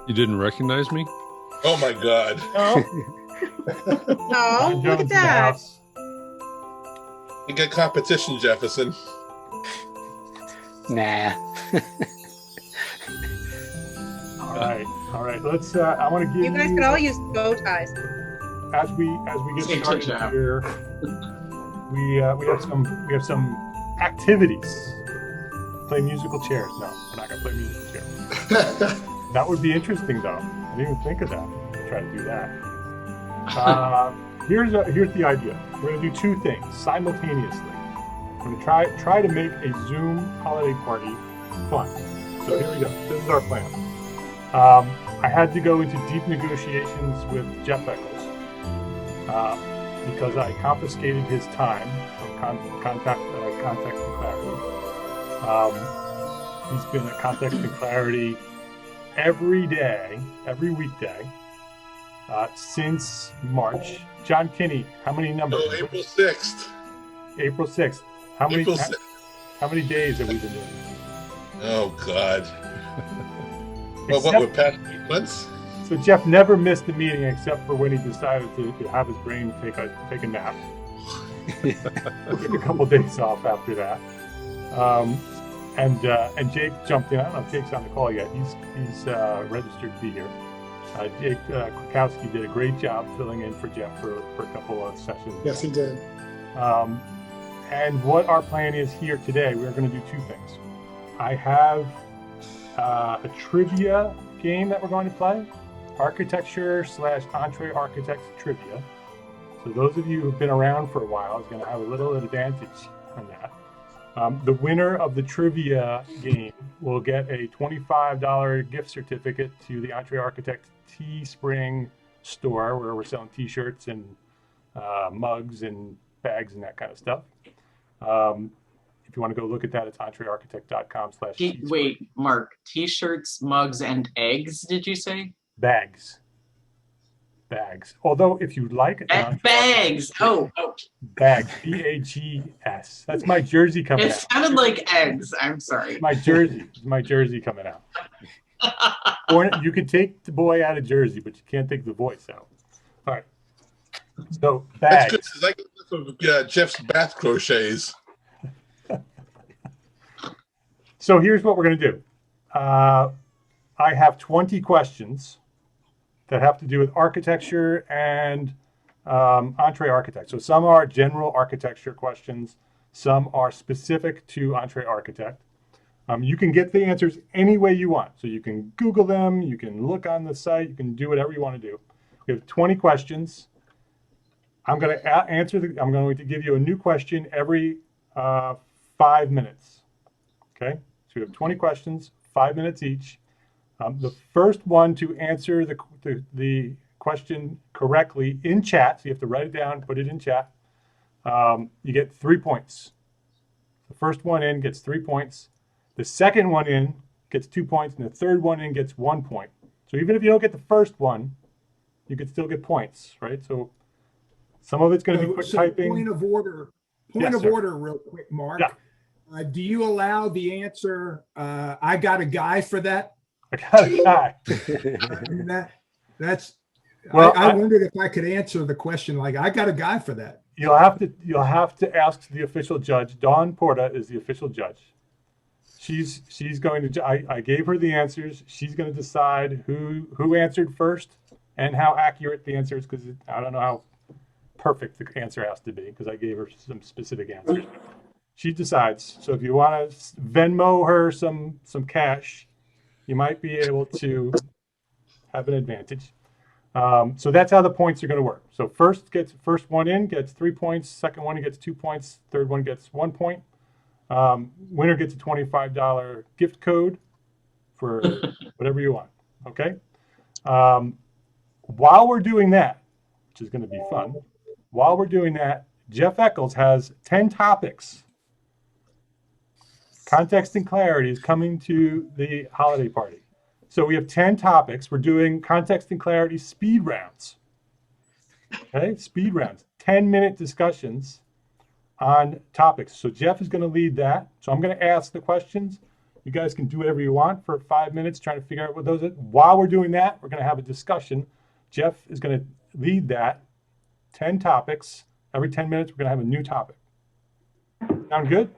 You didn't recognize me? Oh my God. Oh, look at that. You get competition, Jefferson. Nah. All right. Let's. I want to give You guys could all use bow ties. as we get started here. We have some activities. Play musical chairs. No, we're not gonna play musical chairs. That would be interesting, though. I didn't even think of that. Try to do that. Here's the idea. We're gonna do two things simultaneously. We're gonna try to make a Zoom holiday party fun. So here we go. This is our plan. I had to go into deep negotiations with Jeff Eccles because I confiscated his time from Context and Clarity. He's been at Context and Clarity every day, every weekday, since March. John Kinney, how many numbers? Oh, April 6th. April 6th. How many? April 6th. How many days have we been doing? Oh God. Well, what, we're past 8 months? So Jeff never missed a meeting except for when he decided to have his brain take a nap. Took a couple days off after that. And Jake jumped in. I don't know if Jake's on the call yet. He's registered to be here. Jake Krakowski did a great job filling in for Jeff for a couple of sessions. Yes, he did. And what our plan is here today, we're going to do two things. I have a trivia game that we're going to play, architecture / Entree Architect Trivia. So those of you who've been around for a while is going to have a little advantage on that. The winner of the trivia game will get a $25 gift certificate to the EntreArchitect Teespring store, where we're selling T-shirts and mugs and bags and that kind of stuff. If you want to go look at that, it's entrearchitect.com / Wait, Mark, T-shirts, mugs, and eggs, did you say? Bags. Although, if you'd like... Bags! Oh. Bags, B-A-G-S. That's my jersey coming out. It sounded like eggs. I'm sorry. My jersey coming out. Or you can take the boy out of jersey, but you can't take the voice out. All right. So, bags. That's good. It's like from Jeff's bath crochets. So here's what we're going to do. I have 20 questions that have to do with architecture and EntreArchitect. So some are general architecture questions. Some are specific to EntreArchitect. You can get the answers any way you want. So you can Google them, you can look on the site, you can do whatever you want to do. We have 20 questions. I'm going to give you a new question every 5 minutes. Okay? So we have 20 questions, 5 minutes each. The first one to answer the question correctly in chat, so you have to write it down, put it in chat, you get 3 points. The first one in gets 3 points. The second one in gets 2 points, and the third one in gets 1 point. So even if you don't get the first one, you could still get points, right? So some of it's going to be quick typing. Point of order, real quick, Mark. Yeah. Do you allow the answer, I got a guy for that? I got a guy. I mean, that's, well, I wondered if I could answer the question like, I got a guy for that. You'll have to ask the official judge. Dawn Porta is the official judge. She's going to, I gave her the answers. She's going to decide who answered first and how accurate the answer is, because I don't know how perfect the answer has to be, because I gave her some specific answers. She decides. So if you want to Venmo her some cash, you might be able to have an advantage. So that's how the points are going to work. So first one in gets 3 points. Second one gets 2 points. Third one gets 1 point. Winner gets a $25 gift code for whatever you want. Okay. While we're doing that, which is going to be fun, while we're doing that, Jeff Eccles has 10 topics. Context and Clarity is coming to the holiday party. So we have 10 topics. We're doing Context and Clarity speed rounds. Okay, speed rounds, 10-minute discussions on topics. So Jeff is going to lead that. So I'm going to ask the questions. You guys can do whatever you want for 5 minutes, trying to figure out what those are. While we're doing that, we're going to have a discussion. Jeff is going to lead that. 10 topics. Every 10 minutes, we're going to have a new topic. Sound good?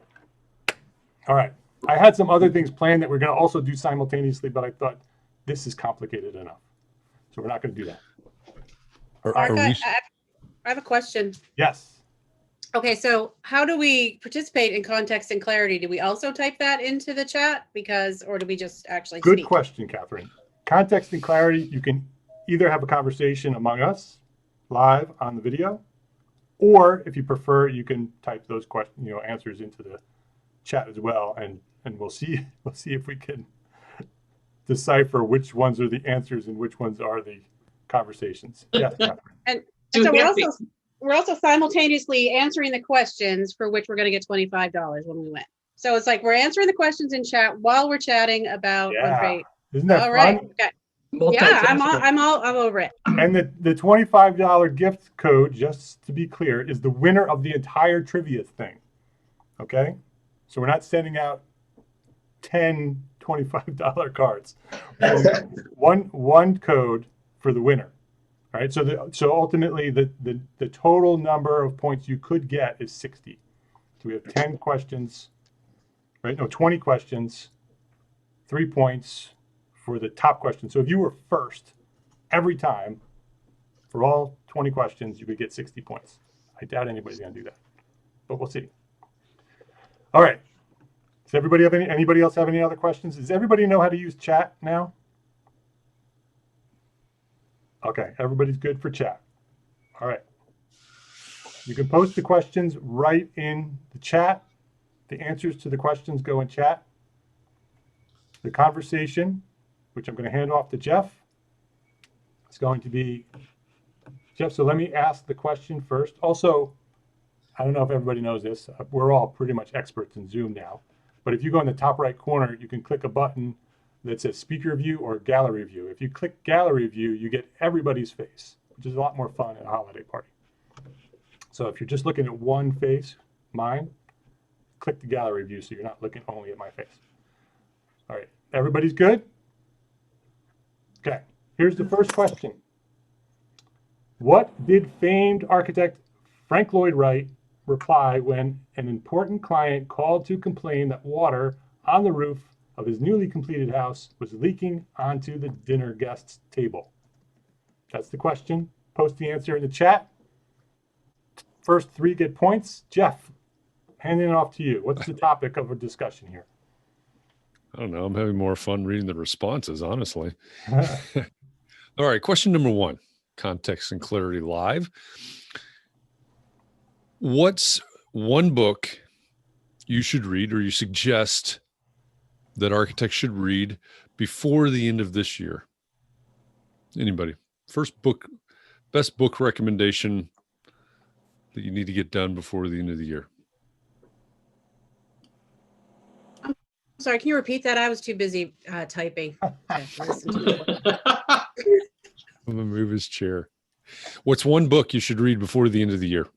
All right. I had some other things planned that we're going to also do simultaneously, but I thought this is complicated enough. So we're not going to do that. Mark, I have a question. Yes. Okay, so how do we participate in context and clarity? Do we also type that into the chat? Or do we just actually Good speak? question, Catherine. Context and clarity, you can either have a conversation among us live on the video, or if you prefer, you can type those answers into the chat as well, and we'll see if we can decipher which ones are the answers and which ones are the conversations. Yes, Catherine. And Do so we have we're also simultaneously answering the questions for which we're going to get $25 when we win. So it's like we're answering the questions in chat while we're chatting about Entree. Isn't that All fun? right. Okay. Yeah, multitasking? I'm over it. And the $25 gift code, just to be clear, is the winner of the entire trivia thing. Okay? So we're not sending out 10 $25 cards. One code for the winner. All right. So ultimately the total number of points you could get is 60. So we have 10 questions, right? No, 20 questions, 3 points for the top question. So if you were first every time for all 20 questions, you could get 60 points. I doubt anybody's going to do that, but we'll see. All right. Does anybody else have any other questions? Does everybody know how to use chat now? Okay, everybody's good for chat. All right. You can post the questions right in the chat. The answers to the questions go in chat. The conversation, which I'm going to hand off to Jeff, is going to be Jeff. So let me ask the question first. Also, I don't know if everybody knows this. We're all pretty much experts in Zoom now. But if you go in the top right corner, you can click a button that says speaker view or gallery view. If you click gallery view, you get everybody's face, which is a lot more fun at a holiday party. So if you're just looking at one face, mine, click the gallery view so you're not looking only at my face. All right, everybody's good? Okay, here's the first question. What did famed architect Frank Lloyd Wright reply when an important client called to complain that water on the roof of his newly completed house was leaking onto the dinner guests' table? That's the question. Post the answer in the chat. First 3 get points. Jeff, handing it off to you. What's the topic of a discussion here? I don't know. I'm having more fun reading the responses, honestly. All right. Question number 1, context and clarity live. What's one book you should read or you suggest that architects should read before the end of this year? Anybody? First book, best book recommendation that you need to get done before the end of the year. I'm sorry, can you repeat that? I was too busy typing to listen to it. I'm gonna move his chair. What's one book you should read before the end of the year?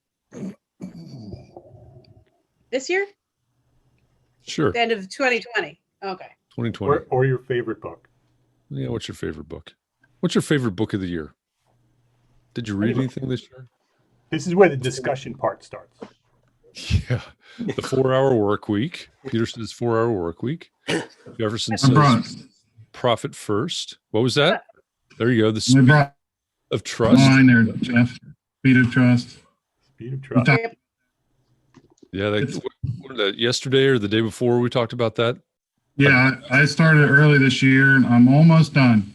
This year? Sure. The end of 2020. Okay. 2020. Or your favorite book. Yeah, what's your favorite book? What's your favorite book of the year? Did you read anything this year? This is where the discussion part starts. Yeah. The 4-Hour Work Week. Peter says 4-Hour Work Week. Jefferson says Profit First. What was that? There you go. The Speed of Trust. Mine there, Jeff. Speed of Trust. Speed of Trust. Yeah, yesterday or the day before we talked about that. Yeah, I started early this year and I'm almost done.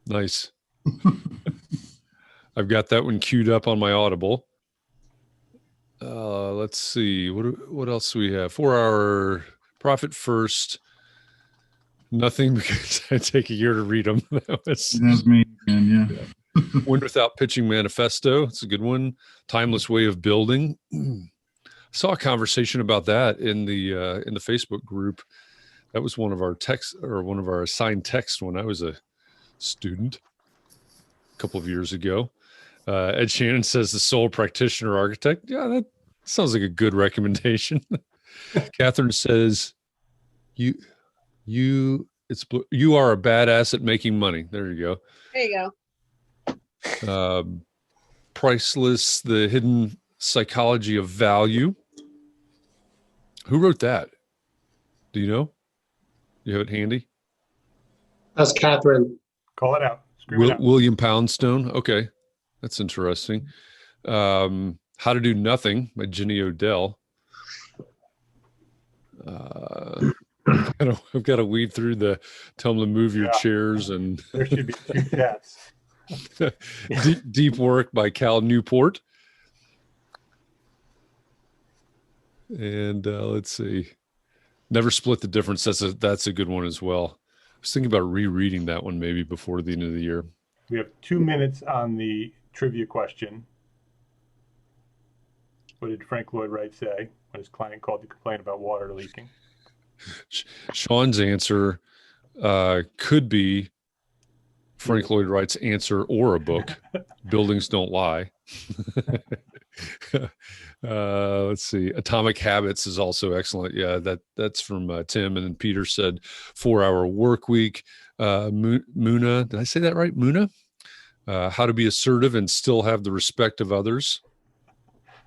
Nice. I've got that one queued up on my Audible. Let's see. What else do we have? 4-Hour Profit First. Nothing, because I take a year to read them. That's me again, yeah. Win Without Pitching Manifesto. It's a good one. Timeless Way of Building. I saw a conversation about that in the Facebook group. That was one of our texts, or one of our assigned texts when I was a student a couple of years ago. Ed Shannon says The Sole Practitioner Architect. Yeah, that sounds like a good recommendation. Katherine says You are a badass at making money. There you There you go. go. Priceless, the hidden psychology of value. Who wrote that? Do you know? You have it handy? That's Katherine. Call it out. Scream it out. William Poundstone. Okay. That's interesting. How to Do Nothing by Ginny Odell. I've got to weed through the tell them to move your chairs, and There should be 2 cats. Deep Work by Cal Newport. And let's see. Never Split the Difference. That's a good one as well. I was thinking about rereading that one maybe before the end of the year. We have 2 minutes on the trivia question. What did Frank Lloyd Wright say when his client called to complain about water leaking? Sean's answer could be Frank Lloyd Wright's answer or a book. Buildings Don't Lie. Let's see. Atomic Habits is also excellent. Yeah, that's from Tim. And then Peter said 4-Hour Work Week. Muna, did I say that right? Muna? How to Be Assertive and Still Have the Respect of Others.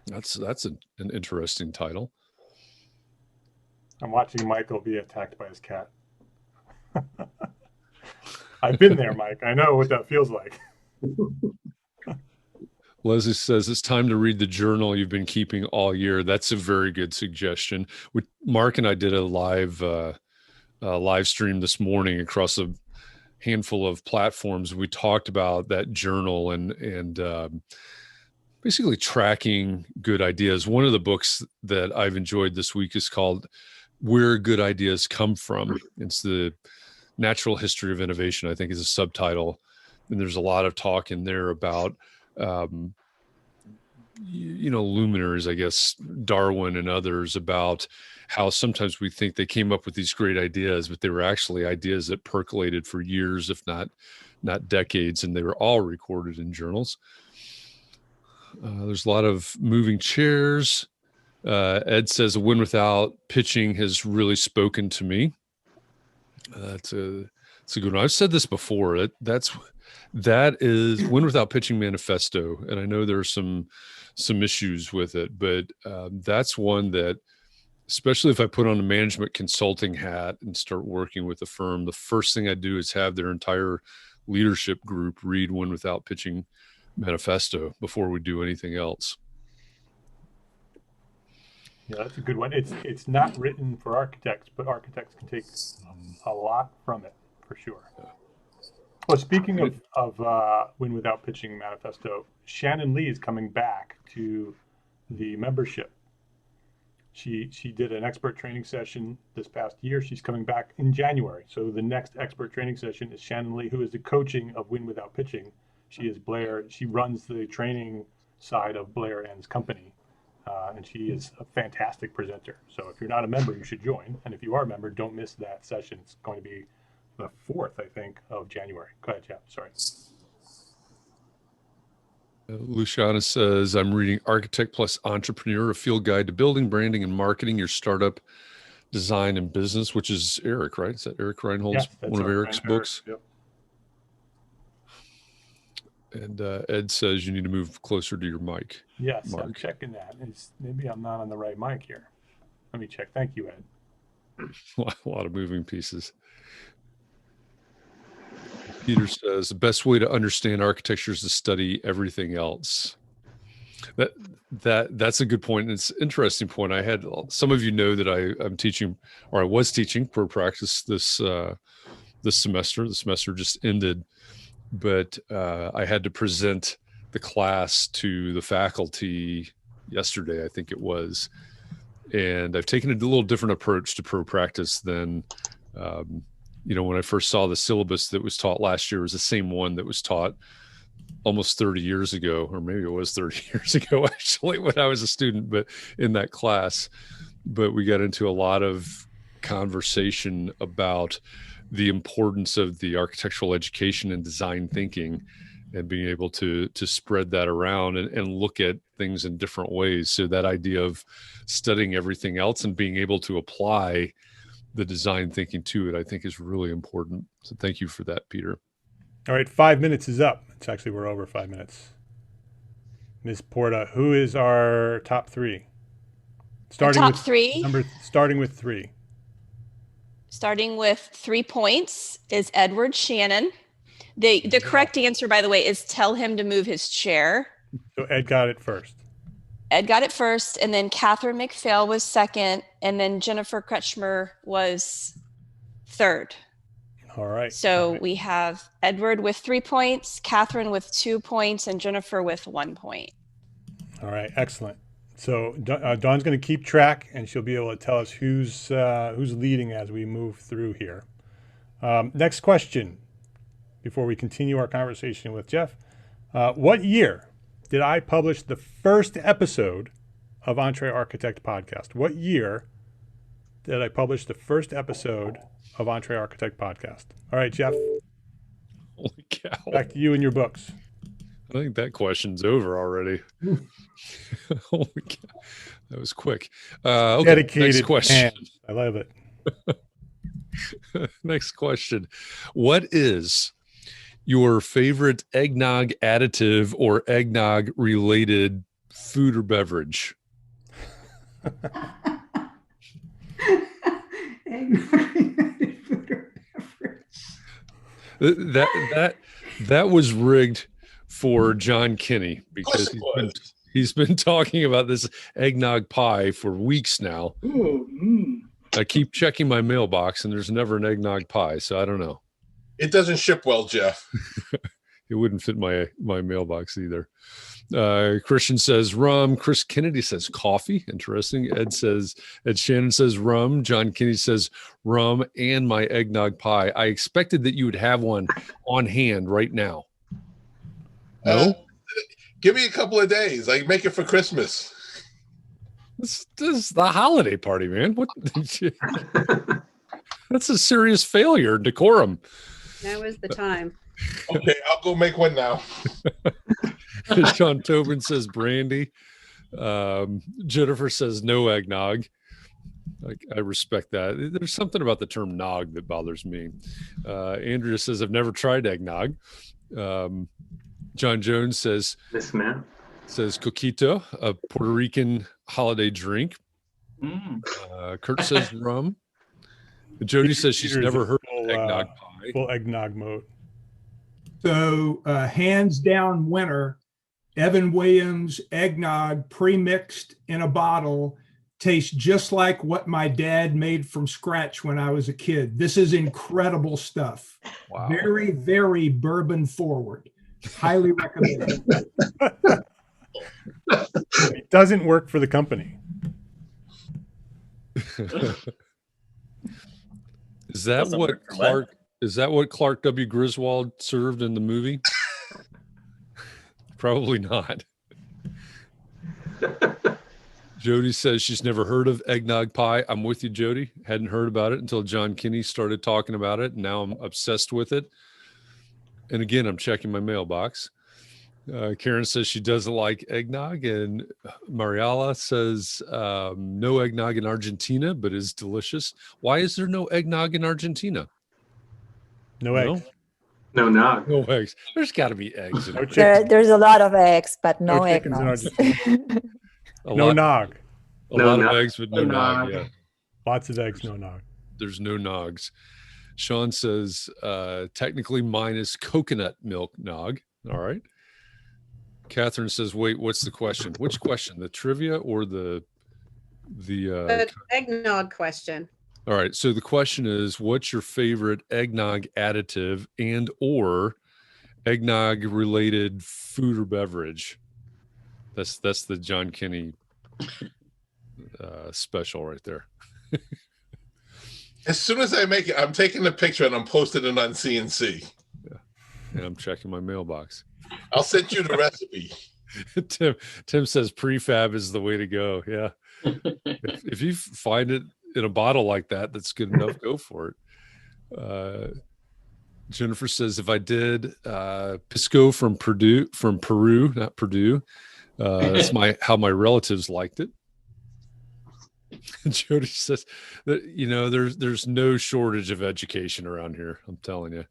That's an interesting title. I'm watching Michael be attacked by his cat. I've been there, Mike. I know what that feels like. Leslie says it's time to read the journal you've been keeping all year. That's a very good suggestion. Mark and I did a live stream this morning across a handful of platforms. We talked about that journal and basically tracking good ideas. One of the books that I've enjoyed this week is called Where Good Ideas Come From. It's the Natural History of Innovation, I think is a subtitle. And there's a lot of talk in there about, luminaries, I guess, Darwin and others, about how sometimes we think they came up with these great ideas, but they were actually ideas that percolated for years, if not decades, and they were all recorded in journals. There's a lot of moving chairs. Ed says a win without pitching has really spoken to me. That's a good one. I've said this before. That is Win Without Pitching Manifesto, and I know there's some issues with it, but that's one that, especially if I put on a management consulting hat and start working with a firm, the first thing I do is have their entire leadership group read Win Without Pitching Manifesto before we do anything else. Yeah, that's a good one. It's not written for architects, but architects can take a lot from it for sure. Well, speaking of Win Without Pitching Manifesto, Shannon Lee is coming back to the membership. She did an expert training session this past year. She's coming back in January. So the next expert training session is Shannon Lee, who is the coaching of Win Without Pitching. She is Blair. She runs the training side of Blair Ann's company. And she is a fantastic presenter. So if you're not a member, you should join. And if you are a member, don't miss that session. It's going to be the 4th, I think, of January. Go ahead, Jeff. Sorry. Luciana says, I'm reading Architect Plus Entrepreneur, a field guide to building, branding, and marketing your startup design and business, which is Eric, right? Is that Eric Reinhold's, one of Eric's books? Yep. And Ed says you need to move closer to your mic. Yes, Mark. I'm checking that. Maybe I'm not on the right mic here. Let me check. Thank you, Ed. A lot of moving pieces. Peter says the best way to understand architecture is to study everything else. That's a good point. And it's an interesting point. I had some of you know that I'm teaching, or I was teaching per practice this semester. The semester just ended, but I had to present the class to the faculty yesterday, I think it was. And I've taken a little different approach to pro practice than when I first saw the syllabus that was taught last year. It was the same one that was taught almost 30 years ago, or maybe it was 30 years ago, actually, when I was a student, but in that class. But we got into a lot of conversation about the importance of the architectural education and design thinking, and being able to spread that around and look at things in different ways. So that idea of studying everything else and being able to apply the design thinking to it, I think is really important. So thank you for that, Peter. All right, 5 minutes is up. It's actually, we're over 5 minutes. Ms. Porta, who is our top three? Starting Top with three. Starting with three. Starting with 3 points is Edward Shannon. The correct answer, by the way, is tell him to move his chair. So Ed got it first. Ed got it first, and then Katherine Mcphail was second, and then Jennifer Kretschmer was third. All right. So all right. we have Edward with 3 points, Katherine with 2 points, and Jennifer with 1 point. All right, excellent. So Dawn's going to keep track, and she'll be able to tell us who's leading as we move through here. Next question, before we continue our conversation with Jeff. What year did I publish the first episode of EntreArchitect podcast? What year did I publish the first episode of EntreArchitect podcast? All right, Jeff. Holy cow. Back to you and your books. I think that question's over already. Holy cow. That was quick. Okay, Dedicated next question. hand. I love it. Next question. What is your favorite eggnog additive or eggnog related food or beverage? That was rigged for John Kinney because he's been talking about this eggnog pie for weeks now. I keep checking my mailbox and there's never an eggnog pie, so I don't know. It doesn't ship well, Jeff. It wouldn't fit my mailbox either. Christian says rum. Chris Kennedy says coffee. Interesting. Ed Shannon says rum. John Kinney says rum and my eggnog pie. I expected that you would have one on hand right now. No? Give me a couple of days. I can make it for Christmas. This is the holiday party, man. What? That's a serious failure. Decorum. Now is the time. Okay, I'll go make one now. Sean Tobin says brandy. Jennifer says no eggnog. I respect that. There's something about the term nog that bothers me. Andrea says I've never tried eggnog. John Jones says coquito, a Puerto Rican holiday drink. Kurt says rum. Jody says she's never heard of eggnog pie. Full eggnog mode. So hands down winner, Evan Williams eggnog pre-mixed in a bottle tastes just like what my dad made from scratch when I was a kid. This is incredible stuff. Wow. Very, very bourbon forward. Highly recommended. It doesn't work for the company. Is that what Clark W. Griswold served in the movie? Probably not. Jody says she's never heard of eggnog pie. I'm with you, Jody. Hadn't heard about it until John Kinney started talking about it. And now I'm obsessed with it. And again, I'm checking my mailbox. Karen says she doesn't like eggnog. And Mariala says no eggnog in Argentina, but is delicious. Why is there no eggnog in Argentina? No eggs. No nog. No eggs. There's got to be eggs. In There's a lot of eggs, but no chickens in eggnogs. Argentina. No nog. A lot of eggs, but no nog. Yeah. Lots of eggs, no nog. There's no nogs. Sean says technically mine is coconut milk nog. All right. Catherine says, wait, what's the question? Which question? The trivia or the eggnog question? All right. So the question is, what's your favorite eggnog additive and or eggnog related food or beverage? That's the John Kinney special right there. As soon as I make it, I'm taking a picture and I'm posting it on CNC. Yeah. And I'm checking my mailbox. I'll send you the recipe. Tim says prefab is the way to go. Yeah. If you find it in a bottle like that, that's good enough, go for it. Jennifer says, if I did Pisco from Peru, not Purdue. That's how my relatives liked it. Jody says that, there's no shortage of education around here. I'm telling you.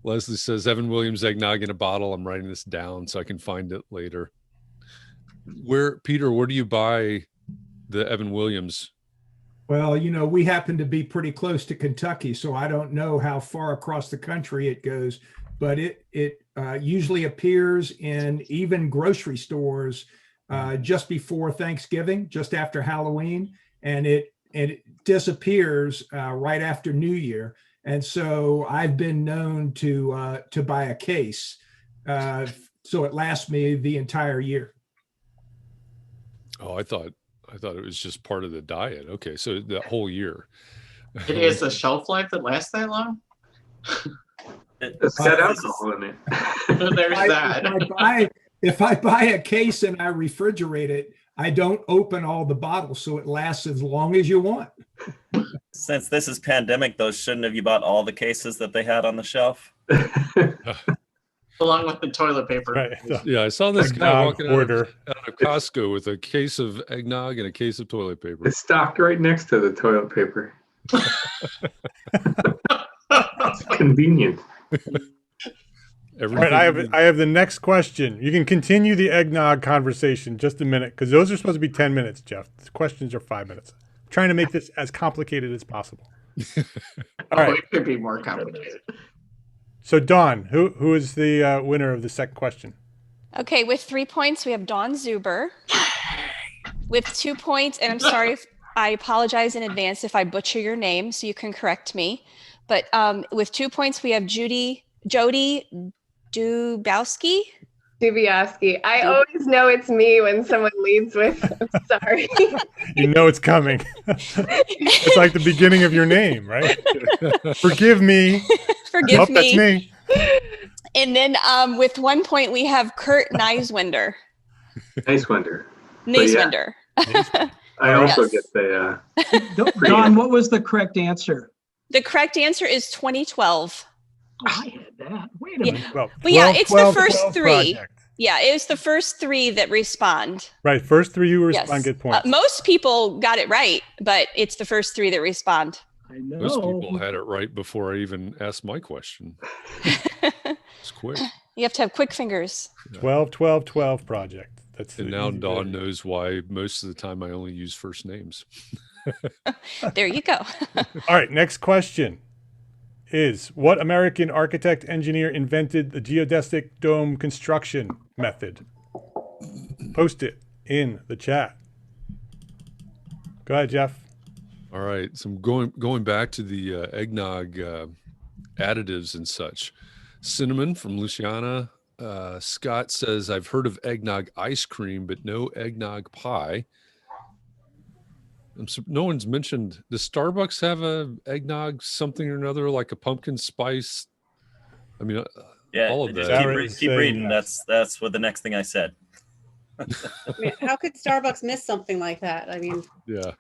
Leslie says, Evan Williams eggnog in a bottle. I'm writing this down so I can find it later. Peter, where do you buy the Evan Williams? Well, we happen to be pretty close to Kentucky, so I don't know how far across the country it goes, but it usually appears in even grocery stores just before Thanksgiving, just after Halloween, and it disappears right after New Year. And so I've been known to buy a case, so it lasts me the entire year. Oh, I thought it was just part of the diet. Okay, so the whole year. It is a shelf life that lasts that long? It's got alcohol in it. There's that. If I buy a case and I refrigerate it, I don't open all the bottles, so it lasts as long as you want. Since this is pandemic, though, shouldn't have you bought all the cases that they had on the shelf? Along with the toilet paper. Right. Yeah, I saw this guy walking out of Costco with a case of eggnog and a case of toilet paper. It's stocked right next to the toilet paper. It's convenient. All right, I have the next question. You can continue the eggnog conversation just a minute, because those are supposed to be 10 minutes, Jeff. The questions are 5 minutes. I'm trying to make this as complicated as possible. All right. It could be more complicated. So Dawn, who is the winner of the second question? Okay, with 3 points, we have Dawn Zuber. With 2 points, and I'm sorry if I apologize in advance if I butcher your name, so you can correct me. But with 2 points, we have Jody Dubowski. Dubiowski. I always know it's me when someone leads with, I'm sorry. You know it's coming. It's like the beginning of your name, right? Forgive me. Forgive me. That's me. And then with 1 point, we have Kurt Neiswinder. Neiswinder. Neiswinder. I also get the... Dawn, what was the correct answer? The correct answer is 2012. Oh, I had that. Wait a minute. Well, it's the first 3. Project. Yeah, it was the first 3 that respond. Right, first 3 who respond get points. Most people got it right, but it's the first 3 that respond. I know. Most people had it right before I even asked my question. It's quick. You have to have quick fingers. 12 project. That's and now Dawn knows why most of the time I only use first names. There you go. All right, next question is, what American architect engineer invented the geodestic dome construction method? Post it in the chat. Go ahead, Jeff. All right, so I'm going back to the eggnog additives and such. Cinnamon from Luciana. Scott says, I've heard of eggnog ice cream, but no eggnog pie. No one's mentioned, does Starbucks have a eggnog something or another, like a pumpkin spice? I mean, yeah, all of just that. keep reading. Yes. That's what the next thing I said. I mean, how could Starbucks miss something like that? I mean, yeah.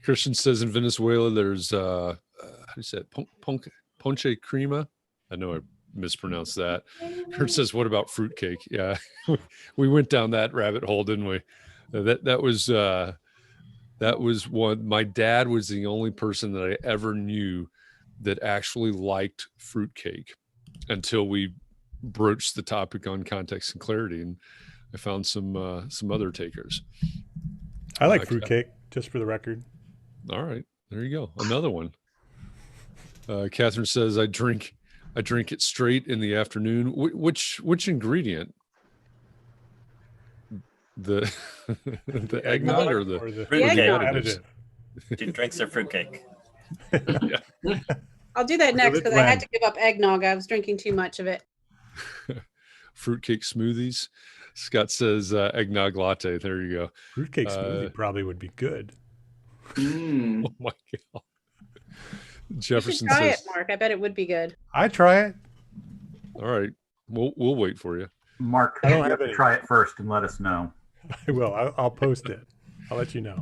Christian says in Venezuela, there's how do you say it? Ponche crema. I know I mispronounced that. Kurt says, what about fruitcake? Yeah, we went down that rabbit hole, didn't we? That was one. My dad was the only person that I ever knew that actually liked fruitcake until we broached the topic on context and clarity, and I found some other takers. I like fruitcake, just for the record. All right, there you go. Another one. Catherine says, I drink it straight in the afternoon. Which ingredient? The the eggnog or the fruitcake? She drinks her fruitcake. Yeah. I'll do that next because I had to give up eggnog. I was drinking too much of it. Fruitcake smoothies. Scott says eggnog latte. There you go. Fruitcake smoothie probably would be good. Oh my God. Jefferson try says, it, Mark. I bet it would be good. I try it. All right, we'll wait for you. Mark, you have to try it first and let us know. I will. I'll post it. I'll let you know.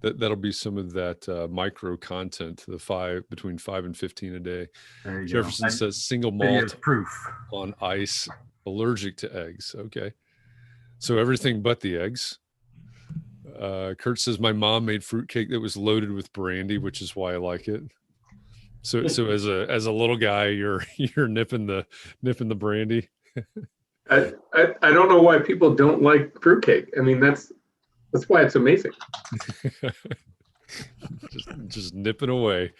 That'll be some of that micro content. Between 5 and 15 a day. There you Jefferson go. says single malt proof on ice. Allergic to eggs. Okay, so everything but the eggs. Kurt says my mom made fruitcake that was loaded with brandy, which is why I like it. So as a little guy, you're nipping the brandy. I don't know why people don't like fruitcake. I mean, that's why it's amazing. just nipping away.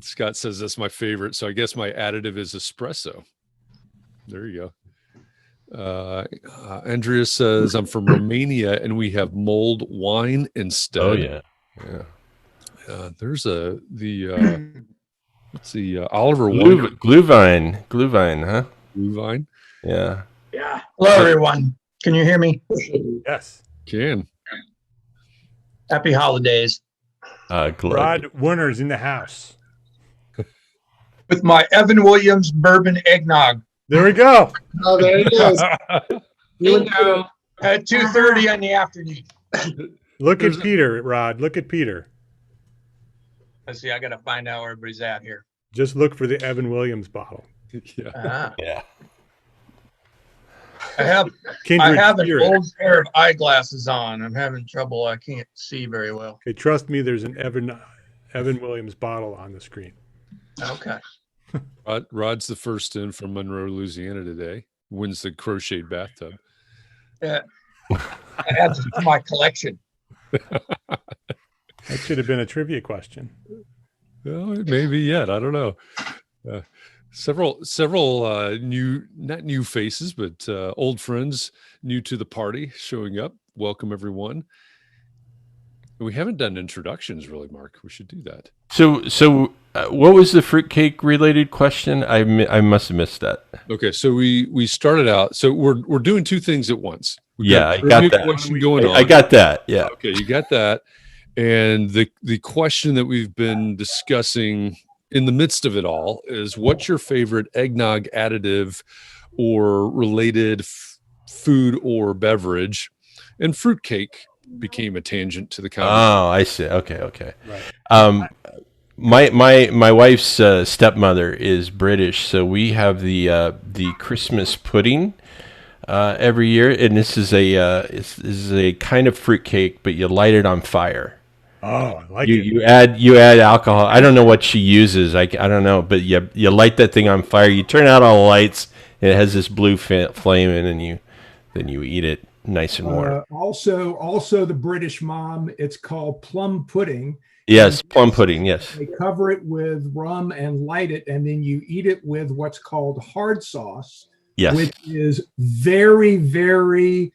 Scott says that's my favorite. So I guess my additive is espresso. There you go. Andrea says I'm from Romania and we have mulled wine instead. Oh yeah. There's let's see, Oliver Glühwein, huh? Glühwein. Yeah. Yeah. Hello, everyone. Can you hear me? Yes. Can. Happy holidays. Rod Werner's in the house. With my Evan Williams bourbon eggnog. There we go. Oh, there it is. Bingo. At 2:30 in the afternoon. Look at Peter, Rod. Look at Peter. Let's see. I got to find out where everybody's at here. Just look for the Evan Williams bottle. Yeah. Yeah. I have an old pair of eyeglasses on. I'm having trouble. I can't see very well. Okay, trust me. There's an Evan Williams bottle on the screen. Okay. Rod's the first in from Monroe, Louisiana today. Wins the crocheted bathtub. Yeah. I add to my collection. That should have been a trivia question. Well, maybe yet. I don't know. Several not new faces, but old friends new to the party showing up. Welcome everyone. We haven't done introductions really, Mark. We should do that. So what was the fruitcake related question? I must have missed that. Okay, so we started out. So we're doing two things at once. I got that. Question going on. I got that. Yeah. Okay, you got that. And the question that we've been discussing in the midst of it all is, what's your favorite eggnog additive or related food or beverage? And fruitcake became a tangent to the conversation. Oh, I see. Okay. Right. My wife's stepmother is British, so we have the Christmas pudding every year, and this is a kind of fruitcake, but you light it on fire. Oh, I like it. You add alcohol. I don't know what she uses. I don't know, but you light that thing on fire. You turn out all the lights. And it has this blue flame, and then you eat it nice and warm. Also the British mom. It's called plum pudding. Yes, plum pudding. Yes. They cover it with rum and light it, and then you eat it with what's called hard sauce. Yes. Which is very, very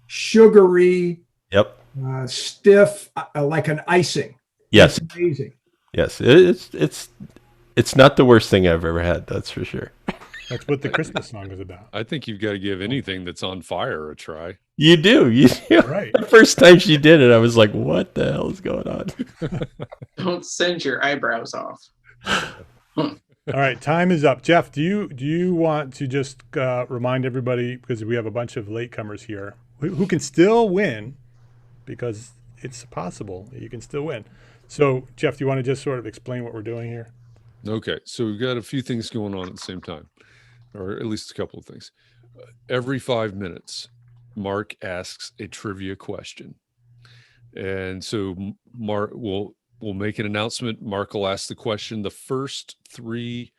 sugary. Yep. Stiff, like an icing. Yes. It's amazing. Yes, it's not the worst thing I've ever had. That's for sure. That's what the Christmas song is about. I think you've got to give anything that's on fire a try. You do. Right. The first time she did it, I was like, "What the hell is going on?" Don't send your eyebrows off. All right, time is up. Jeff, do you want to just remind everybody, because we have a bunch of latecomers here who can still win, because it's possible you can still win. So, Jeff, do you want to just sort of explain what we're doing here? Okay, so we've got a few things going on at the same time, or at least a couple of things. Every 5 minutes, Mark asks a trivia question. And so Mark will make an announcement. Mark will ask the question. The first 3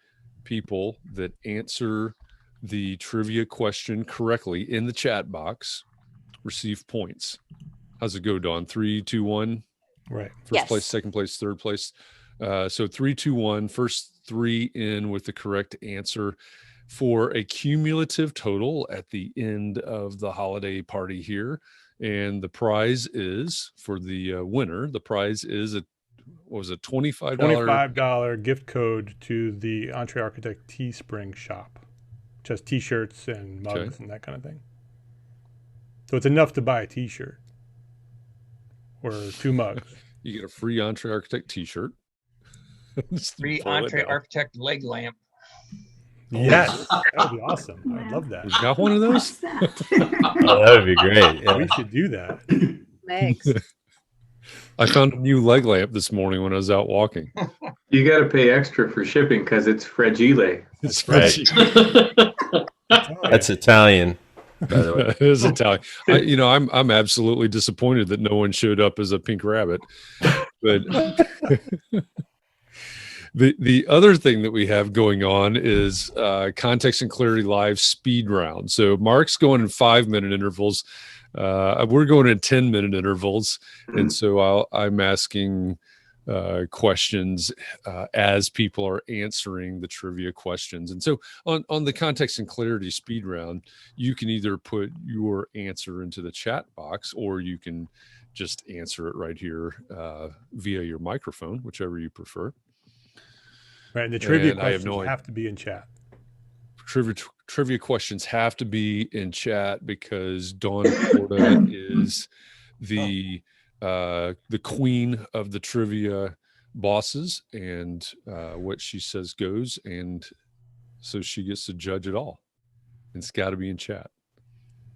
people that answer the trivia question correctly in the chat box receive points. How's it go, Dawn? 3, 2, 1. Right. First place, second place, third place. So 3, 2, 1. First 3 in with the correct answer for a cumulative total at the end of the holiday party here. And the prize is, for the winner, the prize is $25 gift code to the EntreArchitect Teespring shop. Just t-shirts and mugs and that kind of thing. So it's enough to buy a t-shirt or 2 mugs. You get a free EntreArchitect t-shirt. Free EntreArchitect leg lamp. Yes, that would be awesome. I love that. You got one of those? Oh, that would be great. Yeah. We should do that. Thanks. I found a new leg lamp this morning when I was out walking. You got to pay extra for shipping because it's fragile. It's right. That's Italian. by the way. It is Italian. I'm absolutely disappointed that no one showed up as a pink rabbit. But the other thing that we have going on is Context and Clarity Live speed round. So Mark's going in 5-minute intervals. We're going in 10-minute intervals, and so I'm asking questions as people are answering the trivia questions. And so on the Context and Clarity speed round, you can either put your answer into the chat box, or you can just answer it right here via your microphone, whichever you prefer. Right, and the trivia And I have questions no have to be in chat. Trivia questions have to be in chat because Dawn Porta is the queen of the trivia bosses, and what she says goes, and so she gets to judge it all. It's got to be in chat.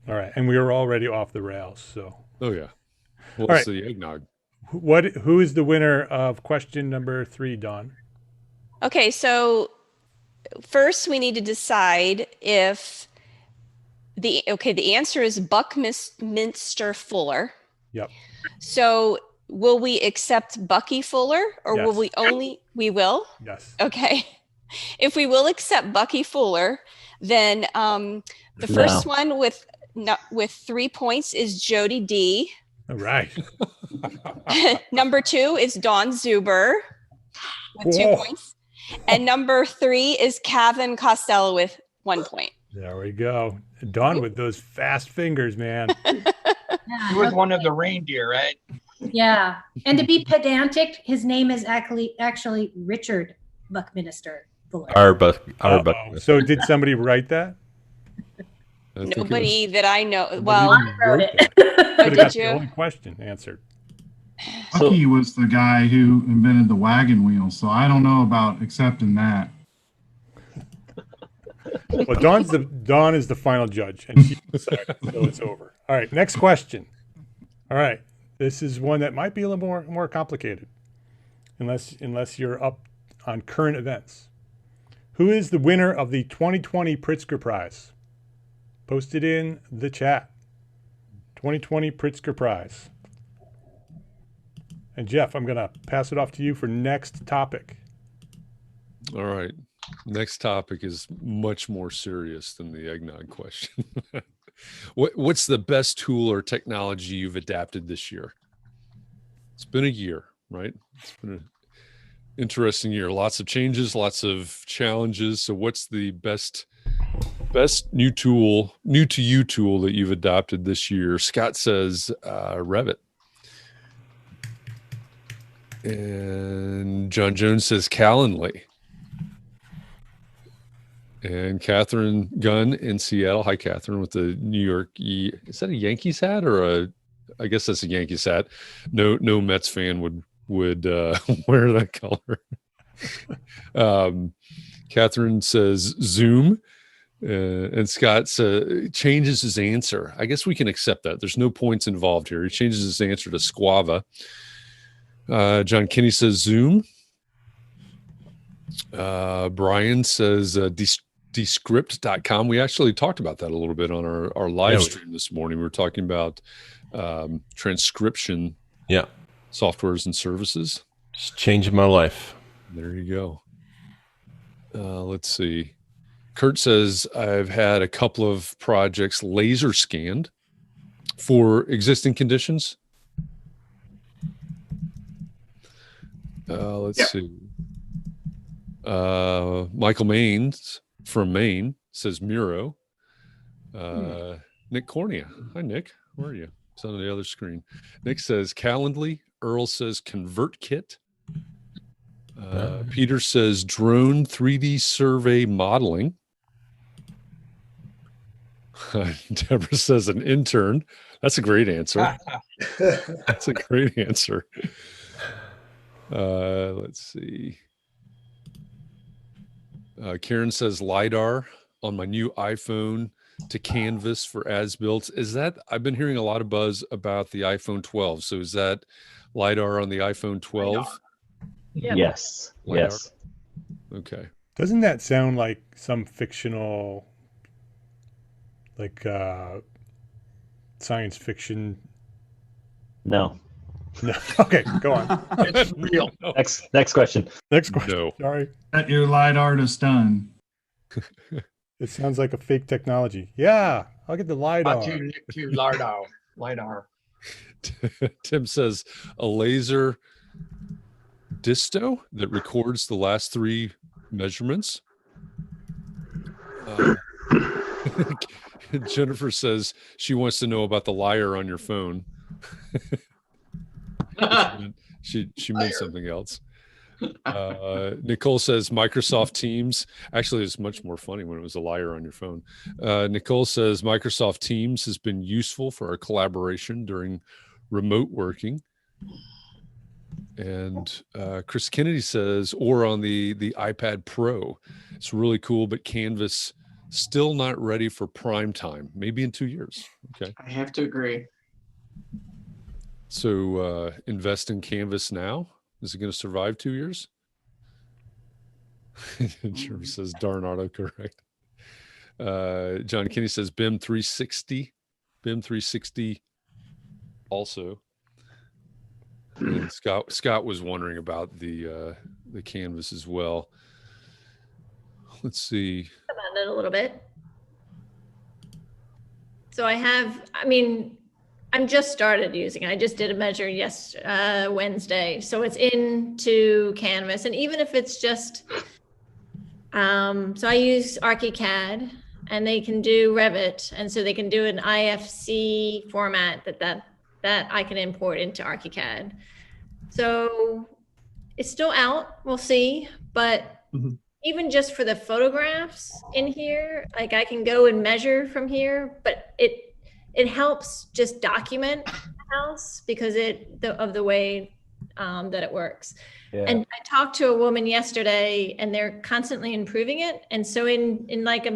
All right, and we are already off the rails. So. Oh yeah. Well, all it's right. the eggnog. Who is the winner of question number 3, Dawn? Okay, so first we need to decide if the answer is Buckminster Fuller. Yep. So will we accept Bucky Fuller, or Yes. will we will? Yes. Okay. If we will accept Bucky Fuller, then the first one with 3 points is Jody D. All right. Number 2 is Dawn Zuber with 2 points. And number 3 is Katherine Costello with 1 point. There we go. Dawn with those fast fingers, man. He was one of the reindeer, right? Yeah. And to be pedantic, his name is actually Richard Buckminster Fuller. Our Buckminster. So did somebody write that? Nobody that I know. Somebody Well, wrote it. oh, Could've got did the only you? question answered. Bucky was the guy who invented the wagon wheel, so I don't know about accepting that. Well, Dawn is the final judge, and she decided, so it's over. All right, next question. All right, this is one that might be a little more complicated, unless you're up on current events. Who is the winner of the 2020 Pritzker Prize? Post it in the chat. 2020 Pritzker Prize. And Jeff, I'm going to pass it off to you for next topic. All right. Next topic is much more serious than the eggnog question. What's the best tool or technology you've adapted this year? It's been a year, right? It's been an interesting year. Lots of changes, lots of challenges. So what's the best new to you tool that you've adopted this year? Scott says Revit. And John Jones says Calendly. And Catherine Gunn in Seattle. Hi, Catherine, with the New York. Is that a Yankees hat or I guess that's a Yankees hat. No Mets fan would wear that color. Catherine says Zoom. And Scott changes his answer. I guess we can accept that. There's no points involved here. He changes his answer to Squava. John Kinney says Zoom. Brian says descript.com. We actually talked about that a little bit on our live stream this morning. We were talking about transcription softwares and services. Just changing my life. There you go. Let's see. Kurt says, I've had a couple of projects laser scanned for existing conditions. Let's see. Michael Maines from Maine says Miro. Nick Cornea. Hi, Nick. Where are you? It's on the other screen. Nick says Calendly. Earl says ConvertKit. Peter says drone 3D survey modeling. Deborah says an intern. That's a great answer. That's a great answer. Let's see. Karen says LiDAR on my new iPhone to canvas for as-built. Is that, I've been hearing a lot of buzz about the iPhone 12. So is that LiDAR on the iPhone 12? Yeah. Yes. LiDAR? Yes. Okay. Doesn't that sound like some fictional Like science fiction? No. No. Okay, go on. It's real. Next question. Next question. No. Sorry. That your LiDAR is done. It sounds like a fake technology. Yeah, I'll get the LiDAR. To LiDAR. Tim says a laser disto that records the last 3 measurements. Jennifer says she wants to know about the liar on your phone. she meant something else. Nicole says Microsoft Teams. Actually, it's much more funny when it was a liar on your phone. Nicole says Microsoft Teams has been useful for our collaboration during remote working. And Chris Kennedy says, or on the iPad Pro. It's really cool, but Canvas still not ready for prime time. Maybe in 2 years. Okay. I have to agree. So invest in Canvas now. Is it going to survive 2 years? Jeremy says, darn autocorrect. John Kinney says BIM 360. BIM 360 also. And Scott was wondering about the Canvas as well. Let's see. About it a little bit. So I'm just started using it. I just did a measure Wednesday. So it's into Canvas. And even if it's just, so I use ArchiCAD and they can do Revit. And so they can do an IFC format that I can import into ArchiCAD. So it's still out, we'll see. But even just for the photographs in here, like I can go and measure from here, but it helps just document the house because of the way that it works. Yeah. And I talked to a woman yesterday and they're constantly improving it. And so in like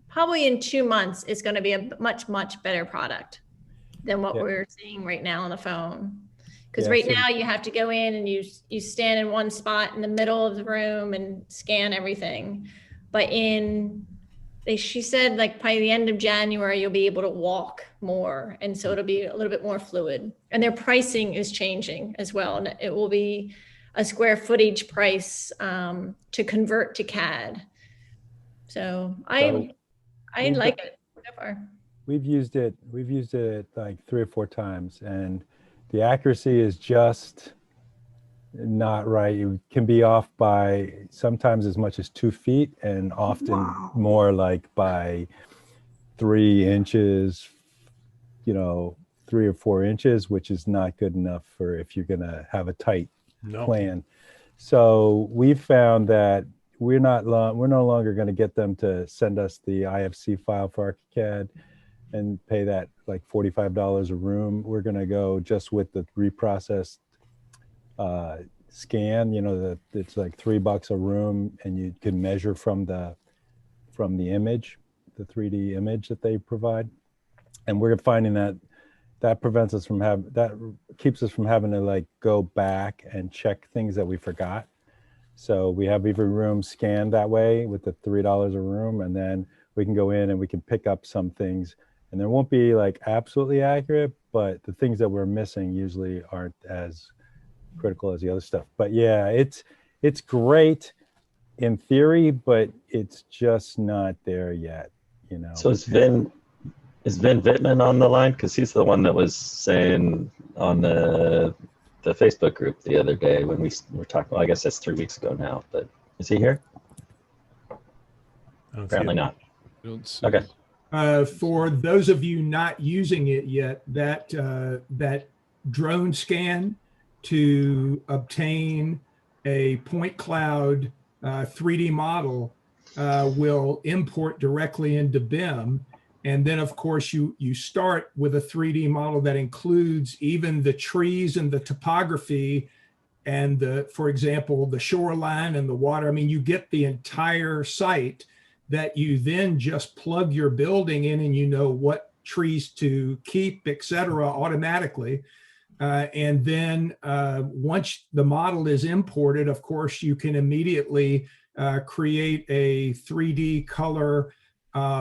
probably in 2 months, it's going to be a much, much better product than what we're seeing right now on the phone. Because now you have to go in and you stand in one spot in the middle of the room and scan everything. But she said like by the end of January, you'll be able to walk more. And so it'll be a little bit more fluid. And their pricing is changing as well. And it will be a square footage price to convert to CAD. So I like it so far. We've used it like 3 or 4 times and the accuracy is just not right. It can be off by sometimes as much as 2 feet and often more like by 3 inches, 3 or 4 inches, which is not good enough for if you're going to have a tight plan. So we found that we're no longer going to get them to send us the IFC file for ArchiCAD and pay that like $45 a room. We're going to go just with the reprocessed scan, it's like $3 a room and you can measure from the image, the 3D image that they provide. And we're finding that prevents us from keeps us from having to like go back and check things that we forgot. So we have every room scanned that way with the $3 a room, and then we can go in and we can pick up some things. And there won't be like absolutely accurate, but the things that we're missing usually aren't as critical as the other stuff. But yeah, it's great in theory, but it's just not there yet, So is Vin Vittman on the line? Because he's the one that was saying on the Facebook group the other day when we were talking, well, I guess that's 3 weeks ago now, but is he here? Apparently not. Okay. For those of you not using it yet, that drone scan to obtain a point cloud 3D model will import directly into BIM. And then, of course, you start with a 3D model that includes even the trees and the topography and, for example, the shoreline and the water. I mean, you get the entire site that you then just plug your building in and you know what trees to keep, et cetera, automatically. And then once the model is imported, of course, you can immediately create a 3D color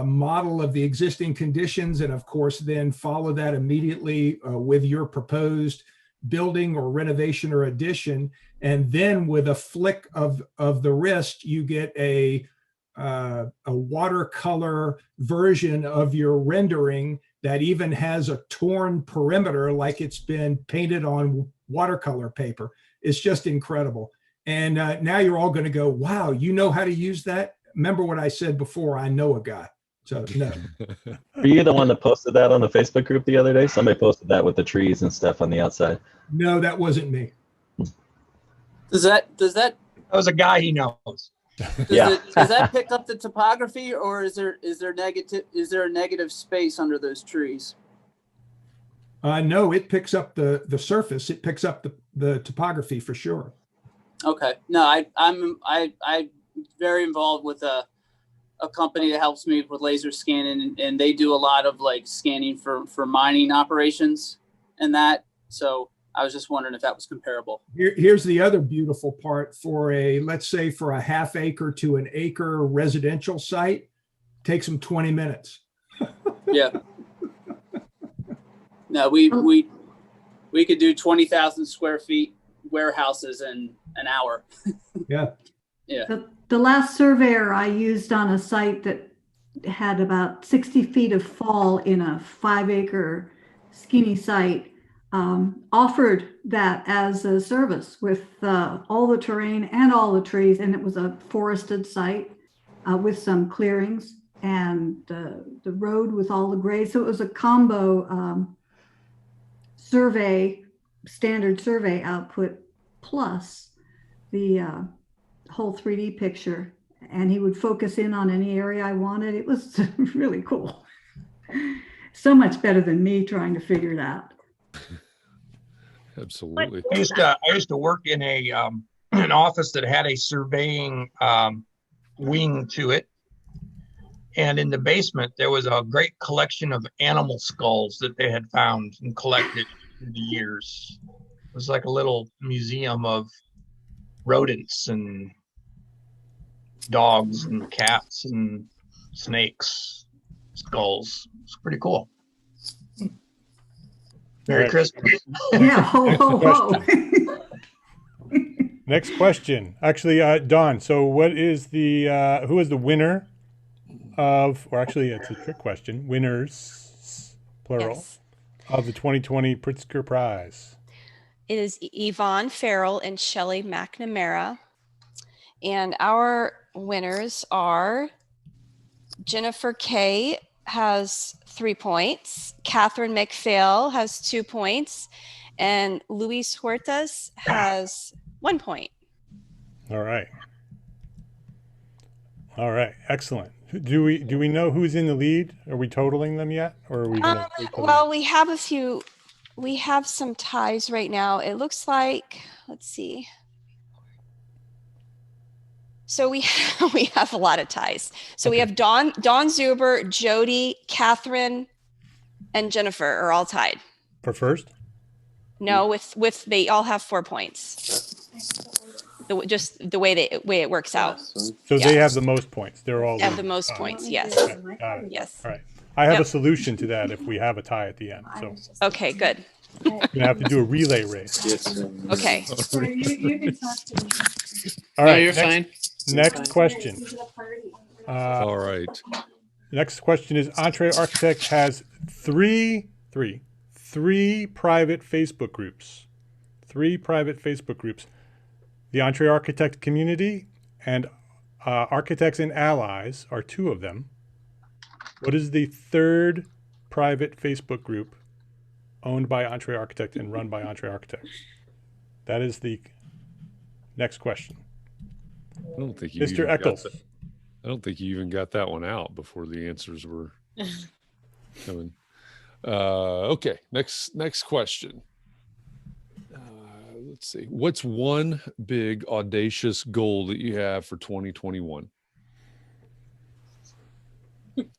model of the existing conditions, and of course, then follow that immediately with your proposed building or renovation or addition. And then with a flick of the wrist, you get a watercolor version of your rendering that even has a torn perimeter like it's been painted on watercolor paper. It's just incredible. And now you're all going to go, wow, you know how to use that? Remember what I said before, I know a guy. So no. Are you the one that posted that on the Facebook group the other day? Somebody posted that with the trees and stuff on the outside. No, that wasn't me. Does that was a guy he knows. does that pick up the topography, or is there a negative space under those trees? No, it picks up the surface. It picks up the topography for sure. Okay. No, I'm very involved with a company that helps me with laser scanning, and they do a lot of like scanning for mining operations and that. So I was just wondering if that was comparable. Here's the other beautiful part for let's say for a half acre to an acre residential site, takes them 20 minutes. Yeah. No, we could do 20,000 square feet warehouses in an hour. Yeah. Yeah. The last surveyor I used on a site that had about 60 feet of fall in a 5-acre skinny site offered that as a service with all the terrain and all the trees. And it was a forested site with some clearings and the road with all the grades. So it was a combo standard survey output plus the whole 3D picture, and he would focus in on any area I wanted. It was really cool. So much better than me trying to figure it out. Absolutely. I used to work in an office that had a surveying wing to it. And in the basement, there was a great collection of animal skulls that they had found and collected through the years. It was like a little museum of rodents and dogs and cats and snakes skulls. It's pretty cool. Merry Christmas. Yeah, ho, ho, ho. Next question. Actually, Dawn, so what is who is the winner of, or actually it's a trick question, winners, plural, yes, of the 2020 Pritzker Prize? It is Yvonne Farrell and Shelley McNamara. And our winners are Jennifer Kay has 3 points, Katherine Mcphail has 2 points, and Luis Huertas has 1 point. All right. All right. Excellent. Do we know who's in the lead? Are we totaling them yet, or are we gonna well, we have a few. We have some ties right now. It looks like, let's see. So we have a lot of ties. So we have Dawn Zuber, Jody, Katherine, and Jennifer are all tied. For first? No, with they all have 4 points. Just the way it works out. So they have the most points. They're all have the most points. Yes. Okay, got it. Yes. All right. I have a solution to that if we have a tie at the end. So okay, good. You're gonna have to do a relay race. Okay. All right. You're fine. Next question. All right. Next question is EntreArchitect has three private Facebook groups. 3 private Facebook groups. The EntreArchitect Community and Architects and Allies are 2 of them. What is the 3rd private Facebook group owned by EntreArchitect and run by EntreArchitect? That is the next question. I don't think Mr. Eccles. I don't think you even got that one out before the answers were coming. Okay, next question. Let's see. What's one big audacious goal that you have for 2021?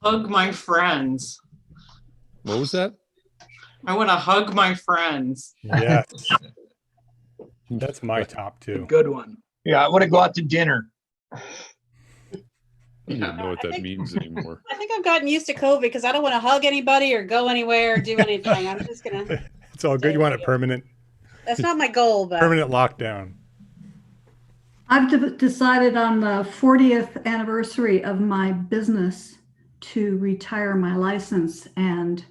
Hug my friends. What was that? I want to hug my friends. Yes. That's my top 2. Good one. Yeah, I want to go out to dinner. don't even know what that means anymore. I think I've gotten used to COVID because I don't want to hug anybody or go anywhere or do anything. I'm just gonna. It's all good. You want it permanent? That's not my goal, but Permanent lockdown. I've decided on the 40th anniversary of my business to retire my license and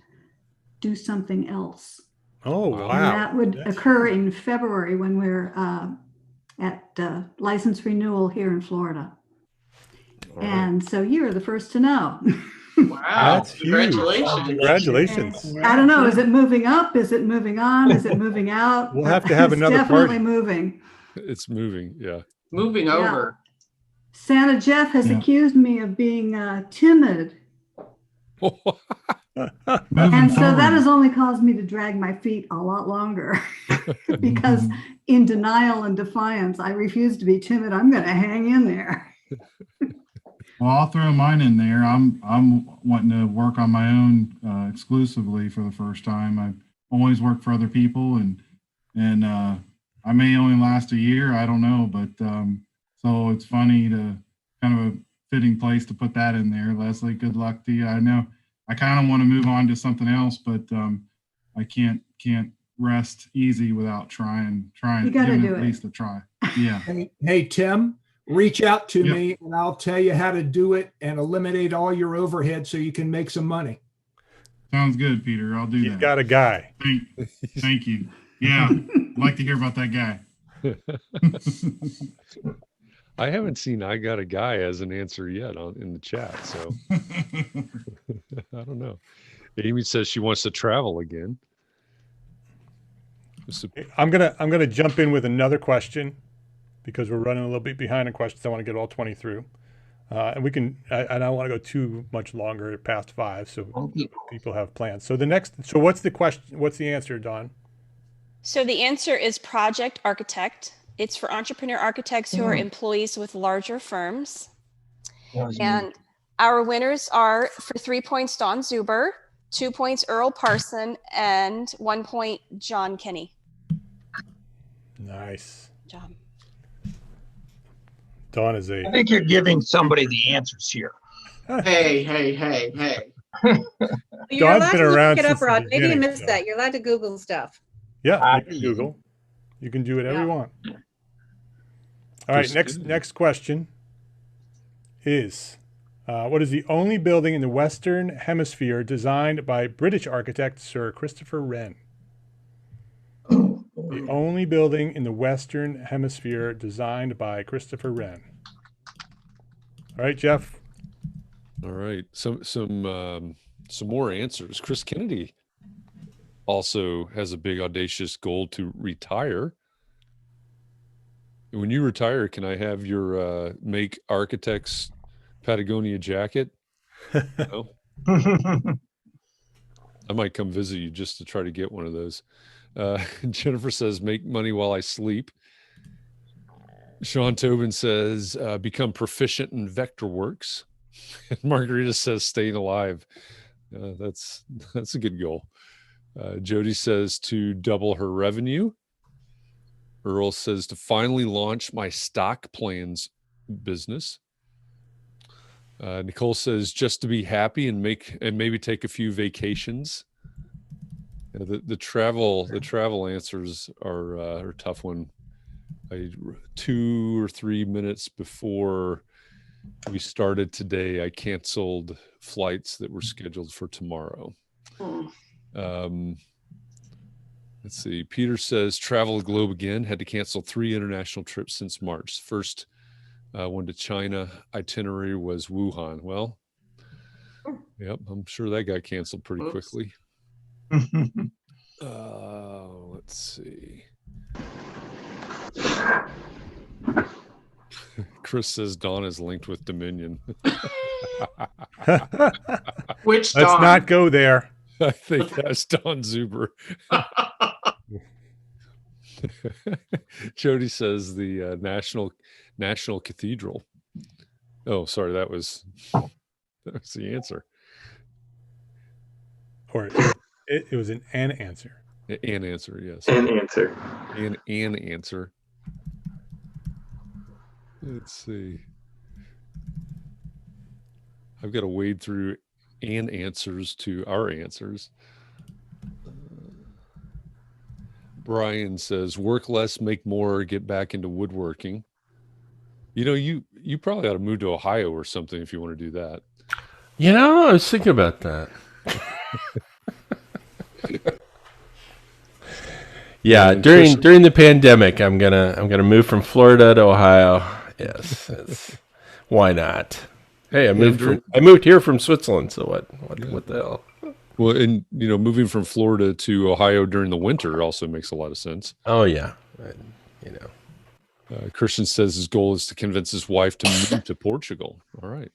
do something else. Oh, wow. And that would occur in February when we're at license renewal here in Florida. And so you're the first to know. Wow. That's congratulations. Huge. Congratulations. I don't know. Is it moving up? Is it moving on? Is it moving out? We'll have to have another definitely party. moving. It's moving. Yeah. Moving over. Santa Jeff has accused me of being timid. And so that has only caused me to drag my feet a lot longer because in denial and defiance, I refuse to be timid. I'm going to hang in there. Well, I'll throw mine in there. I'm wanting to work on my own exclusively for the first time. I've always worked for other people, and I may only last a year. I don't know, but so it's funny to kind of a fitting place to put that in there. Leslie, good luck to you. I know I kind of want to move on to something else, but I can't rest easy without trying. You got to do at it. least a try. Yeah. Hey, Tim, reach out to me and I'll tell you how to do it and eliminate all your overhead so you can make some money. Sounds good, Peter. I'll do that. He's got a guy. Thank you. Yeah, I'd like to hear about that guy. I haven't seen "I got a guy" as an answer yet in the chat, so I don't know. Amy says she wants to travel again. I'm gonna jump in with another question because we're running a little bit behind on questions. I want to get all 20 through, and we can. I don't want to go too much longer past 5, so people have plans. So what's the question? What's the answer, Dawn? So the answer is project architect. It's for entrepreneur architects who are employees with larger firms. And our winners are, for 3 points, Don Zuber, 2 points, Earl Parson, and 1 point, John Kenny. Nice. Good job. Dawn is a. I think you're giving somebody the answers here. Hey. You're allowed to around look it up, since the Rod. Maybe you beginning, missed so. that. You're allowed to Google stuff. Yeah, you can Google. You can do whatever you want. All right, next question is, what is the only building in the Western Hemisphere designed by British architect Sir Christopher Wren? The only building in the Western Hemisphere designed by Christopher Wren. All right, Jeff. All right, some more answers. Chris Kennedy also has a big audacious goal to retire. When you retire, can I have your Make Architects Patagonia jacket? No? I might come visit you just to try to get one of those. Jennifer says, make money while I sleep. Sean Tobin says, become proficient in Vectorworks. And Margarita says, staying alive. That's a good goal. Jody says to double her revenue. Earl says to finally launch my stock plans business. Nicole says just to be happy and maybe take a few vacations. The travel answers are a tough one. 2 or 3 minutes before we started today, I canceled flights that were scheduled for tomorrow. Let's see. Peter says travel the globe again. Had to cancel 3 international trips since March. First one to China. Itinerary was Wuhan. Well, yep, I'm sure that got canceled pretty quickly. Let's see. Chris says Dawn is linked with Dominion. Which Let's Dawn? not go there. I think that's Don Zuber. Jody says the National Cathedral. Oh, sorry, that was the answer. Or it was an answer. An answer, yes. An answer. An answer. Let's see. I've got to wade through answers to our answers. Brian says, work less, make more, get back into woodworking. You know, you probably ought to move to Ohio or something if you want to do that. You know, I was thinking about that. Yeah, during the pandemic, I'm gonna move from Florida to Ohio. Yes, why not? Hey, I moved here from Switzerland, so what the hell? Well, and you know, moving from Florida to Ohio during the winter also makes a lot of sense. Oh yeah, you know. Christian says his goal is to convince his wife to move to Portugal. All right,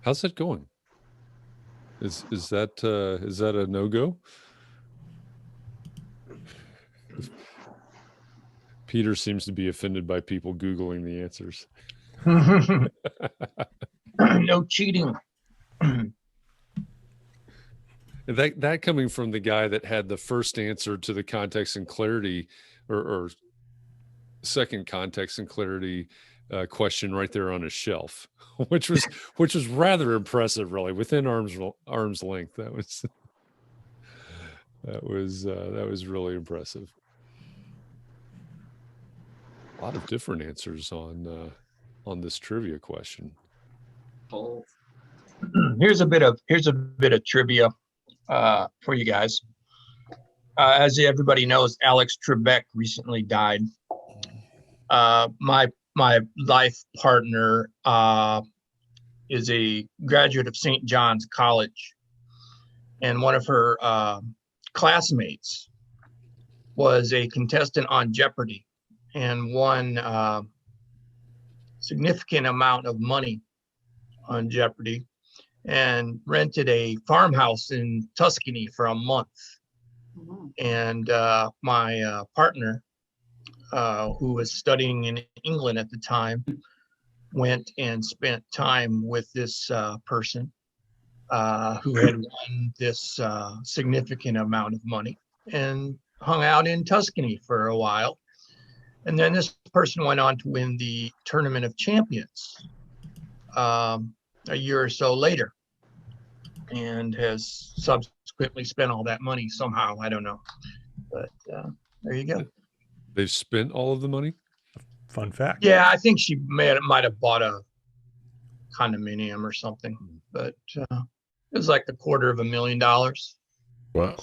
how's that going? Is that a no-go? Peter seems to be offended by people Googling the answers. No cheating. That coming from the guy that had the first answer to the context and clarity or second context and clarity question right there on his shelf, which was rather impressive, really, within arm's length. That was really impressive. A lot of different answers on this trivia question. Here's a bit of trivia for you guys. As everybody knows, Alex Trebek recently died. My life partner is a graduate of St. John's College, and one of her classmates was a contestant on Jeopardy and won significant amount of money on Jeopardy and rented a farmhouse in Tuscany for a month. And my partner, who was studying in England at the time, went and spent time with this person who had won this significant amount of money and hung out in Tuscany for a while. And then this person went on to win the Tournament of Champions a year or so later, and has subsequently spent all that money somehow. I don't know, but there you go. They've spent all of the money? Fun fact. Yeah, I think she might have bought a condominium or something, but it was like $250,000. Wow.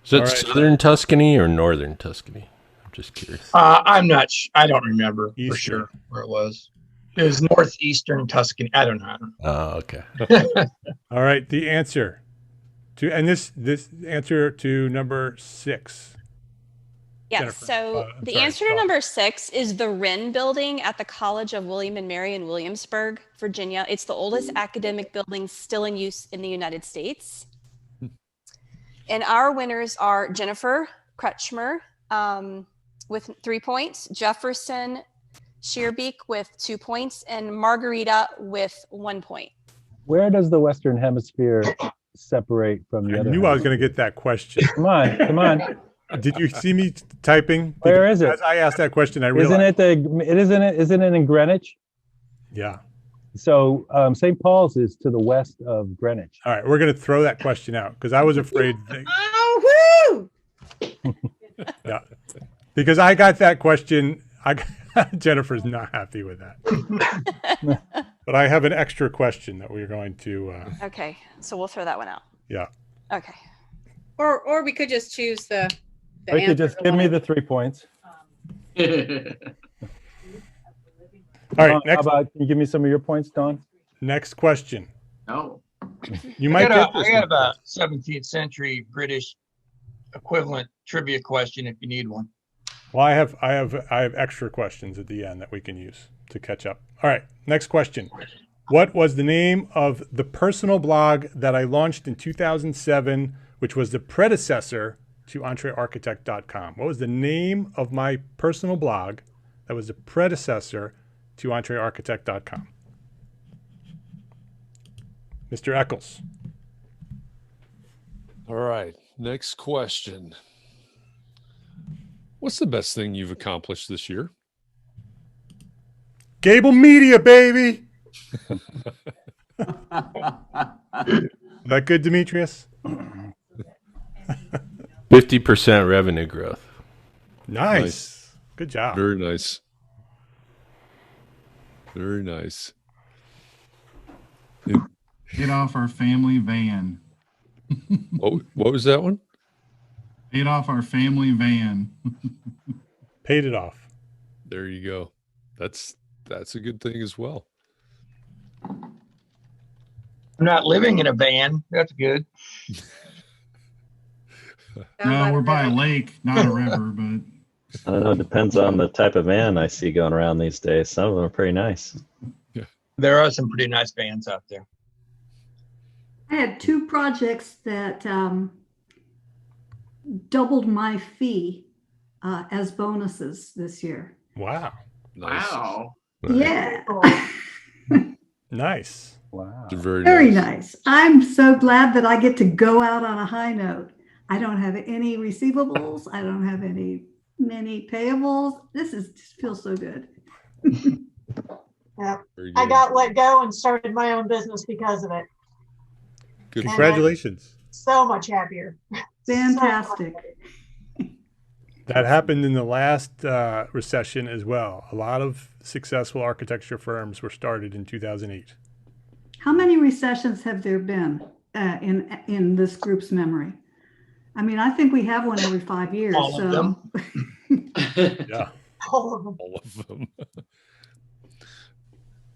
Is it southern Tuscany or northern Tuscany? I'm just curious. I'm not. I don't remember for sure where it was. It was northeastern Tuscany. I don't know. Oh, okay. All right, the answer to this answer to number 6. Yes. Jennifer. So the answer to number 6 is the Wren Building at the College of William and Mary in Williamsburg, Virginia. It's the oldest academic building still in use in the United States. And our winners are Jennifer Kretschmer with 3 points, Jefferson Shearbeek with 2 points, and Margarita with 1 point. Where does the Western Hemisphere separate from the other? I knew I was going to get that question. Come on. Did you see me typing? Where is it? As I asked that question, I realized. Isn't it in Greenwich? Yeah. So St. Paul's is to the west of Greenwich. All right, we're going to throw that question out because I was afraid. Oh, woo! Yeah, because I got that question. Jennifer's not happy with that. But I have an extra question that we're going to. Okay, so we'll throw that one out. Yeah. Okay. Or we could just choose the Or you could just give me the 3 points. All right. How about, can you give me some of your points, Don? Next question. No. You might get this. I got a 17th century British equivalent trivia question if you need one. Well, I have extra questions at the end that we can use to catch up. All right. Next question. What was the name of the personal blog that I launched in 2007, which was the predecessor to EntreArchitect.com? What was the name of my personal blog that was the predecessor to EntreArchitect.com? Mr. Eccles. All right. Next question. What's the best thing you've accomplished this year? Gable Media, baby. That good, Demetrius? 50% revenue growth. Nice. Good job. Very nice. Very nice. Get off our family van. What was that one? Paid off our family van. Paid it off. There you go. That's a good thing as well. I'm not living in a van. That's good. No, we're by a lake, not a river, but I don't know. It depends on the type of van I see going around these days. Some of them are pretty nice. Yeah. There are some pretty nice vans out there. I had 2 projects that doubled my fee as bonuses this year. Wow. Nice. Wow. Yeah. Nice. Wow. Very nice. I'm so glad that I get to go out on a high note. I don't have any receivables. I don't have many payables. Just feels so good. Yeah. I got let go and started my own business because of it. Good. Congratulations. So much happier. Fantastic. That happened in the last recession as well. A lot of successful architecture firms were started in 2008. How many recessions have there been in this group's memory? I mean, I think we have one every 5 years. All of them. Yeah. All of them. All of them.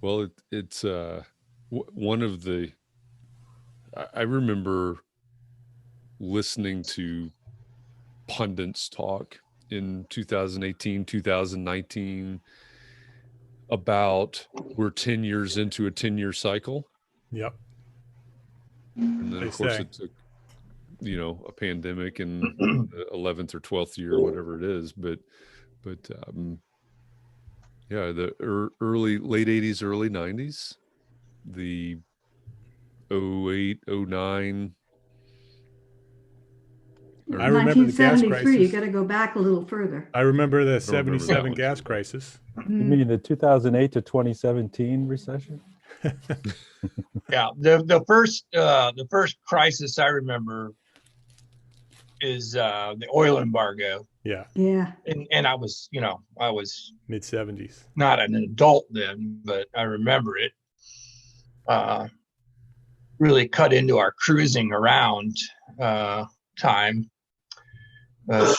Well, it's one of the. I remember listening to pundits talk in 2018, 2019 about we're 10 years into a 10-year cycle. Yep. And then, of course, it took, a pandemic and the 11th or 12th year, whatever it is. But yeah, the late 80s, early 90s, the 08, 09. I remember the gas 1973, crisis. you got to go back a little further. I remember the I don't remember that 77 one. gas crisis. You mean the 2008 to 2017 recession? Yeah, the first crisis I remember is the oil embargo. Yeah. Yeah. And I was Mid 70s. not an adult then, but I remember it. Really cut into our cruising around time. That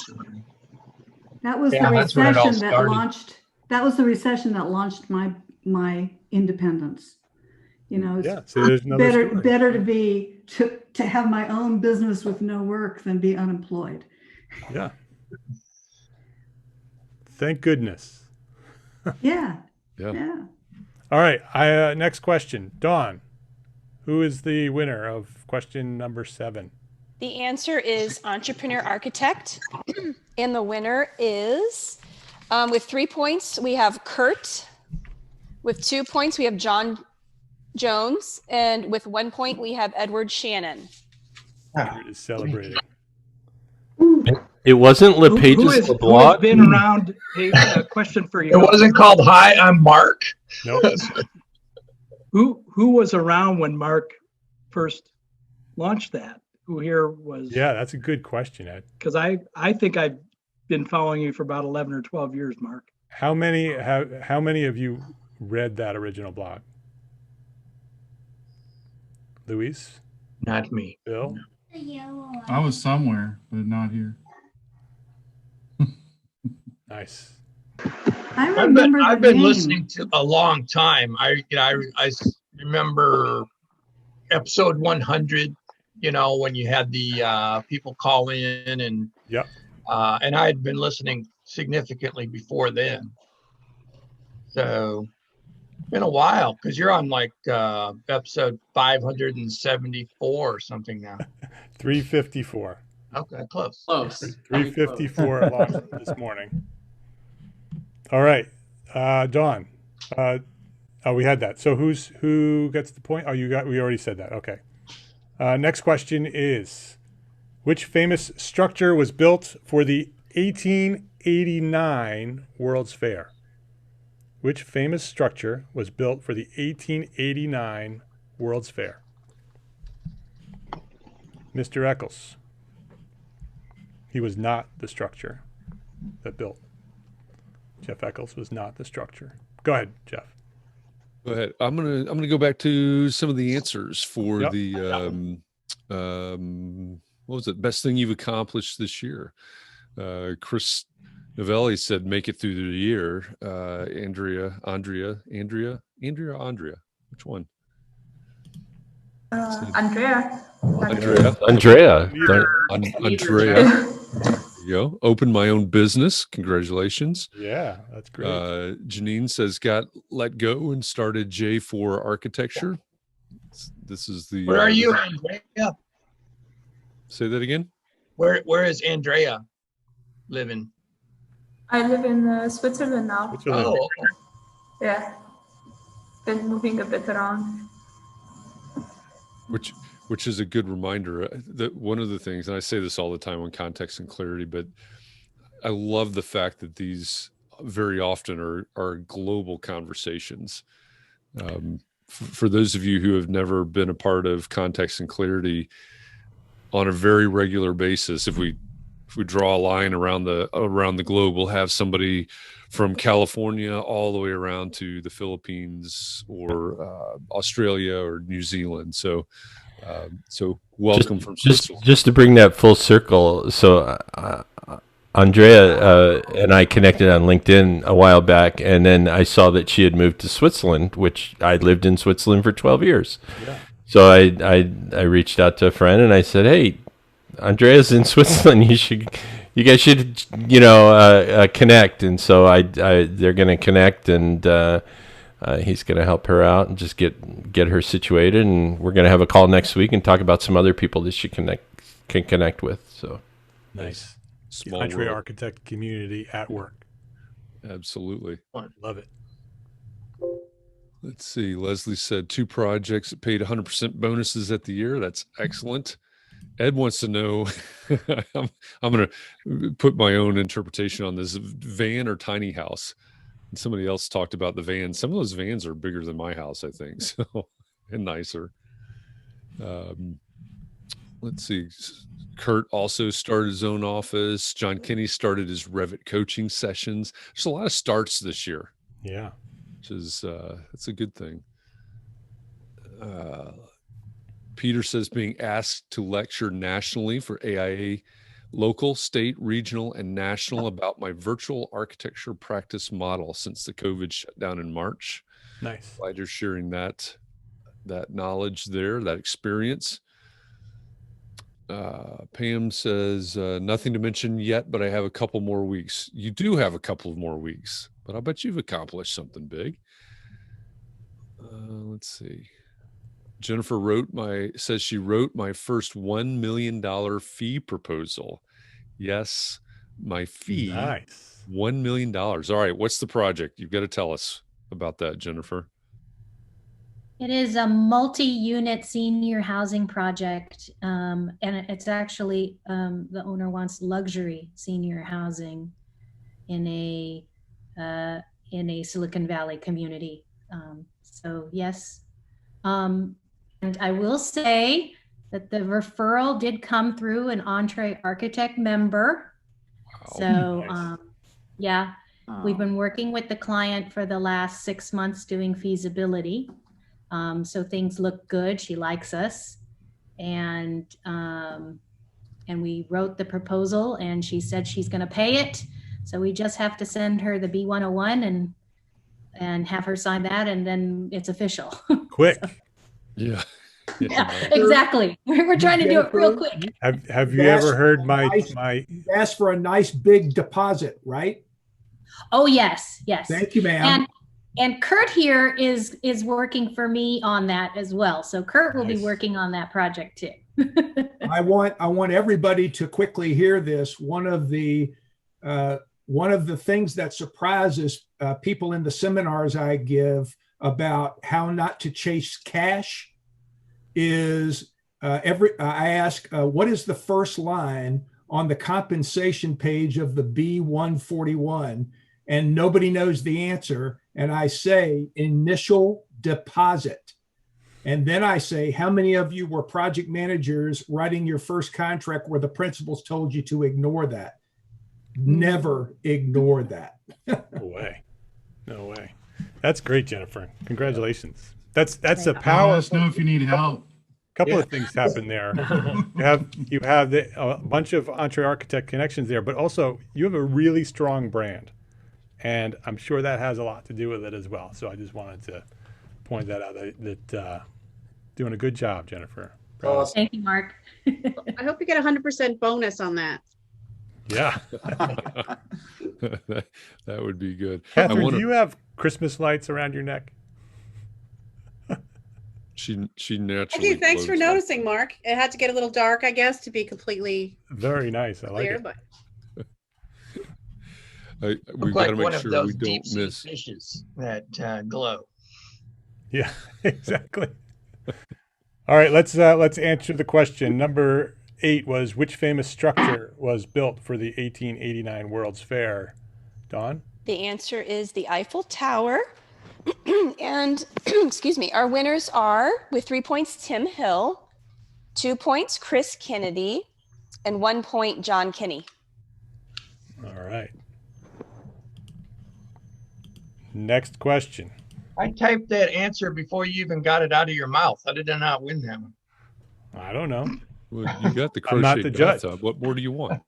was Yeah, the that's when it all recession that started. launched. That was the recession that launched my independence. It's Yeah, so there's another story. better to have my own business with no work than be unemployed. Yeah. Thank goodness. Yeah. Yeah. Yeah. All right. Next question. Dawn, who is the winner of question number 7? The answer is Entrepreneur Architect. And the winner is, with 3 points, we have Kurt. With 2 points, we have John Jones. And with 1 point, we have Edward Shannon. Kurt is celebrating. It wasn't LePage's Who has blog. been around? Hey, a question for you. It wasn't called Hi, I'm Mark. Nope. Who was around when Mark first launched that? Who here was? Yeah, that's a good question, Ed. Because I think I've been following you for about 11 or 12 years, Mark. How many of you read that original blog? Luis? Not me. Bill? I was somewhere, but not here. Nice. I I've remember been name. listening to a long time. I remember episode 100. When you had the people call in, and Yep. And I had been listening significantly before then. So been a while, because you're on like episode 574 or something now. 354. Okay, close. 354 launched this morning. All right. Dawn. We had that. So who gets the point? We already said that. Okay. Next question is, which famous structure was built for the 1889 World's Fair? Which famous structure was built for the 1889 World's Fair? Mr. Eccles. He was not the structure that built. Jeff Eccles was not the structure. Go ahead, Jeff. Go ahead. I'm gonna go back to some of the answers for Yep. the what was it? Best thing you've accomplished this year. Chris Novelli said make it through the year. Andrea. Which one? Andrea. Andrea. There you go. Opened my own business. Congratulations. Yeah, that's great. Janine says got let go and started J4 Architecture. This is the. Where are you, Andrea? Say that again. Where is Andrea living? I live in Switzerland now. Switzerland. Oh, Yeah. Been moving a bit around. Which is a good reminder that one of the things, and I say this all the time on context and clarity, but I love the fact that these very often are global conversations. For those of you who have never been a part of context and clarity, on a very regular basis, if we draw a line around the globe, we'll have somebody from California all the way around to the Philippines or Australia or New Zealand. So welcome from Switzerland. Just to bring that full circle. So Andrea and I connected on LinkedIn a while back, and then I saw that she had moved to Switzerland, which I lived in Switzerland for 12 years. Yeah. So I reached out to a friend and I said, hey, Andrea's in Switzerland. You guys should, connect. And so they're going to connect, and he's going to help her out and just get her situated. And we're going to have a call next week and talk about some other people that she can connect with. So nice. Small EntreArchitect Community at work. Absolutely. Love it. Let's see. Leslie said 2 projects that paid 100% bonuses at the year. That's excellent. Ed wants to know, I'm going to put my own interpretation on this, van or tiny house. And somebody else talked about the vans. Some of those vans are bigger than my house, I think, so, and nicer. Let's see. Kurt also started his own office. John Kinney started his Revit coaching sessions. There's a lot of starts this year. Yeah. Which is, it's a good thing. Peter says being asked to lecture nationally for AIA, local, state, regional, and national about my virtual architecture practice model since the COVID shutdown in March. Nice. Glad you're sharing that knowledge there, that experience. Pam says, nothing to mention yet, but I have a couple more weeks. You do have a couple of more weeks, but I bet you've accomplished something big. Let's see. Jennifer says she wrote my first $1 million fee proposal. Yes, my fee. Nice. $1 million. All right. What's the project? You've got to tell us about that, Jennifer. It is a multi-unit senior housing project, and it's actually the owner wants luxury senior housing in a Silicon Valley community. So yes, and I will say that the referral did come through an EntreArchitect member. Wow. So Nice. yeah, we've been working with the client for the last 6 months doing feasibility. So things look good. She likes us, and we wrote the proposal, and she said she's going to pay it. So we just have to send her the B101 and have her sign that, and then it's official. Quick. So, Yeah. yeah, exactly. We're trying to do it real quick. Have you ever heard my You asked for a nice big deposit, right? Oh yes, yes. Thank you, ma'am. And Kurt here is working for me on that as well. So Kurt will be Nice. working on that project too. I want everybody to quickly hear this. One of the things that surprises people in the seminars I give about how not to chase cash is I ask, what is the first line on the compensation page of the B141? and nobody knows the answer. And I say initial deposit. And then I say, how many of you were project managers writing your first contract where the principals told you to ignore that? Never ignore that. No way. No way. That's great, Jennifer. Congratulations. That's the power. Let us know if you need help. Couple of things happen there. You have a bunch of EntreArchitect connections there, but also you have a really strong brand, and I'm sure that has a lot to do with it as well. So I just wanted to point that out. That doing a good job, Jennifer. Thank you, Mark. I hope you get 100% bonus on that. Yeah. that would be good. Katherine, do you have Christmas lights around your neck? She naturally. Okay, thanks for glows noticing, Mark. It had to get a little dark, I guess, to be completely very nice. I like clear, it. But we've Look got to like make one of sure those we don't deep-sea miss. fishes that glow. Yeah, exactly. All right, let's answer the question. Number 8 was, which famous structure was built for the 1889 World's Fair? Dawn? The answer is the Eiffel Tower. And excuse me, our winners are, with 3 points, Tim Hill, 2 points, Chris Kennedy, and 1 point, John Kinney. All right. Next question. I typed that answer before you even got it out of your mouth. How did I not win that one? I don't know. Well, you got the I'm not crochet the judge. bathtub. What more do you want?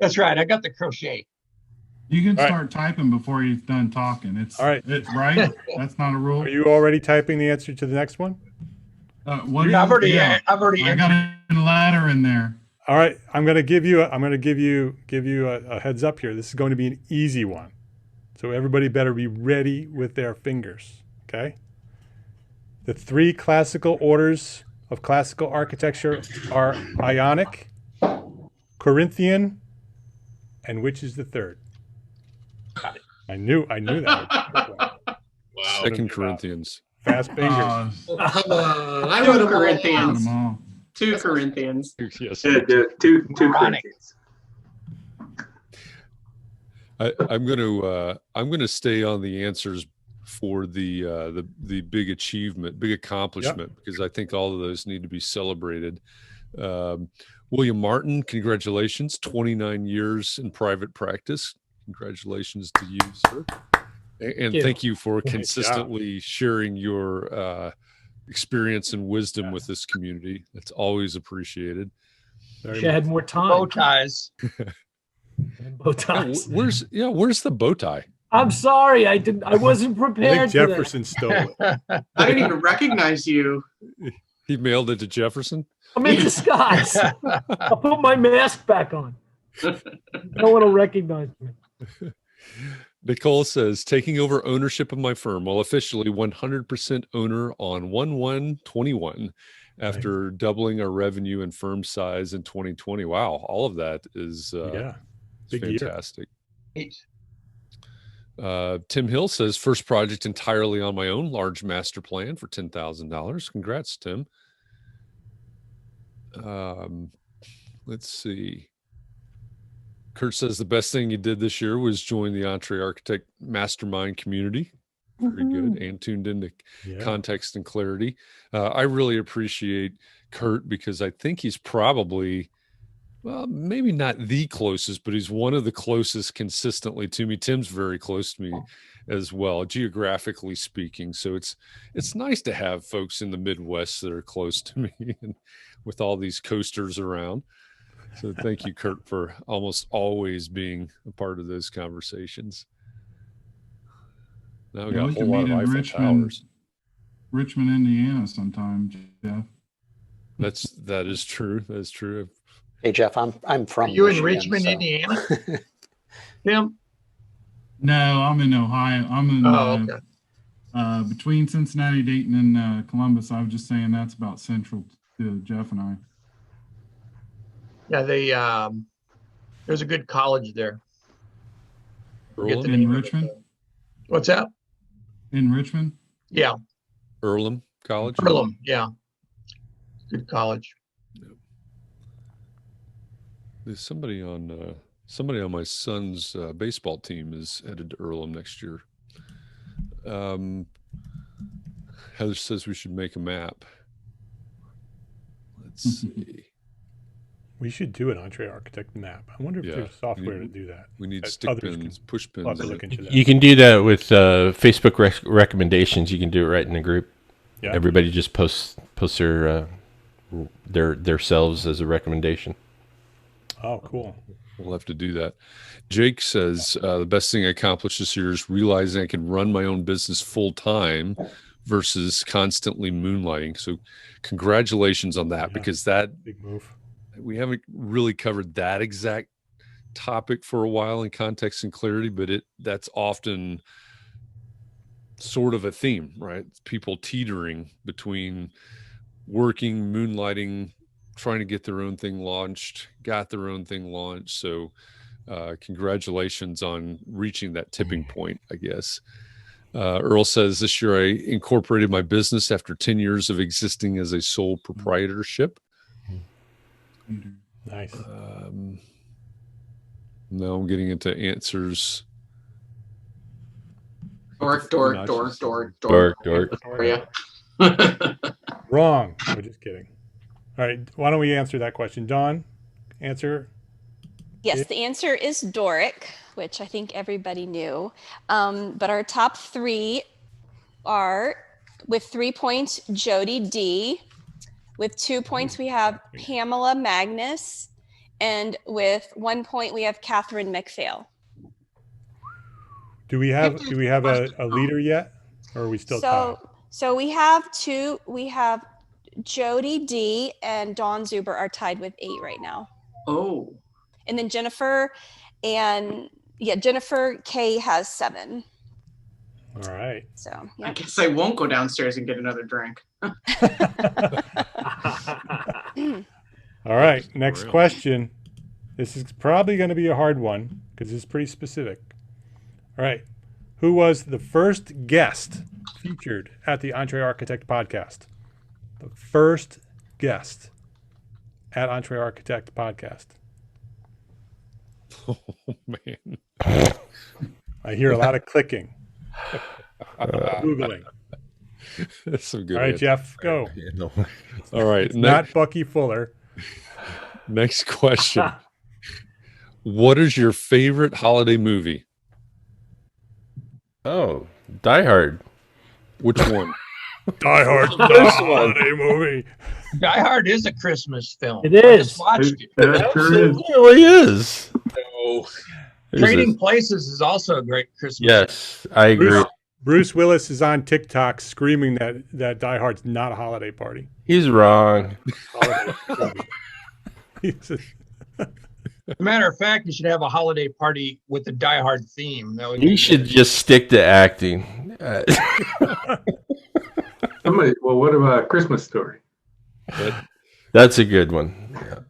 That's right. I got the crochet. You can All right. start typing before he's done talking. It's All right. It's right. That's not a rule. Are you already typing the answer to the next one? What I've already I got answered. a ladder in there. All right. I'm going to give you a heads up here. This is going to be an easy one. So everybody better be ready with their fingers. Okay. The 3 classical orders of classical architecture are Ionic, Corinthian, and which is the third? I knew that. Wow. Second Corinthians. Fast fingers. Come on. I would have Corinthians. Them all. 2 Corinthians. Yes. Yeah, two Corinthians. I'm gonna stay on the answers for the big achievement, big accomplishment, because I think all of those need to be celebrated. William Martin, congratulations, 29 years in private practice. Congratulations to you, sir. And thank you for consistently sharing your experience and wisdom with this community. That's always appreciated. She had more time. Bow ties. Bow ties. Where's the bow tie? I'm sorry, I wasn't I prepared. think Jefferson stole it. I didn't even recognize you. He mailed it to Jefferson. I'm in disguise. I'll put my mask back on. No one will recognize me. Nicole says, taking over ownership of my firm while officially 100% owner on 1/1/21 after doubling our revenue and firm size in 2020. Wow, all of that is big year. fantastic. Tim Hill says, first project entirely on my own, large master plan for $10,000. Congrats, Tim. Let's see. Kurt says the best thing you did this year was join the EntreArchitect Mastermind community. Very good, and tuned into context and clarity. I really appreciate Kurt because I think he's probably, well, maybe not the closest, but he's one of the closest consistently to me. Tim's very close to me as well, geographically speaking. So it's nice to have folks in the Midwest that are close to me and with all these coasters around. So thank you, Kurt, for almost always being a part of those conversations. Now we got a whole lot of Eiffel Towers. Richmond, Indiana sometime, Jeff. That is true. That's true. Hey, Jeff, I'm from You Michigan, in Richmond, so. Indiana? Tim? No, I'm in Ohio. I'm in between Cincinnati, Dayton, and Columbus. I was just saying that's about central to Jeff and I. Yeah, there's a good college there. In Richmond? What's that? In Richmond? Yeah. Earlham College? Earlham, yeah. Good college. There's somebody on Somebody on my son's baseball team is headed to Earlham next year. Heather says we should make a map. Let's see. We should do an EntreArchitect map. I wonder if there's software to do that. We need that stick others pins, can- push I'll have pins. to look into that. You can do that with Facebook recommendations. You can do it right in the group. Yeah. Everybody just posts their selves as a recommendation. Oh, cool. We'll have to do that. Jake says the best thing I accomplished this year is realizing I can run my own business full time versus constantly moonlighting. So congratulations on that, because that big move. We haven't really covered that exact topic for a while in context and clarity, but that's often sort of a theme, right? People teetering between working, moonlighting, trying to get their own thing launched, got their own thing launched. So congratulations on reaching that tipping point, I guess. Earl says this year I incorporated my business after 10 years of existing as a sole proprietorship. Nice. Now I'm getting into answers. Dork. Yeah. Wrong. We're just kidding. All right. Why don't we answer that question? Dawn, answer. Yes, the answer is Doric, which I think everybody knew. But our top three are, with 3 points, Jody D. With 2 points, we have Pamela Magnus. And with 1 point, we have Katherine Mcphail. Do we have a leader yet? Or are we still tied? So we have two. We have Jody D and Dawn Zuber are tied with 8 right now. Oh. And then Jennifer K has 7. All right. So I guess I won't go downstairs and get another drink. All right. Next question. This is probably going to be a hard one because it's pretty specific. All right. Who was the first guest featured at the EntreArchitect podcast? The first guest at EntreArchitect podcast. Oh, man. I hear a lot of clicking. Googling. That's some good. All right, Jeff, go. All right. It's not Bucky Fuller. Next question. What is your favorite holiday movie? Oh, Die Hard. Which one? Die Hard's not a holiday movie. Die Hard is a Christmas film. It is. I just watched it. That sure is. It really is. No. Trading Places is also a great Christmas Yes, I agree. Bruce Willis is on TikTok screaming that Die Hard's not a holiday party. He's wrong. As a matter of fact, you should have a holiday party with the Die Hard theme. That would You should just stick to acting. Somebody, well, what about Christmas Story? That's a good one. Yeah.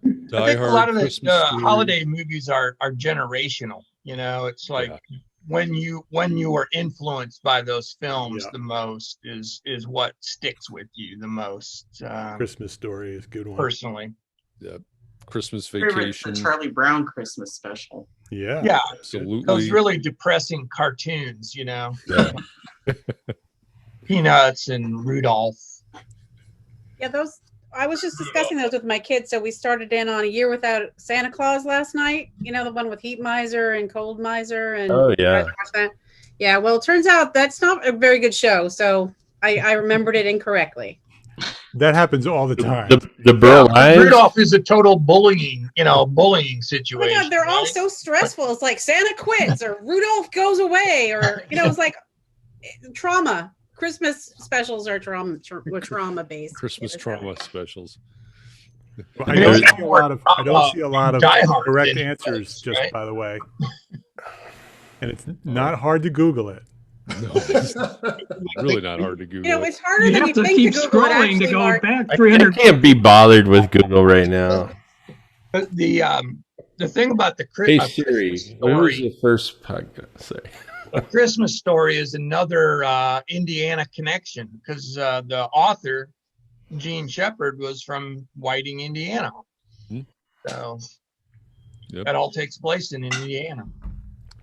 I think a lot of the holiday movies are generational. You know, it's like when you were influenced by those films the most is what sticks with you the most. Christmas Story is a good one. Personally. Yep. Christmas Favorite, Vacation. the Charlie Brown Christmas special. Yeah. Yeah. Absolutely. Those really depressing cartoons, you know. Yeah. Peanuts and Rudolph. Yeah, those. I was just discussing those with my kids. So we started in on A Year Without Santa Claus last night. You know, the one with Heat Miser and Cold Miser. And Oh, yeah. watch that? Yeah. Well, it turns out that's not a very good show. So I remembered it incorrectly. That happens all the time. The Burl Lions. Rudolph is a total bullying Oh situation. my God, they're all so stressful. It's like Santa quits or Rudolph goes away, or it's like trauma. Christmas specials are trauma based. Christmas trauma specials. I don't see a lot of correct answers, just by the way. And it's not hard to Google it. No, it's really not hard to Google. It's harder than you think keep to Google it, scrolling actually, to go Mark. back I 300. can't be bothered with Google right now. The thing about the Hey Christmas Siri, what was Story, the first podcast? Sorry. A Christmas Story is another Indiana connection because the author Gene Shepard was from Whiting, Indiana. Hmm. So Yep. That all takes place in Indiana.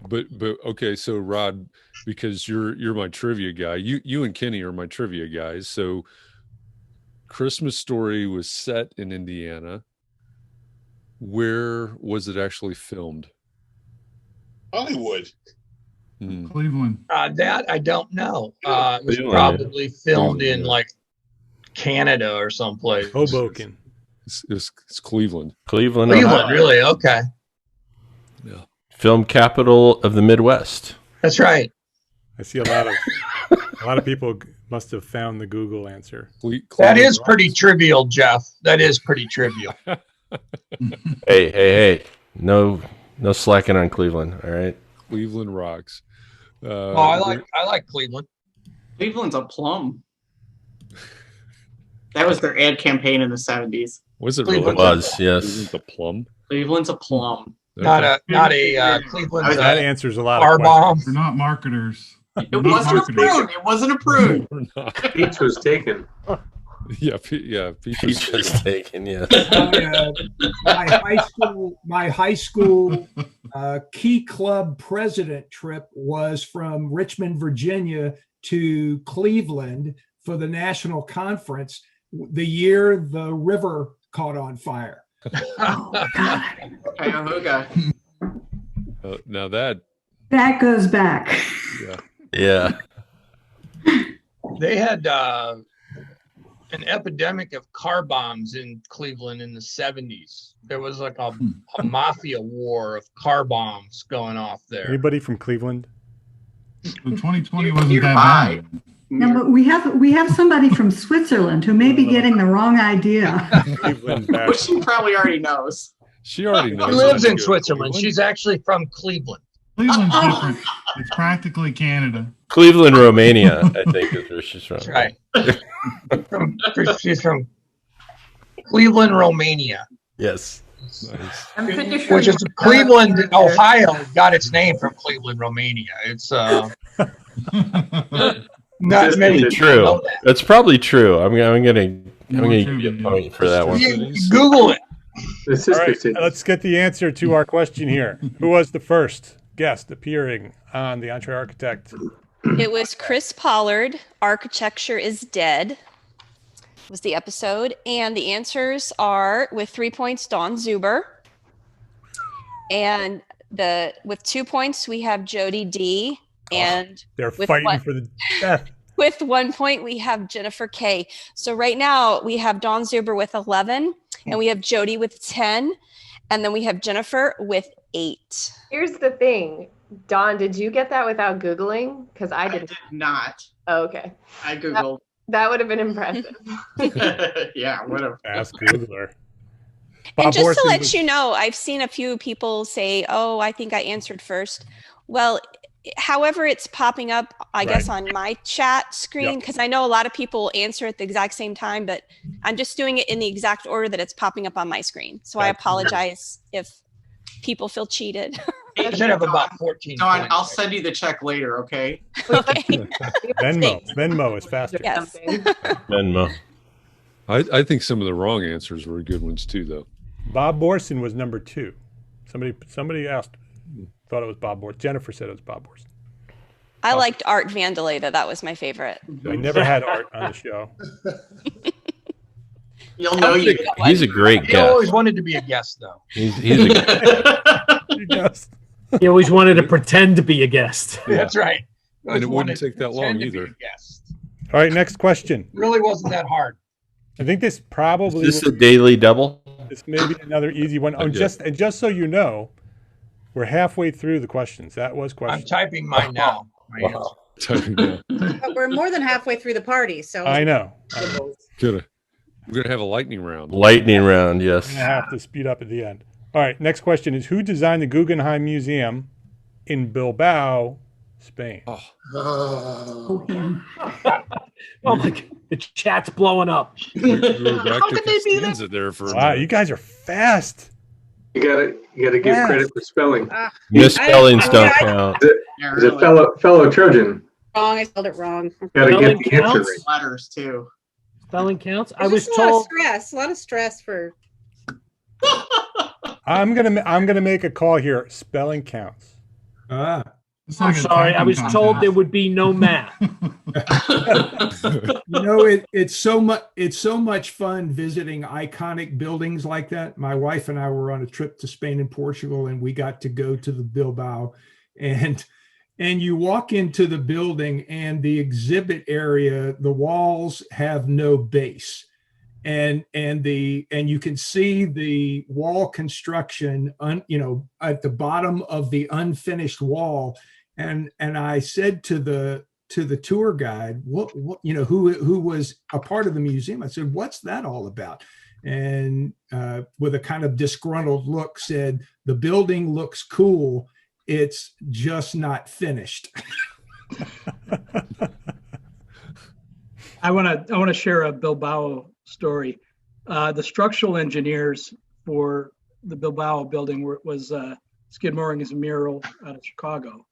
But okay, so Rod, because you're my trivia guy, you and Kenny are my trivia guys. So Christmas Story was set in Indiana. Where was it actually filmed? Hollywood. Cleveland. That I don't know. It was Cleveland. probably filmed in Yeah. like Canada or someplace. Hoboken. It's Cleveland. Cleveland, Cleveland, Ohio. really? Okay. Yeah. Film capital of the Midwest. That's right. I see a lot of people must have found the Google answer. That is pretty trivial, Jeff. That is pretty trivial. Hey. No slacking on Cleveland. All right. Cleveland rocks. I like Cleveland. Cleveland's a plum. That was their ad campaign in the 70s. Was it Cleveland really? was, yes. Isn't the plum? Cleveland's a plum. Not a Cleveland's That answers a lot R of bomb. questions. We're not marketers. It wasn't a prune. It wasn't a prune. Peach was taken. Yeah, Peach Peach was taken. Yes. My high school Key Club president trip was from Richmond, Virginia to Cleveland for the national conference the year the river caught on fire. Oh, God. Cuyahoga. Now that Goes back. yeah. They had an epidemic of car bombs in Cleveland in the 70s. There was like a mafia war of car bombs going off there. Anybody from Cleveland? So 2020 wasn't that bad. No, but we have somebody from Switzerland who may be getting the wrong idea. Cleveland Which she probably already knows. She already knows. She lives in Switzerland. She's actually from Cleveland. Cleveland's different. It's practically Canada. Cleveland, Romania, I think is where she's from. That's right. She's from Cleveland, Romania. Yes. Nice. I'm pretty sure. Which is Cleveland, Ohio got its name from Cleveland, Romania. It's not many people True. know that. That's probably true. I'm gonna give you a point for that one. Google it. All right, let's get the answer to our question here. Who was the first guest appearing on the Entree Architect? It was Chris Pollard. Architecture is Dead was the episode. And the answers are, with 3 points, Dawn Zuber. And with 2 points, we have Jody D. And They're with fighting for the death. With 1 point, we have Jennifer K. So right now we have Dawn Zuber with 11, and we have Jody with 10, and then we have Jennifer with 8. Here's the thing. Dawn, did you get that without Googling? Because I did not. Oh, okay. I Googled. That would have been impressive. Yeah, whatever. Ask Googler. And Bob just to Orson let was- you know, I've seen a few people say, oh, I think I answered first. Well, however it's popping up, I guess, on my chat screen, because I know a lot of people answer at the exact same time, but I'm just doing it in the exact order that it's popping up on my screen. So I apologize if people feel cheated. You should have about 14 Dawn, points. I'll send you the check later, okay? Venmo is faster. Yes. Venmo. I think some of the wrong answers were good ones too, though. Bob Borson was number 2. Somebody asked, thought it was Bob Borson. Jennifer said it was Bob Borson. I liked Art Vandaleta. That was my favorite. I never had Art on the show. You'll know you. He's a great He guest. always wanted to be a guest, though. He's a Yes. He always wanted to pretend to be a guest. That's right. And it wouldn't take that long either. All right, next question. Really wasn't that hard. I think this probably Is this a daily double? This may be another easy one. Oh, just so you know, we're halfway through the questions. That was I'm question. typing mine now. But we're more than halfway through the party, so. I know. We're gonna have a lightning round. Lightning round, yes. I'm gonna have to speed up at the end. All right, next question is: who designed the Guggenheim Museum in Bilbao, Spain? Oh my God, the chat's blowing up. We were back to Costanza there for a Wow, minute. you guys are fast. You gotta give Yes. credit for spelling. Misspellings don't count. Is a fellow Trojan. Wrong, I spelled it wrong. Gotta get Spelling the answer counts? right. Letters too. Spelling counts. I There's was just a lot of told. stress, a lot of stress for. I'm gonna make a call here. Spelling counts. It's I'm like a sorry, I typing was told there contest. would be no math. It's so much fun visiting iconic buildings like that. My wife and I were on a trip to Spain and Portugal, and we got to go to the Bilbao, and you walk into the building, and the exhibit area, the walls have no base, and you can see the wall construction at the bottom of the unfinished wall. And I said to the tour guide, what who was a part of the museum, I said, what's that all about? And with a kind of disgruntled look said, the building looks cool, it's just not finished. I want to share a Bilbao story. The structural engineers for the Bilbao building was Skidmore and Mural out of Chicago.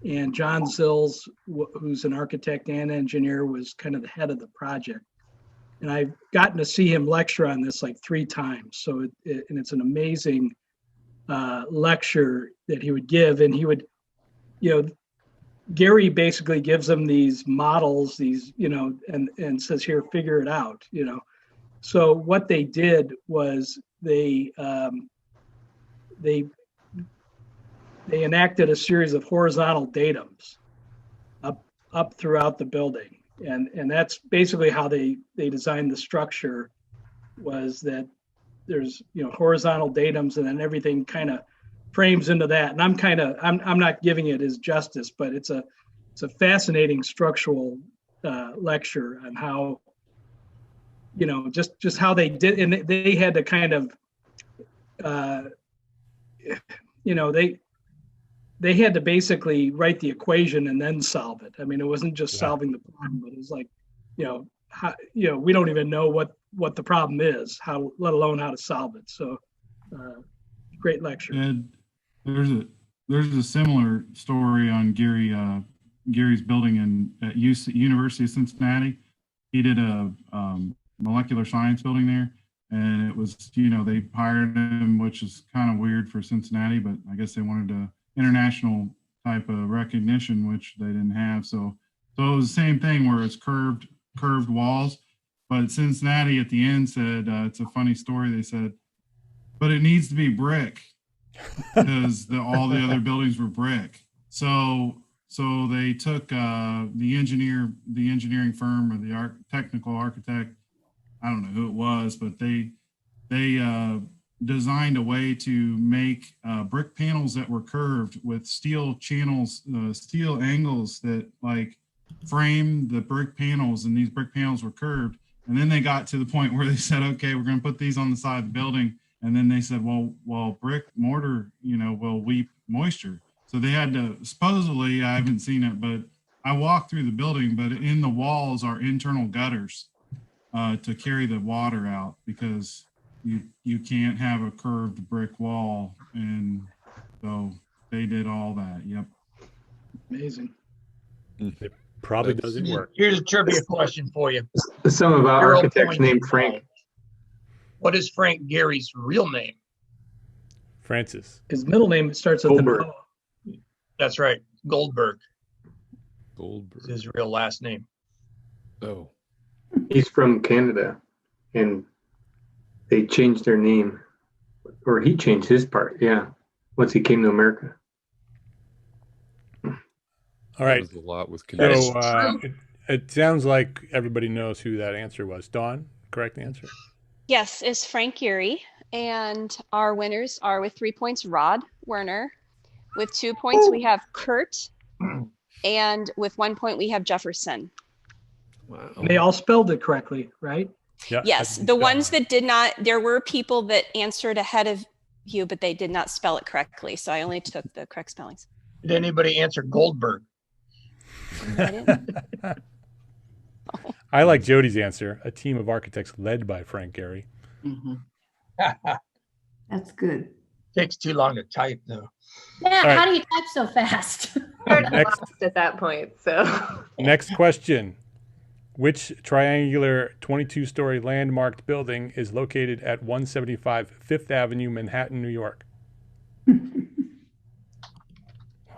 And John Zills, who's an architect and engineer, was kind of the head of the project. And I've gotten to see him lecture on this like 3 times. So it's an amazing lecture that he would give. And he would, Gehry basically gives them these models, and says, here, figure it out, So what they did was they enacted a series of horizontal datums up throughout the building. And that's basically how they designed the structure, was that there's, horizontal datums, and then everything kind of frames into that. And I'm not giving it as justice, but it's a fascinating structural lecture on how, just how they did. And they had to kind of, they had to basically write the equation and then solve it. I mean, it wasn't just solving the problem, but it was like, we don't even know what the problem is, let alone how to solve it. So great lecture. And there's a similar story on Gary's building at University of Cincinnati. He did a molecular science building there, and it was, they hired him, which is kind of weird for Cincinnati, but I guess they wanted a international type of recognition, which they didn't have. So it was the same thing where it's curved walls. But Cincinnati at the end said, it's a funny story. They said, but it needs to be brick, because all the other buildings were brick. So they took the engineering firm, or the technical architect, I don't know who it was, but they designed a way to make brick panels that were curved with steel channels, steel angles that like frame the brick panels, and these brick panels were curved. And then they got to the point where they said, okay, we're going to put these on the side of the building. And then they said, well, brick mortar, will weep moisture. So they had to, supposedly, I haven't seen it, but I walked through the building, but in the walls are internal gutters to carry the water out, because you can't have a curved brick wall. And so they did all that. Yep. Amazing. It probably doesn't work. Here's a trivia question for you. Some of our architects named Frank. What is Frank Gehry's real name? Francis. His middle name starts with Goldberg. an O. That's right. Goldberg. Goldberg. Is his real last name. Oh. He's from Canada, and they changed their name, or he changed his part. Yeah, once he came to America. All right. There's a lot with So it sounds like everybody knows who that answer was. Dawn, correct answer? Yes, is Frank Gehry. And our winners are with 3 points, Rod Werner. With 2 points, we have Kurt. And with 1 point, we have Jefferson. Wow. They all spelled it correctly, right? Yeah. Yes, the ones that did not, there were people that answered ahead of you, but they did not spell it correctly. So I only took the correct spellings. Did anybody answer Goldberg? I like Jody's answer. A team of architects led by Frank Gehry. Mm-hmm. That's good. Takes too long to type, though. Yeah, right. how do you type so fast? Next, Lost at that point. So next question. Which triangular 22-story landmarked building is located at 175 Fifth Avenue, Manhattan, New York?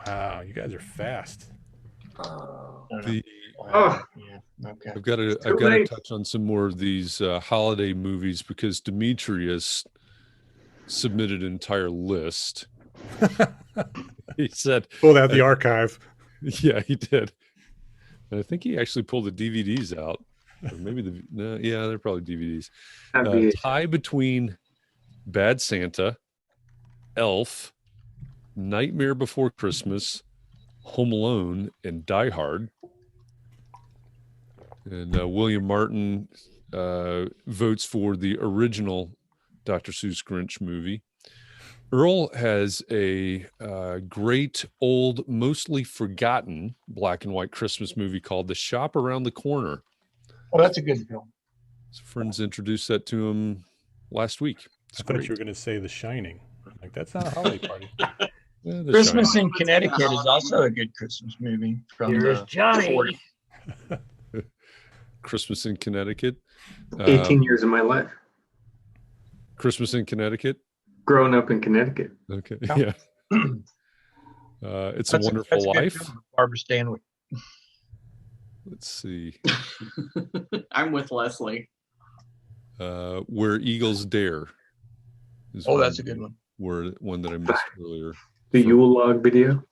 Wow, you guys are fast. The Yeah. Okay. I've got to touch on some more of these holiday movies because Demetrius submitted an entire list. He said, pulled out the archive. Yeah, he did. And I think he actually pulled the DVDs out. Or maybe they're probably DVDs. Tie between Bad Santa, Elf, Nightmare Before Christmas, Home Alone, and Die Hard. And William Martin votes for the original Dr. Seuss Grinch movie. Earl has a great old, mostly forgotten black and white Christmas movie called The Shop Around the Corner. Oh, that's a good film. His friends introduced that to him last week. I thought you were going to say The Shining. Like, that's not a holiday party. Christmas in Connecticut is also a good Christmas movie. Here's Johnny. Christmas in Connecticut. 18 years of my life. Christmas in Connecticut. Growing up in Connecticut. Okay. Yeah. It's a Wonderful Life. Barbara Stanwyck. Let's see. I'm with Leslie. Where Eagles Dare. That's a good one. One that I missed earlier. The Yule log video.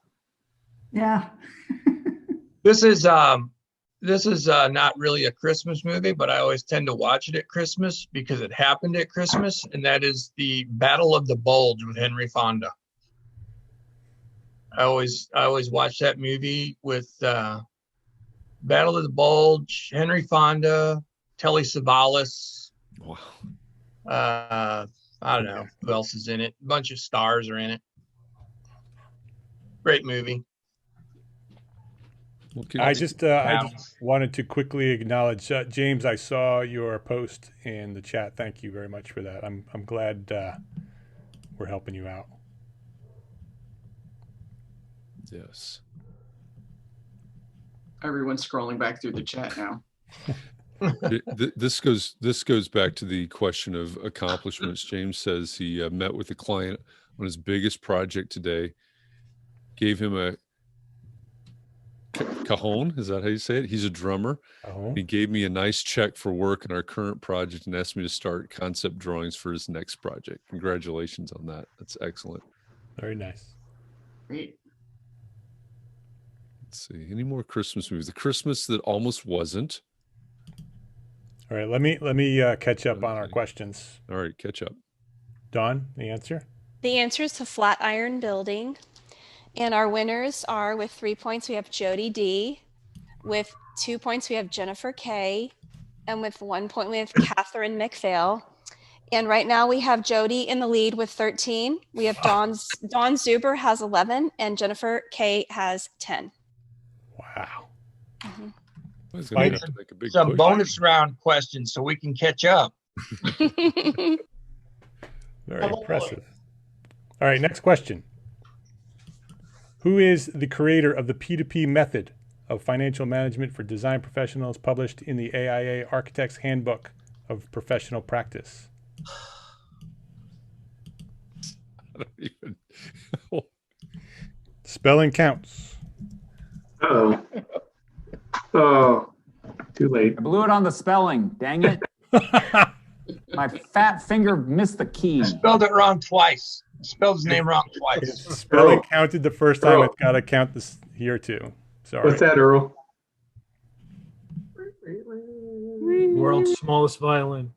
Yeah. This is not really a Christmas movie, but I always tend to watch it at Christmas because it happened at Christmas, and that is the Battle of the Bulge with Henry Fonda. I always watch that movie with Battle of the Bulge, Henry Fonda, Telly Savalas. Wow. I don't know who else is in it. A bunch of stars are in it. Great movie. I just wanted to quickly acknowledge, James, I saw your post in the chat. Thank you very much for that. I'm glad we're helping you out. Yes. Everyone's scrolling back through the chat now. This goes back to the question of accomplishments. James says he met with a client on his biggest project today, gave him a cajon. Is that how you say it? He's a drummer. He gave me a nice check for work in our current project and asked me to start concept drawings for his next project. Congratulations on that. That's excellent. Very nice. Great. Let's see. Any more Christmas movies? The Christmas that almost wasn't. All right, let me catch up on our questions. All right, catch up. Dawn, the answer? The answer is the Flatiron Building. And our winners are, with 3 points, we have Jody D. With 2 points, we have Jennifer K. And with 1 point, we have Katherine Mcphail. And right now we have Jody in the lead with 13. We have Dawn Zuber has 11 and Jennifer K has 10. Wow. Mm-hmm. Some bonus round questions so we can catch up. Very impressive. All right, next question. Who is the creator of the P2P method of financial management for design professionals published in the AIA Architect's Handbook of Professional Practice? I don't even. Spelling counts. Oh, too late. I blew it on the spelling. Dang it. My fat finger missed the key. Spelled it wrong twice. Spelled his name wrong twice. Spelling counted the first time. It's got to count this here too. Sorry. What's that, Earl? World's smallest violin.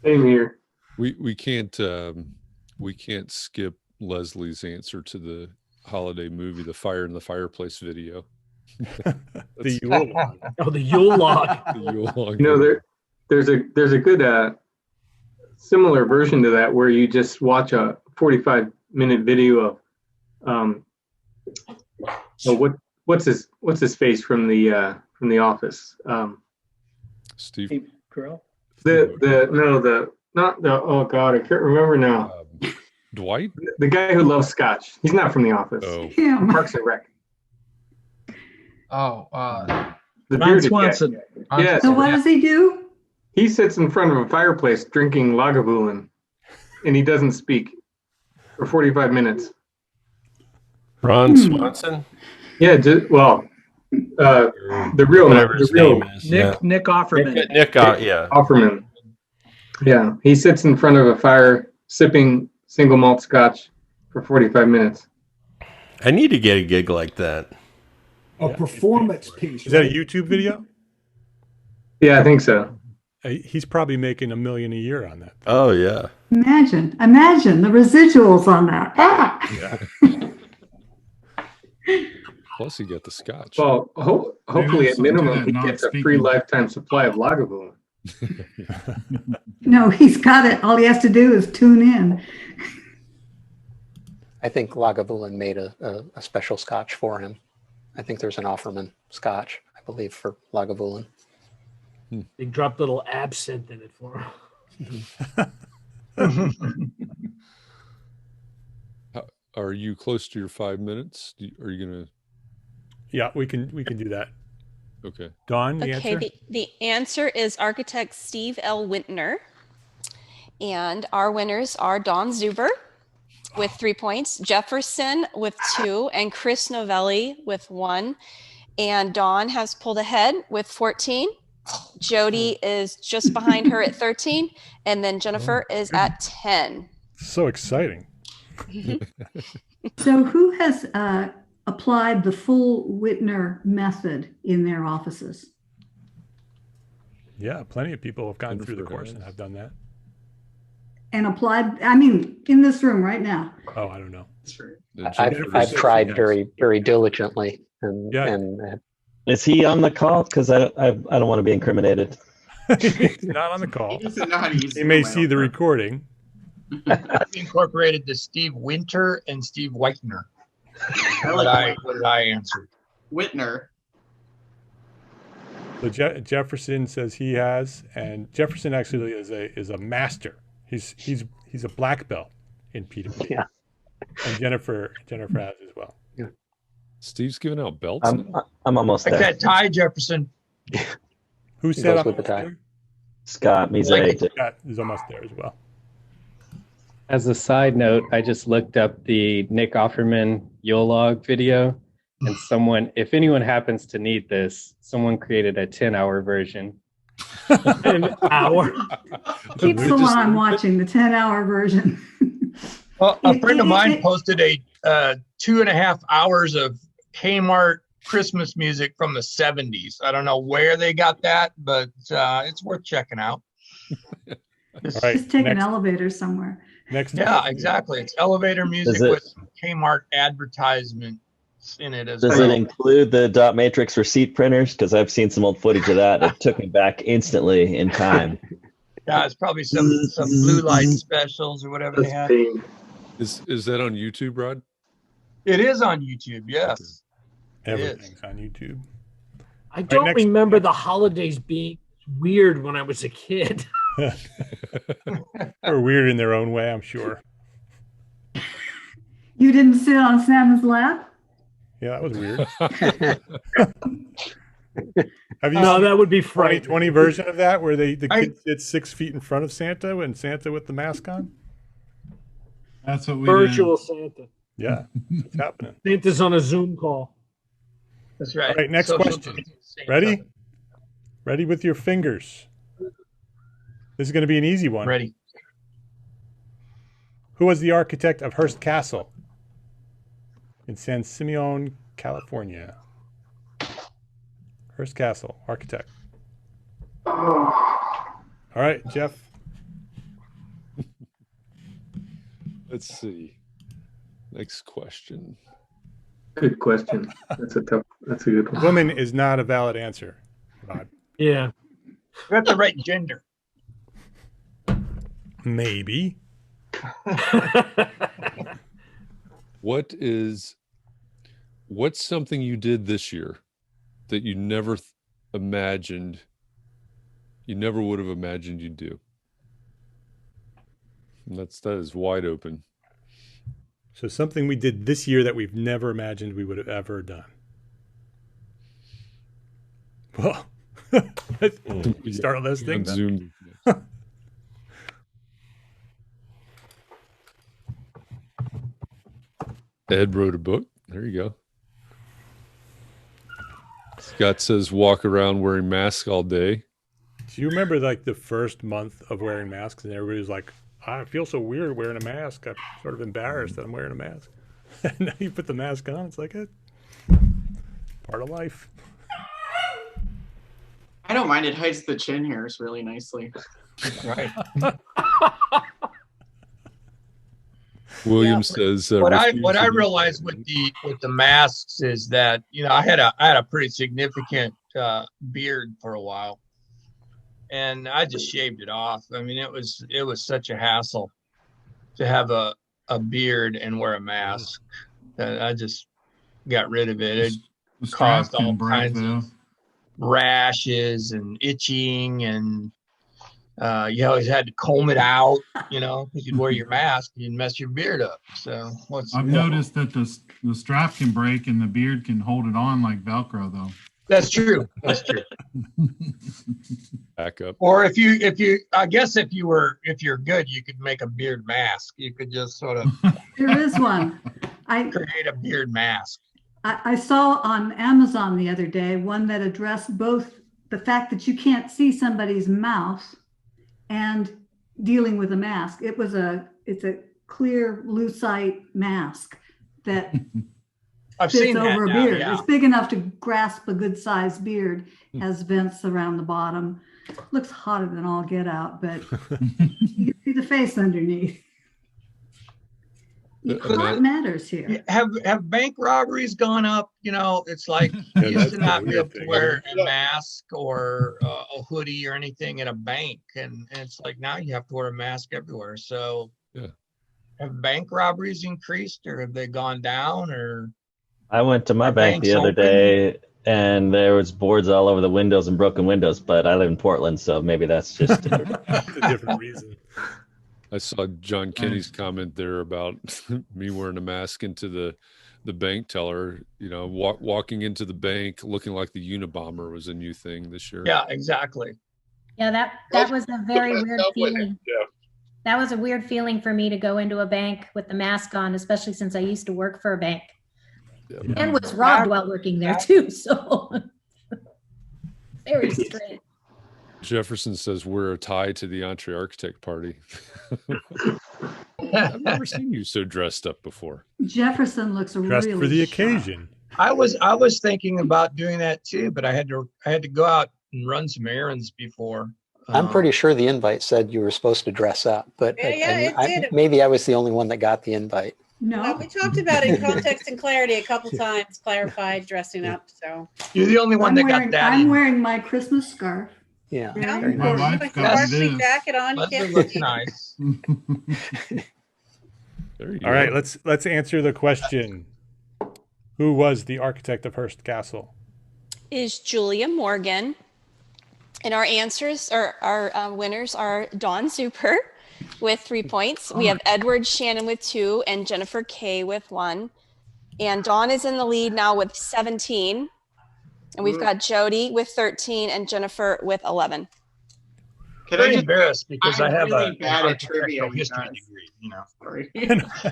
Same here. We can't skip Leslie's answer to the holiday movie, The Fire in the Fireplace video. The Yule log. Oh, the Yule log. The Yule log. You know, there's a good similar version to that where you just watch a 45-minute video of what's his face from the Office. Steve Carell. Oh God, I can't remember now. Dwight, the guy who loves Scotch. He's not from the Office. Oh, Parks and Rec. Oh, The Ron bearded Swanson. guy. Yeah. So what does he do? He sits in front of a fireplace drinking Lagavulin, and he doesn't speak for 45 minutes. Ron Swanson? Yeah, the real Whatever his name is. Nick Offerman. Nick, yeah. Offerman. Yeah, he sits in front of a fire sipping single malt scotch for 45 minutes. I need to get a gig like that. A performance piece. Is that a YouTube video? Yeah, I think so. He's probably making $1 million a year on that. Oh yeah. Imagine the residuals on that. Plus, you get the scotch. Well, hopefully, at minimum, he gets a free lifetime supply of Lagavulin. No, he's got it. All he has to do is tune in. I think Lagavulin made a special scotch for him. I think there's an Offerman scotch, I believe, for Lagavulin. They dropped little absinthe in it for him. Are you close to your 5 minutes? Are you gonna? Yeah, we can do that. Okay. Dawn, the Okay, answer? the answer is architect Steve L. Wintner. And our winners are Dawn Zuber with 3 points, Jefferson with 2, and Chris Novelli with 1. And Dawn has pulled ahead with 14. Jody is just behind her at 13. And then Jennifer is at 10. So exciting. So who has applied the full Whitner method in their offices? Yeah, plenty of people have gone through the course and have done that. And applied, I mean, in this room right now. Oh, I don't know. I've tried very, very diligently. And is he on the call? Because I don't want to be incriminated. He's not on the call. He doesn't know how to use He may see the recording. I've incorporated the Steve Winter and Steve Whitener. What did I answer? Whitner. So Jefferson says he has, and Jefferson actually is a master. He's a black belt in P2P. Yeah. And Jennifer has as well. Yeah. Steve's giving out belts. I'm almost Like there. that tie, Jefferson. Who said goes with the tie? Scott Mizet. Scott is almost there as well. As a side note, I just looked up the Nick Offerman Yolog video, and if anyone happens to need this, someone created a 10-hour version. An hour? Keeps the one I'm watching, the 10-hour version. Well, a friend of mine posted a 2.5 hours of Kmart Christmas music from the 70s. I don't know where they got that, but it's worth checking out. Just take an elevator somewhere. Yeah, exactly. It's elevator music with Kmart advertisements in it as well. Does it include the dot matrix receipt printers? Because I've seen some old footage of that. It took me back instantly in time. Yeah, it's probably some blue light specials or whatever they had. Is that on YouTube, Rod? It is on YouTube, yes. Everything's on YouTube. I don't remember the holidays being weird when I was a kid. They're weird in their own way, I'm sure. You didn't sit on Santa's lap? Yeah, that was weird. Have you No, seen that would be the frightening. 2020 version of that where the kid sits 6 feet in front of Santa and Santa with the mask on? That's what we Virtual Santa. Yeah, it's happening. Santa's on a Zoom call. That's right. All right, next question. Ready? Ready with your fingers. This is going to be an easy one. Ready. Who was the architect of Hearst Castle in San Simeon, California? Hearst Castle, architect. All right, Jeff. Let's see. Next question. Good question. That's a good one. Woman is not a valid answer, Rod. Yeah. You got the right gender. Maybe. What's something you did this year that you never imagined, you never would have imagined you'd do? And that is wide open. So something we did this year that we've never imagined we would have ever done. Well, we start on this thing. Zoom. Ed wrote a book. There you go. Scott says walk around wearing masks all day. Do you remember like the first month of wearing masks and everybody was like, I feel so weird wearing a mask. I'm sort of embarrassed that I'm wearing a mask. And now you put the mask on, it's like a part of life. I don't mind. It hides the chin hairs really nicely. Right. William says what I realized with the masks is that, you know, I had a pretty significant beard for a while, and I just shaved it off. I mean, it was such a hassle to have a beard and wear a mask that I just got rid of it. It caused all kinds of rashes and itching, and you always had to comb it out, you know, because you'd wear your mask and you'd mess your beard up. So I've noticed that the strap can break and the beard can hold it on like Velcro, though. That's true. That's true. Back up. Or if you're good, you could make a beard mask. You could just sort of There is one. create a beard mask. I saw on Amazon the other day one that addressed both the fact that you can't see somebody's mouth and dealing with a mask. It's a clear lucite mask that I've fits seen that over a now, beard. yeah. It's big enough to grasp a good sized beard, has vents around the bottom. Looks hotter than all get out, but you can see the face underneath. What matters here? Have bank robberies gone up? You know, it's like you used to not be able to wear a mask or a hoodie or anything in a bank, and it's like now you have to wear a mask everywhere. So, have bank robberies increased, or have they gone down? Or I went to my bank the other day, and there was boards all over the windows and broken windows. But I live in Portland, so maybe that's just a different reason. I saw John Kenny's comment there about me wearing a mask into the bank teller, you know, walking into the bank looking like the Unabomber was a new thing this year. Yeah, exactly. Yeah, that was a very weird feeling. That was a weird feeling for me to go into a bank with the mask on, especially since I used to work for a bank. And was robbed while working there too, so very strange. Jefferson says wear a tie to the EntreArchitect party. I've never seen you so dressed up before. Jefferson looks Dressed really for the sharp. occasion. I was thinking about doing that too, but I had to go out and run some errands before. I'm pretty sure the invite said you were supposed to dress up, but it did. Maybe I was the only one that got the invite. No, we talked about it in context and clarity a couple times, clarified dressing up. So you're the only one that got that. I'm wearing my Christmas scarf. Yeah. Very My important. wife got varsity this. jacket on. You That can't looks see. nice. There you All right, let's answer the question. Who was the architect of Hearst Castle? Is Julia Morgan. And our answers, or our winners are Dawn Zuper with 3 points. We have Edward Shannon with 2 and Jennifer Kay with 1. And Dawn is in the lead now with 17. And we've got Jody with 13 and Jennifer with 11. I'm embarrassed because I have really an bad at trivia, architectural you history guys. degree. You know, Sorry.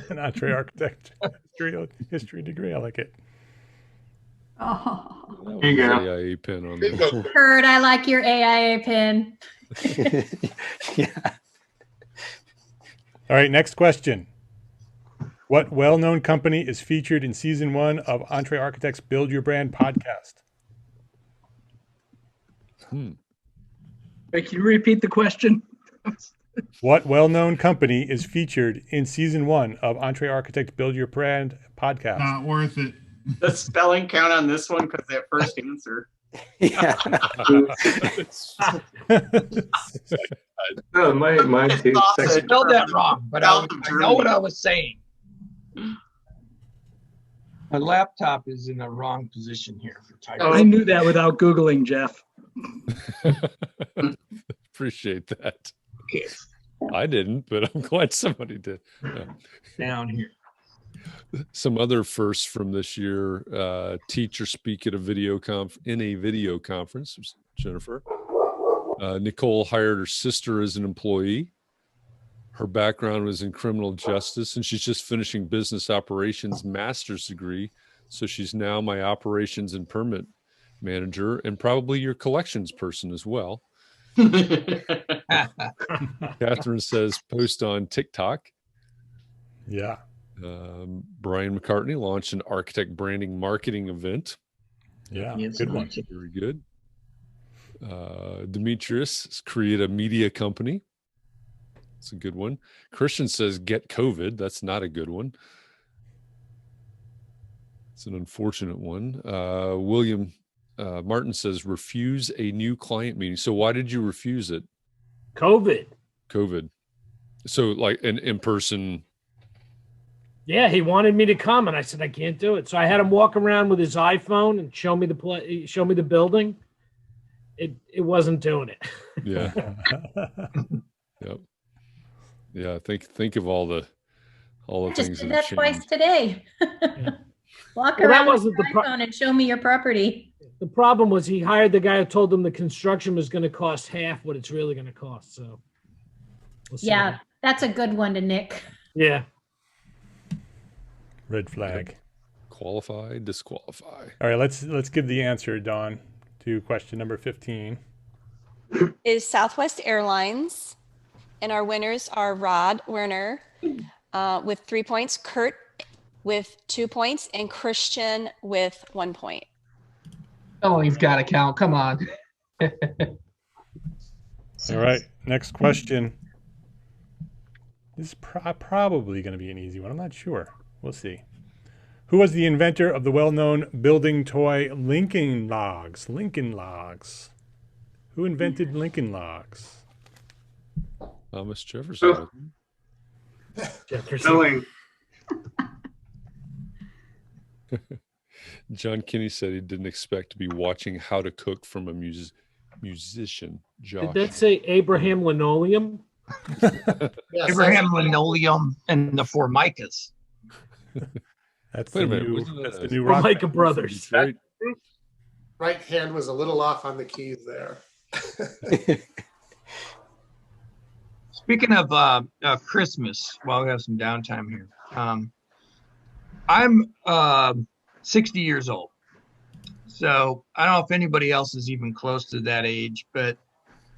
An Entree architect history degree. I like it. Oh, Here you go. AIA pin on there. Kurt, I like your AIA pin. All right, next question. What well-known company is featured in season 1 of EntreArchitect's Build Your Brand podcast? Wait, can you repeat the question? What well-known company is featured in season 1 of EntreArchitect Build Your Brand podcast? Not worth it. Does spelling count on this one because that first answer? No, mine too. I spelled that wrong, but I know what I was saying. My laptop is in the wrong position here for typing. I knew that without Googling, Jeff. Appreciate that. I didn't, but I'm glad somebody did. Yeah. Down here. Some other firsts from this year: teacher speak at a video conference. Jennifer. Nicole hired her sister as an employee. Her background was in criminal justice, and she's just finishing business operations master's degree. So she's now my operations and permit manager, and probably your collections person as well. Catherine says post on TikTok. Yeah. Brian McCartney launched an architect branding marketing event. Yeah, good one. Very good. Demetrius create a media company. It's a good one. Christian says get COVID. That's not a good one. It's an unfortunate one. William Martin says refuse a new client meeting. So why did you refuse it? COVID. So like an in-person. Yeah, he wanted me to come, and I said I can't do it. So I had him walk around with his iPhone and show me the building. It wasn't doing it. Yeah. Yep. Yeah. Think of all the I things. just did that twice today. Walk Well, that around with wasn't your the iPhone and show me your property. The problem was he hired the guy who told him the construction was going to cost half what it's really going to cost. So, we'll see. Yeah, that's a good one to nick. Yeah. Red flag. Qualify, disqualify. All right, let's give the answer, Dawn, to question number 15. Is Southwest Airlines, and our winners are Rod Werner with 3 points, Kurt with 2 points, and Christian with 1 point. Oh, he's got to count. Come on. All right, next question. This is probably going to be an easy one. I'm not sure. We'll see. Who was the inventor of the well-known building toy Lincoln Logs? Lincoln Logs. Who invented Lincoln Logs? Thomas Jefferson. Filling. John Kinney said he didn't expect to be watching How to Cook from a musician. Josh. Did that say Abraham Linoleum? Yes, Abraham Linoleum and the Formicas. That's Wait a the minute, new, wasn't that's that the new Or rock Micah band. Brothers. Right? Right hand was a little off on the keys there. Speaking of Christmas, while we have some downtime here, I'm 60 years old. So I don't know if anybody else is even close to that age, but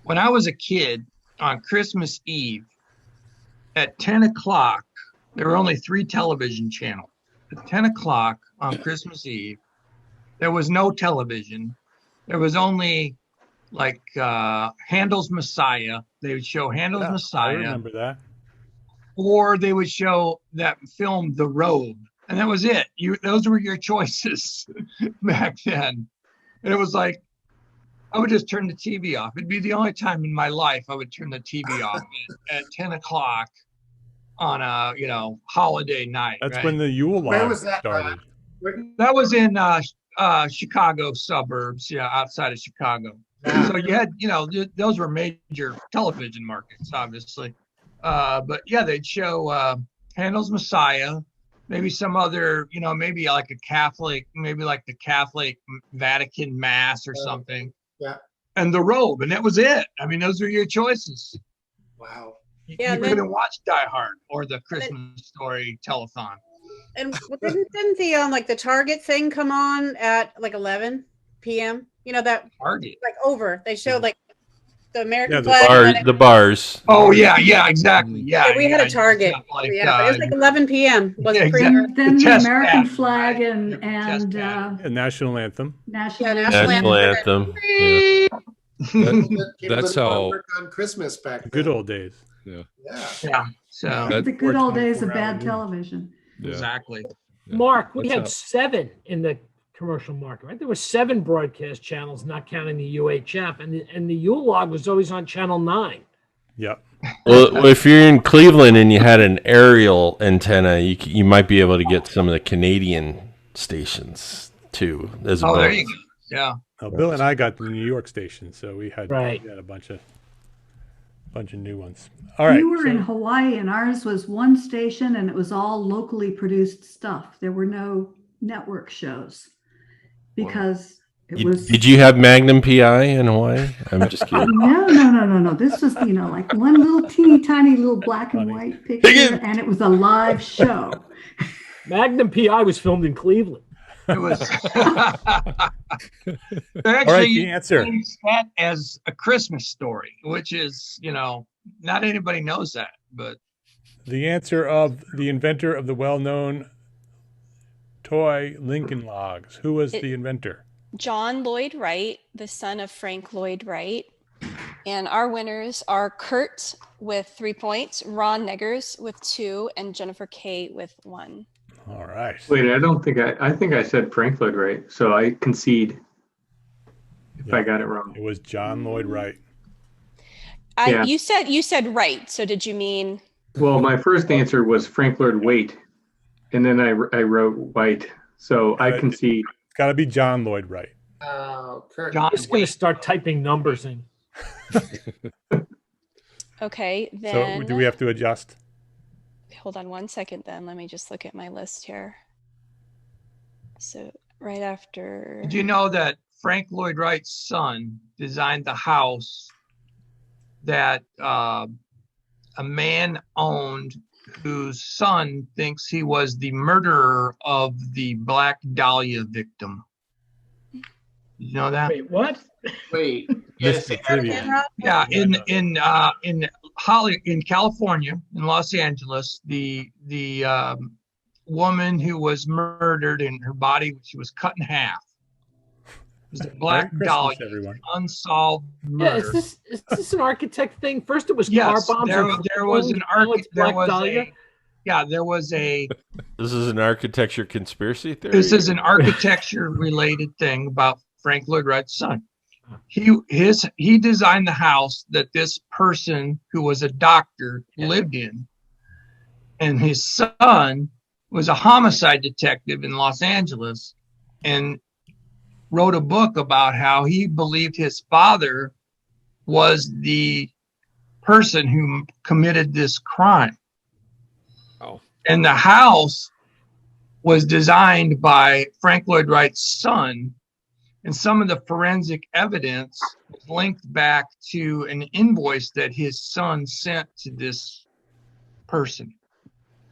when I was a kid on Christmas Eve at 10 o'clock, there were only 3 television channels. At 10 o'clock on Christmas Eve, there was no television. There was only like Handel's Messiah. They would show Handel's Messiah. I remember that. Or they would show that film, The Robe. And that was it. Those were your choices back then. And it was like, I would just turn the TV off. It'd be the only time in my life I would turn the TV off at 10 o'clock on a, holiday night. That's right? when the Yule Where log was that? started. That was in Chicago suburbs, outside of Chicago. So you had, those were major television markets, obviously. But yeah, they'd show Handel's Messiah, maybe some other, maybe like a Catholic, maybe like the Catholic Vatican Mass or something. Yeah. And The Robe, and that was it. I mean, those were your choices. Wow. Yeah, You couldn't watch Die Hard or the Christmas Story telethon. And didn't the the Target thing come on at like 11 p.m.? That Target. like over. They showed like the American Yeah, flag. and then the bars. Oh yeah, exactly. Yeah, we had a Target. But it was like 11 p.m. Was yeah, pretty exactly. Then the test American pad, flag right? and A national anthem. national National anthem. Yeah. That's how on Christmas back then. Good old days. Yeah. Yeah. So the good old days of 24 bad hours. television. Yeah. exactly. Mark, we That's had 7 in the commercial market, right? There were 7 broadcast channels, not counting the UHF, and the Yule log was always on channel 9. Yep. Well, if you're in Cleveland and you had an aerial antenna, you might be able to get some of the Canadian stations too. As Oh, well. there you go. Yeah. Bill and I got the New York station, so we had Right. a bunch of bunch of new ones. All right. We were in Hawaii and ours was one station and it was all locally produced stuff. There were no network shows because it was. Did you have Magnum PI in Hawaii? I'm just kidding. No. This was, like one little teeny tiny little black and white picture and it was a live show. Magnum PI was filmed in Cleveland. It was actually the answer. that as a Christmas story, which is, not anybody knows that, but The answer of the inventor of the well-known toy Lincoln Logs. Who was the inventor? John Lloyd Wright, the son of Frank Lloyd Wright. And our winners are Kurt with 3 points, Ron Neggers with 2, and Jennifer Kay with 1. All right. Wait, I think I said Frank Lloyd Wright, so I concede if I got it wrong. It was John Lloyd Wright. Yeah. You said Wright, so did you mean? Well, my first answer was Frank Lloyd Wright, and then I wrote White, so I concede. It's got to be John Lloyd Wright. Kurt. I'm just going to start typing numbers in. Okay, then. So do we have to adjust? Hold on 1 second then. Let me just look at my list here. So right after. did you know that Frank Lloyd Wright's son designed the house that a man owned whose son thinks he was the murderer of the Black Dahlia victim? Did you know that? Wait, what? Wait. Yeah, in California, in Los Angeles, the woman who was murdered and her body, she was cut in half. It was the Black Dahlia, unsolved murder. Yeah, is this an architect thing? First it was Yes, car bombs. there was an architect. There was a. This is an architecture conspiracy theory. This is an architecture related thing about Frank Lloyd Wright's son. He designed the house that this person who was a doctor lived in, and his son was a homicide detective in Los Angeles, and wrote a book about how he believed his father was the person who committed this crime. Oh. And the house was designed by Frank Lloyd Wright's son, and some of the forensic evidence was linked back to an invoice that his son sent to this person.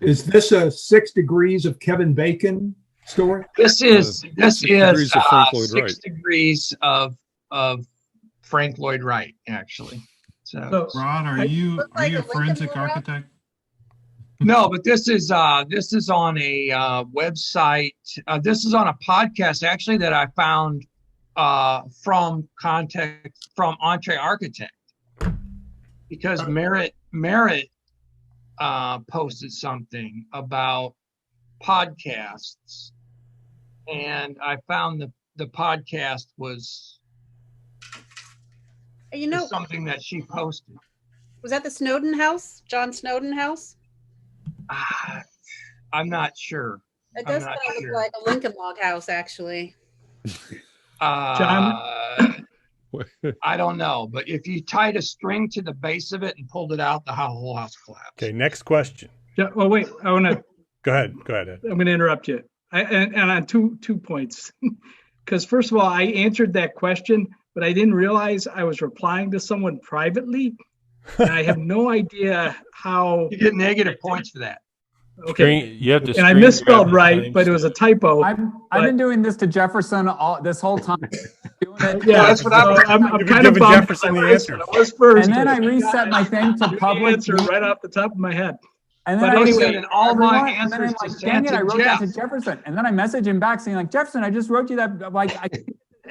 Is this a 6 Degrees of Kevin Bacon story? This is 6 Degrees of Frank Lloyd Wright. degrees of Frank Lloyd Wright, actually. So Rod, are you a forensic architect? no, but this is on a website. This is on a podcast actually that I found from EntreArchitect, because Merritt posted something about podcasts, and I found the podcast was something that she posted. Was that the Snowden house? John Snowden house? I'm not sure. It does kind of look like a Lincoln Log house, actually. I don't know, but if you tied a string to the base of it and pulled it out, the whole house collapsed. Okay, next question. Yeah, well, wait, I want to. Go ahead. Ed. I'm going to interrupt you. And on two points. Because first of all, I answered that question, but I didn't realize I was replying to someone privately. And I have no idea how. You get negative points for that. Okay. You have to. And I misspelled right, but it was a typo. I've been doing this to Jefferson this whole time. Yeah, that's what I'm kind of bummed. Jefferson the answer. Was first. And then I reset my thing to public. Answer right off the top of my head. And then all my answers I'm to like, dang it, I wrote Jeff. that to Jefferson. And then I message him back saying like, Jefferson, I just wrote you that.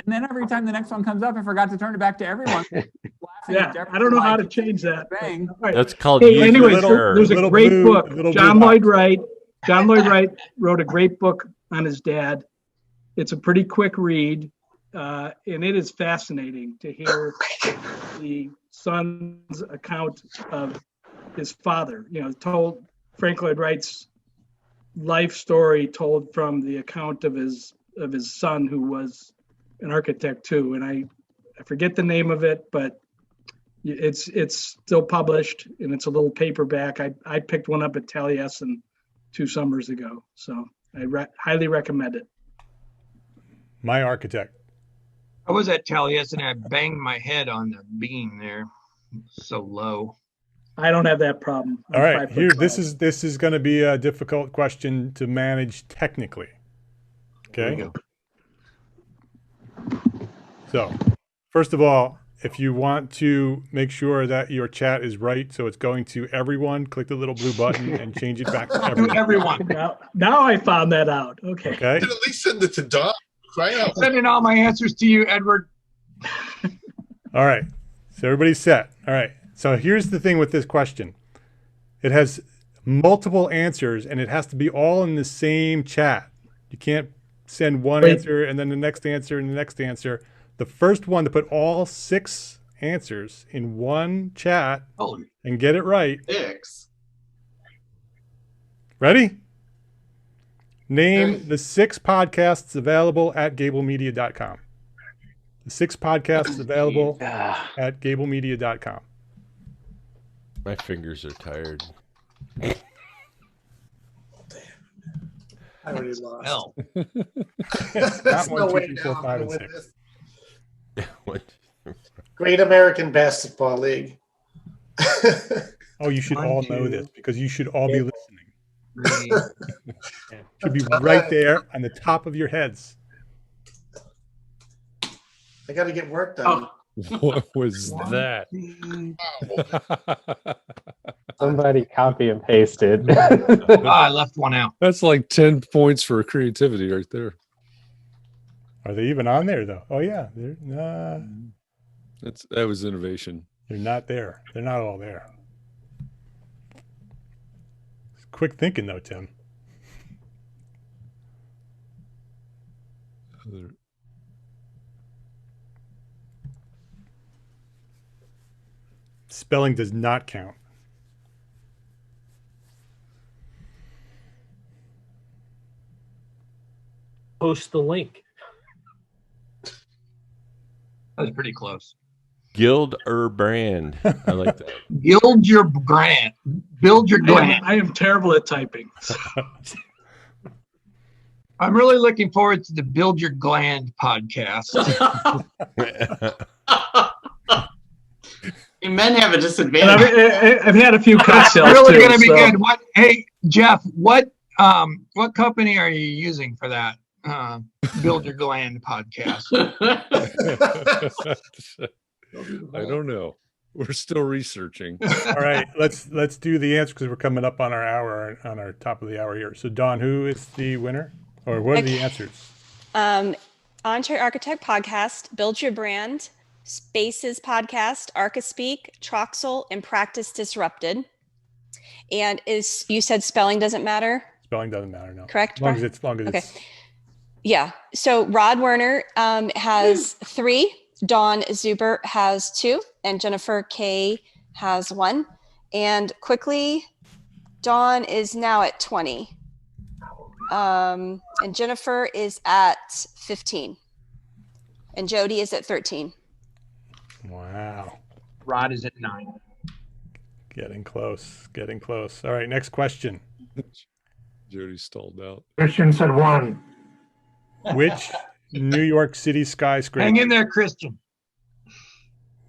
And then every time the next one comes up, I forgot to turn it back to everyone. Yeah, I don't know how to change that. Right. That's called. Hey, anyway, there's a great book. John Lloyd Wright wrote a great book on his dad. It's a pretty quick read, and it is fascinating to hear the son's account of his father. Told Frank Lloyd Wright's life story, told from the account of his son, who was an architect too. And I forget the name of it, but It's still published, and it's a little paperback. I picked one up at Taliesin 2 summers ago, so I highly recommend it. My Architect. I was at Taliesin and I banged my head on the beam there. So low. I don't have that problem. All right, here. This is going to be a difficult question to manage technically. Okay. So, first of all, if you want to make sure that your chat is right, so it's going to everyone, click the little blue button and change it back to everyone. Everyone. Now I found that out. Okay. Okay. At least send it to Don. Sending all my answers to you, Edward. All right. So everybody's set. All right. So here's the thing with this question. It has multiple answers and it has to be all in the same chat. You can't send one answer and then the next answer and the next answer. The first one to put all 6 answers in one chat and get it right. 6. Ready? Name the 6 podcasts available at gablemedia.com. The 6 podcasts available at gablemedia.com. My fingers are tired. I already lost. Not 1, 2, 3, 4, 5, and 6. Great American Basketball League. Oh, you should all know this because you should all be listening. It should be right there on the top of your heads. I got to get work done. What was that? Somebody copy and pasted. I left one out. That's like 10 points for creativity right there. Are they even on there though? Oh yeah, they're that was innovation. They're not there. They're not all there. Quick thinking though, Tim. Spelling does not count. Post the link. That was pretty close. Guild or brand. I like that. Build your brand. Build your brand. I am terrible at typing. I'm really looking forward to the Build Your Gland podcast. Men have a disadvantage. I've had a few That's cocktails really too, going to be so- good. What? Hey, Jeff, what company are you using for that Build Your Gland podcast? I don't know. We're still researching. All right, let's do the answer because we're coming up on our hour, on our top of the hour here. So Dawn, who is the winner, or what are the answers? EntreArchitect Podcast, Build Your Brand, Spaces Podcast, ArchiSpeak, Troxel, and Practice Disrupted. And you said spelling doesn't matter? Spelling doesn't matter, no. Correct? As long as it's Yeah. So Rod Werner has 3. Dawn Zuber has 2, and Jennifer K has 1. And quickly, Dawn is now at 20. And Jennifer is at 15. And Jody is at 13. Wow. Rod is at 9. Getting close. Getting close. All right, next question. Jody stalled out. Christian said 1. Which New York City skyscraper? Hang in there, Christian.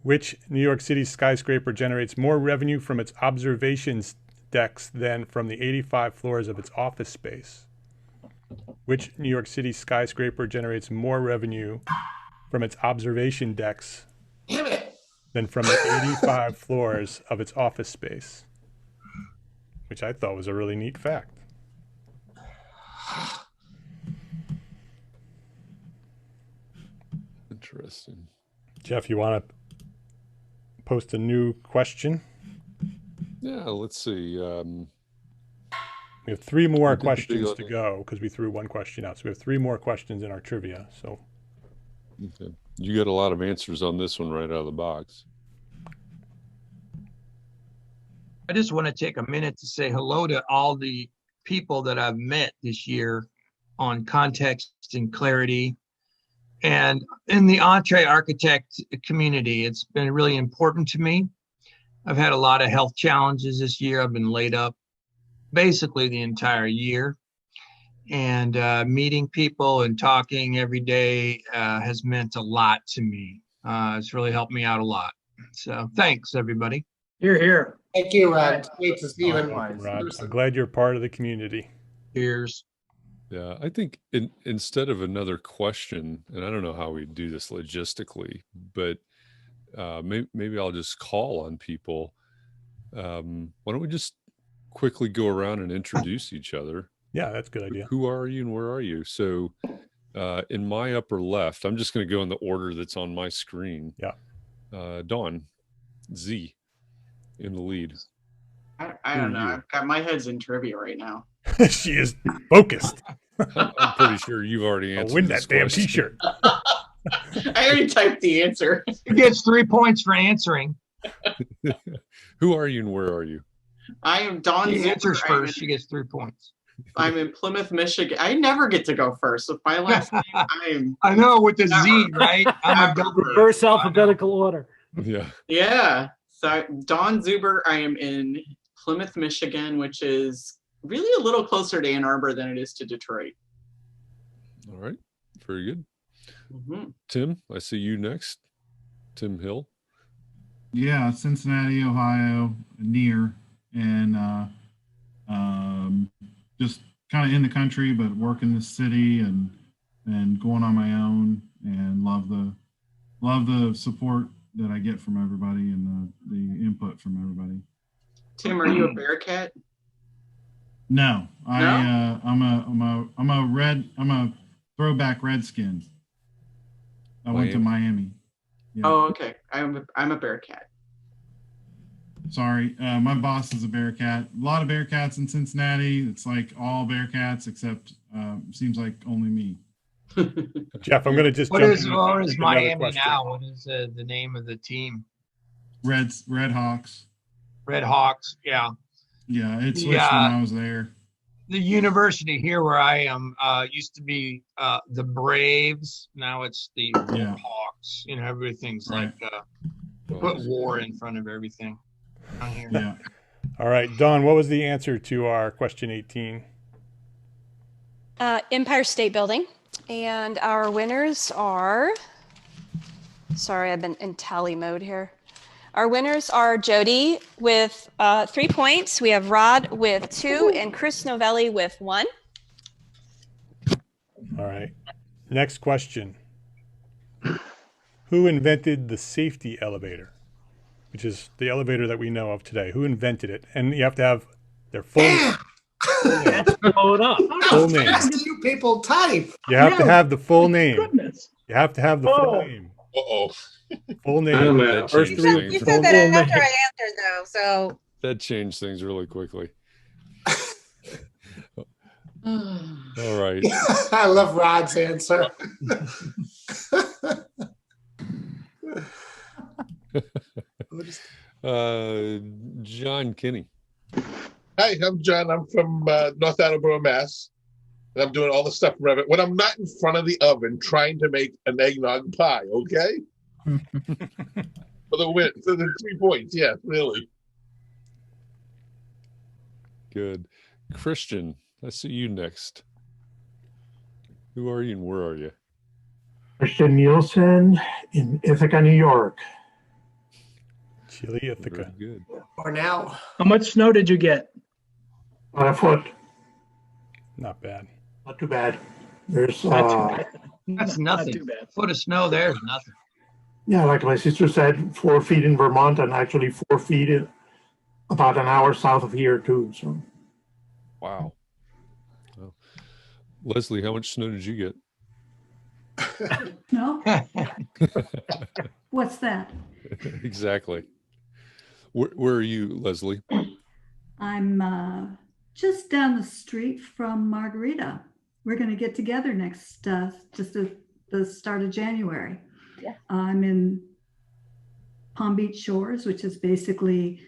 Which New York City skyscraper generates more revenue from its observation decks than from the 85 floors of its office space? Which New York City skyscraper generates more revenue from its observation decks than from the 85 floors of its office space? Which I thought was a really neat fact. Interesting. Jeff, you want to post a new question? Yeah, let's see. We have 3 more questions to go because we threw 1 question out. So we have 3 more questions in our trivia. So okay. You got a lot of answers on this one right out of the box. I just want to take a minute to say hello to all the people that I've met this year on Context and Clarity. And in the Entree Architect community, it's been really important to me. I've had a lot of health challenges this year. I've been laid up basically the entire year. And meeting people and talking every day has meant a lot to me. It's really helped me out a lot. So thanks, everybody. Here, here. Thank you, Rod. Great to see you in Rod, I'm glad you're part of the community. Cheers. Yeah, I think instead of another question, and I don't know how we do this logistically, but maybe I'll just call on people. Why don't we just quickly go around and introduce each other? Yeah, that's a good idea. Who are you and where are you? So in my upper left, I'm just going to go in the order that's on my screen. Yeah. Dawn, Z in the lead. I don't know. I've got my head's in trivia right now. She is focused. I'm pretty sure you've already answered. I'll win that damn t-shirt. I already typed the answer. He gets 3 points for answering. Who are you and where are you? I am Dawn. He answers first. She gets 3 points. I'm in Plymouth, Michigan. I never get to go first. With my last name, I know, with the Z, right? I'm a reverse alphabetical order. Yeah. Yeah. So Dawn Zuber. I am in Plymouth, Michigan, which is really a little closer to Ann Arbor than it is to Detroit. All right. Very good. Mm-hmm. Tim, I see you next. Tim Hill. Yeah, Cincinnati, Ohio, near, and just kind of in the country, but work in the city and going on my own, and love the support that I get from everybody and the input from everybody. Tim, are you a Bearcat? No, I'm a throwback Redskin. I went to Miami. Yeah. Oh, okay. I'm a Bearcat. Sorry, my boss is a Bearcat. A lot of Bearcats in Cincinnati. It's like all Bearcats except seems like only me. Jeff, I'm going to just What jump is in or and is take another Miami question. now? What is the name of the team? Red Hawks. Red Hawks. Yeah. Yeah, it switched when I was there. The university here where I am used to be the Braves. Now it's the Hawks. You know, everything's like put war in front of everything. Here. Yeah. All right, Dawn, what was the answer to our question 18? Empire State Building. And our winners are, sorry, I've been in tally mode here. Our winners are Jody with 3 points. We have Rod with 2 and Chris Novelli with 1. All right. Next question. Who invented the safety elevator? Which is the elevator that we know of today. Who invented it? And you have to have their full name. Blow it up. Full name. You people type. You have to have the full name. You have to have the full name. Uh-oh. Full name. First You three. said that after I answered, though, so. That changed things really quickly. All right. I love Rod's answer. John Kinney. Hi, I'm John. I'm from North Attleboro, Mass. And I'm doing all the stuff from Revit when I'm not in front of the oven trying to make an eggnog pie, okay? For the win, for the 3 points, yeah, really. Good. Christian, I see you next. Who are you and where are you? Christian Nielsen in Ithaca, New York. Chile, Ithaca. Good. Or now. How much snow did you get? On a foot. Not bad. Not too bad. There's That's nothing. too bad. Foot of snow there is nothing. yeah, like my sister said, 4 feet in Vermont and actually 4 feet in about an hour south of here too. So Wow. Well, Leslie, how much snow did you get? No? What's that? Exactly. Where are you, Leslie? I'm just down the street from Margarita. We're going to get together next, just at the start of January. Yeah. I'm in Palm Beach Shores, which is basically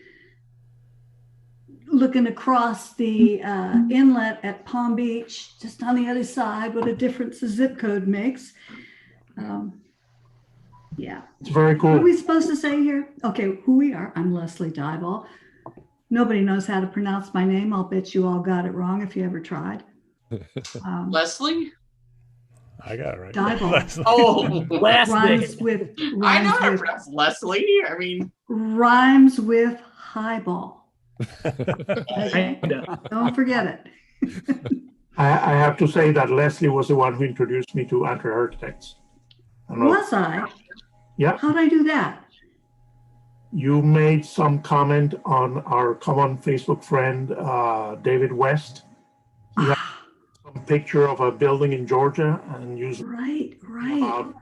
looking across the inlet at Palm Beach, just on the other side. What a difference the zip code makes. Yeah. It's very What are cool. we supposed to say here? Okay, who we are. I'm Leslie Dival. Nobody knows how to pronounce my name. I'll bet you all got it wrong if you ever tried. Leslie? I got it right. Dival. Oh, Last Rhymes name. with I know rhymes how to with pronounce Leslie. I mean, rhymes with highball. Okay? Don't forget it. I have to say that Leslie was the one who introduced me to EntreArchitects. Was I? Yeah. How'd I do that? You made some comment on our common Facebook friend, David West. He had some picture of a building in Georgia and used Right. about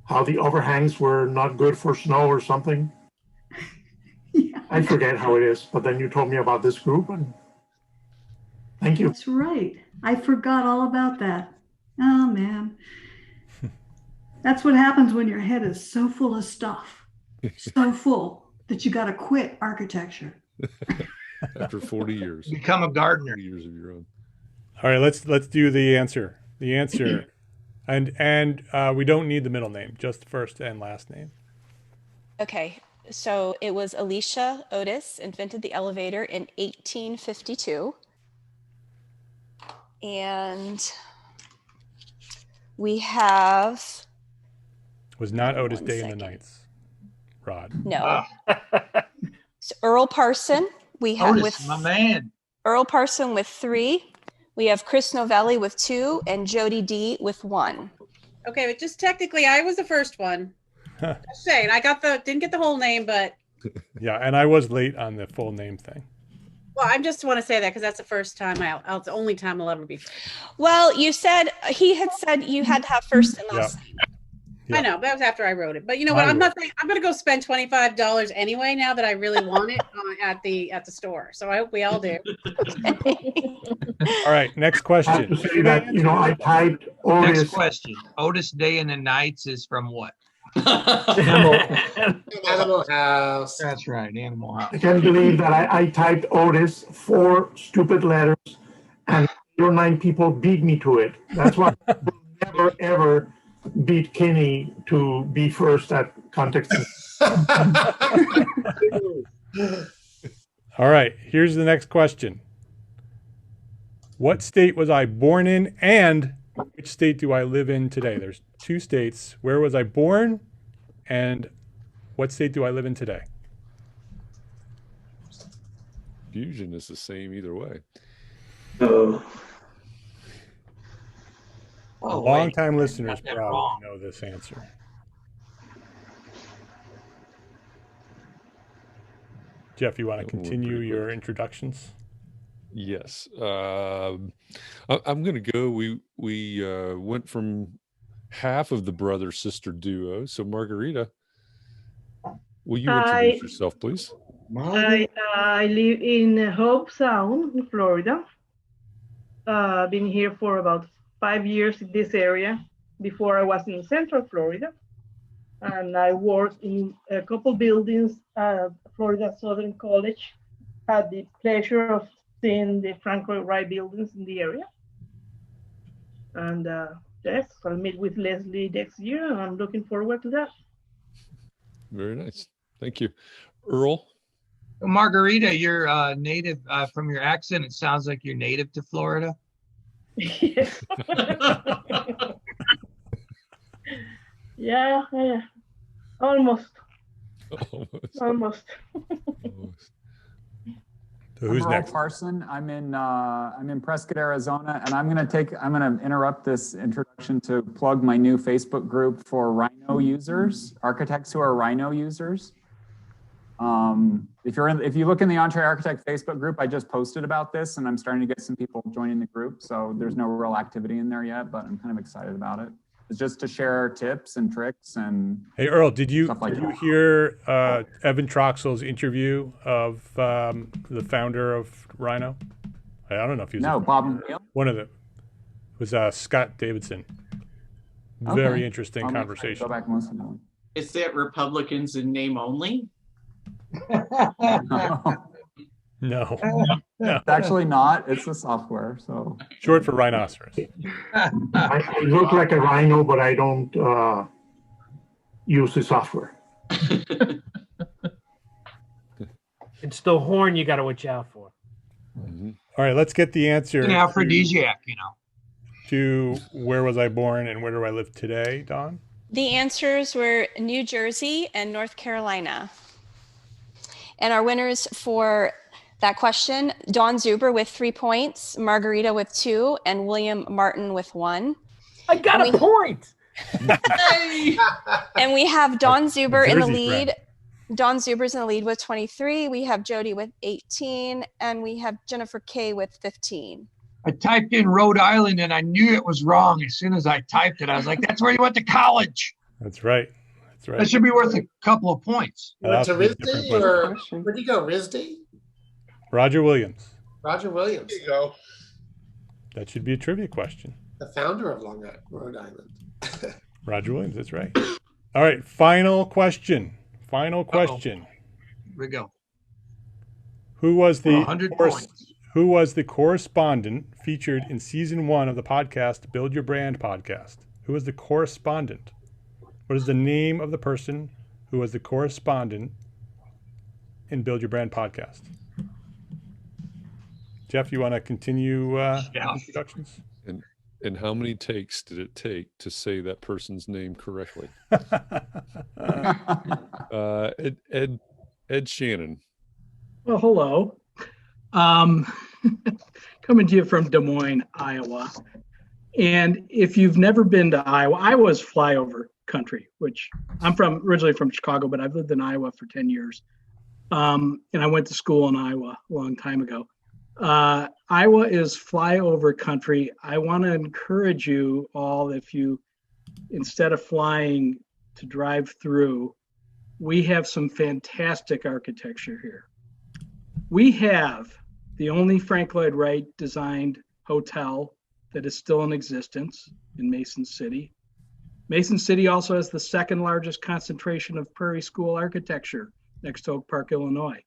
how the overhangs were not good for snow or something. I forget how it is, but then you told me about this group and thank you. That's right. I forgot all about that. Oh, man. That's what happens when your head is so full of stuff, so full that you got to quit architecture. After 40 years. Become a gardener. 40 years of your own. All right, let's do the answer. The answer, and we don't need the middle name, just first and last name. Okay, so it was Alicia Otis invented the elevator in 1852. And we have... Was not Otis Day in the Nights, Rod. No. So Earl Parson, we have Otis, my man. Earl Parson with 3. We have Chris Novelli with 2 and Jody D with 1. Okay, but just technically, I was the first one. Just saying, didn't get the whole name, but Yeah, and I was late on the full name thing. well, I just want to say that because that's the first time it's the only time I'll ever be. Well, he had said you had to have first and last name. Yeah. I know, but that was after I wrote it. But you know what? I'm going to go spend $25 anyway now that I really want it at the store. So I hope we all do. All right, next question. I have to say that, I typed Otis. Next question. Otis Day in the Nights is from what? Animal House. That's right, Animal House. I can't believe that I typed Otis 4 stupid letters and 8 or 9 people beat me to it. That's why I will never, ever beat Kenny to be first at context. All right, here's the next question. What state was I born in, and which state do I live in today? There's 2 states. Where was I born, and what state do I live in today? Fusion is the same either way. Long-time listeners probably know this answer. Jeff, you want to continue your introductions? Yes. I'm going to go. We went from half of the brother-sister duo. So Margarita, will you introduce yourself, please? I live in Hope Sound, in Florida. Been here for about 5 years in this area. Before I was in Central Florida, and I worked in a couple buildings at Florida Southern College. Had the pleasure of seeing the Frank Lloyd Wright buildings in the area. And yes, I'll meet with Leslie next year, and I'm looking forward to that. Very nice. Thank you. Earl? Margarita, you're native, from your accent, it sounds like you're native to Florida. Yes. Yeah, almost. So who's I'm next? Earl Parson. I'm in Prescott, Arizona, and I'm gonna interrupt this introduction to plug my new Facebook group for Rhino users, architects who are Rhino users. If you look in the EntreArchitect Facebook group, I just posted about this, and I'm starting to get some people joining the group. So there's no real activity in there yet, but I'm kind of excited about it. It's just to share tips and tricks and. Hey Earl, did you like hear Evan Troxell's interview of the founder of Rhino? I don't know if he was. Bob. One of them was Scott Davidson. Very interesting conversation. Go back and listen to him. Is that Republicans in name only? No. It's actually not. It's a software. So Short for rhinoceros. I look like a rhino, but I don't use the software. It's the horn you got to watch out for. All right, let's get the answer. An aphrodisiac, to where was I born and where do I live today, Dawn? The answers were New Jersey and North Carolina. And our winners for that question, Dawn Zuber with 3 points, Margarita with 2, and William Martin with 1. I got a point. And we have Dawn Zuber in the Jersey lead. friend. Dawn Zuber's in the lead with 23. We have Jody with 18, and we have Jennifer Kay with 15. I typed in Rhode Island and I knew it was wrong as soon as I typed it. I was like, that's where you went to college. That's right. That's right. That should be worth a couple of points. You went to RISD or where'd you go? RISD? Roger Williams. Roger Williams. There you go. That should be a trivia question. The founder of Rhode Island. Roger Williams, that's right. All right, final question. Final question. Here we go. Who was the 100 points. Who was the correspondent featured in season 1 of the podcast Build Your Brand podcast? Who was the correspondent? What is the name of the person who was the correspondent in Build Your Brand podcast? Jeff, you want to continue introductions? And how many takes did it take to say that person's name correctly? Ed Shannon. Well, hello. Coming to you from Des Moines, Iowa. And if you've never been to Iowa, Iowa's flyover country, which I'm originally from Chicago, but I've lived in Iowa for 10 years. And I went to school in Iowa a long time ago. Iowa is flyover country. I want to encourage you all, if you, instead of flying, to drive through. We have some fantastic architecture here. We have the only Frank Lloyd Wright designed hotel that is still in existence in Mason City. Mason City also has the second largest concentration of Prairie School architecture next to Oak Park, Illinois.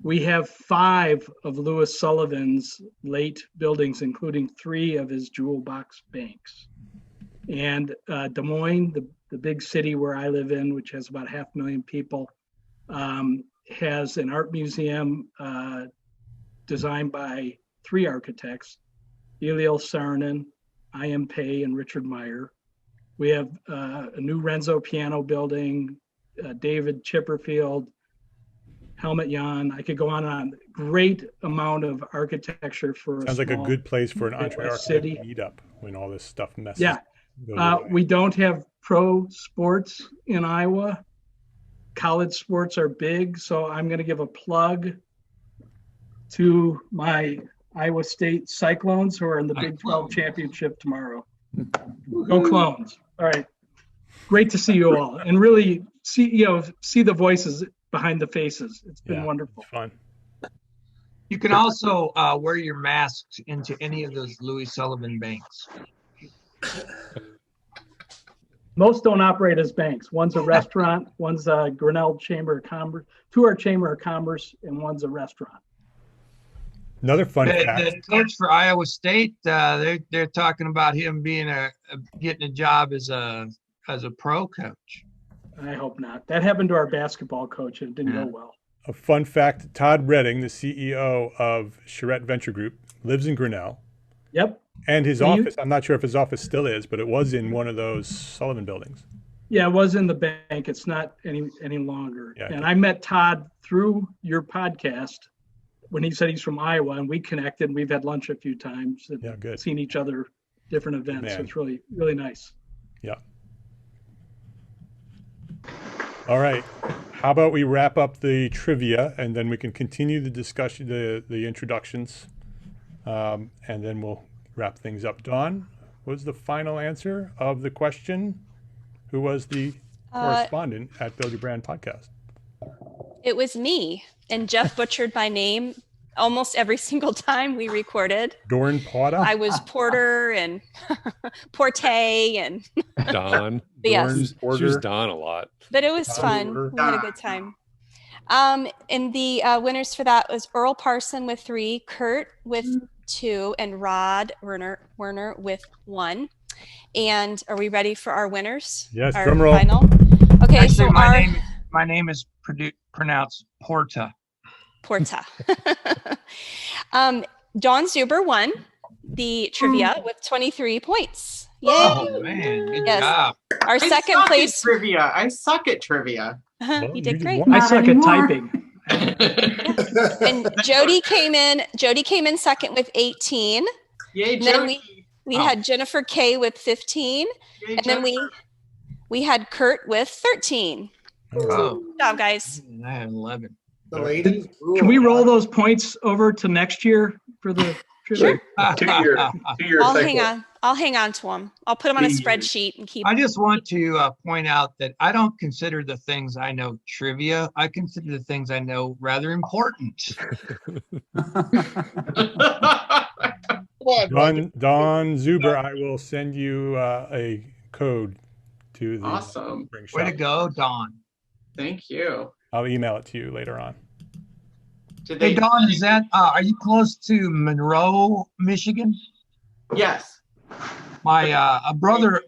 We have 5 of Louis Sullivan's late buildings, including 3 of his jewel box banks. And Des Moines, the big city where I live in, which has about 500,000 people, has an art museum designed by 3 architects, Eliel Saarinen, I.M. Pei, and Richard Meyer. We have a new Renzo piano building, David Chipperfield, Helmut Jahn. I could go on and on. Great amount of architecture for Sounds like a good place for an EntreArchitect city meetup when all this stuff messes. Yeah. We don't have pro sports in Iowa. College sports are big, so I'm going to give a plug to my Iowa State Cyclones, who are in the Big 12 championship tomorrow. Go Clones. All right. Great to see you all, and really see the voices behind the faces. It's been wonderful. Fun. You can also wear your masks into any of those Louis Sullivan banks. Most don't operate as banks. One's a restaurant, one's a Grinnell Chamber of Commerce, 2 are Chamber of Commerce, and one's a restaurant. Another fun fact. The coach for Iowa State, they're talking about him being getting a job as a pro coach. I hope not. That happened to our basketball coach, and it didn't go well. A fun fact, Todd Redding, the CEO of Charette Venture Group, lives in Grinnell. Yep. And his office, I'm not sure if his office still is, but it was in one of those Sullivan buildings. Yeah, it was in the bank. It's not any longer. Yeah, and I met Todd through your podcast when he said he's from Iowa, and we connected. We've had lunch a few times and good. Seen each other, different events. Man. It's really, really nice. Yeah. All right. How about we wrap up the trivia and then we can continue the discussion, the introductions, and then we'll wrap things up. Dawn, what was the final answer of the question? Who was the correspondent at Build Your Brand podcast? It was me, and Jeff butchered my name almost every single time we recorded. Dorn Porter? I was Porter and Porte and Don. Yes. She was Don a lot. But it was fun. We had a good time. And the winners for that was Earl Parson with 3, Kurt with 2, and Rod Werner with 1. And are we ready for our winners? Yes, our drum roll. final. Okay, Actually, so my name is pronounced Porta. Porta. Dawn Zuber won the trivia with 23 points. Yay! Oh man, good job. Our I second suck place at trivia. I suck at trivia. You did great. I suck at typing. And Jody came in second with 18. Yay, And then Jody. we had Jennifer K with 15. Yay, And then we had Kurt with 13. Oh. Good job, guys. I have 11. The ladies. Can we roll those points over to next year for the trivia? I'll hang on to them. I'll put them on a spreadsheet and keep. I just want to point out that I don't consider the things I know trivia. I consider the things I know rather important. Don Zuber, I will send you a code to the Awesome. spring Way to shop. go, Don. Thank you. I'll email it to you later on. Hey, Don, is that, are you close to Monroe, Michigan? Yes. My brother,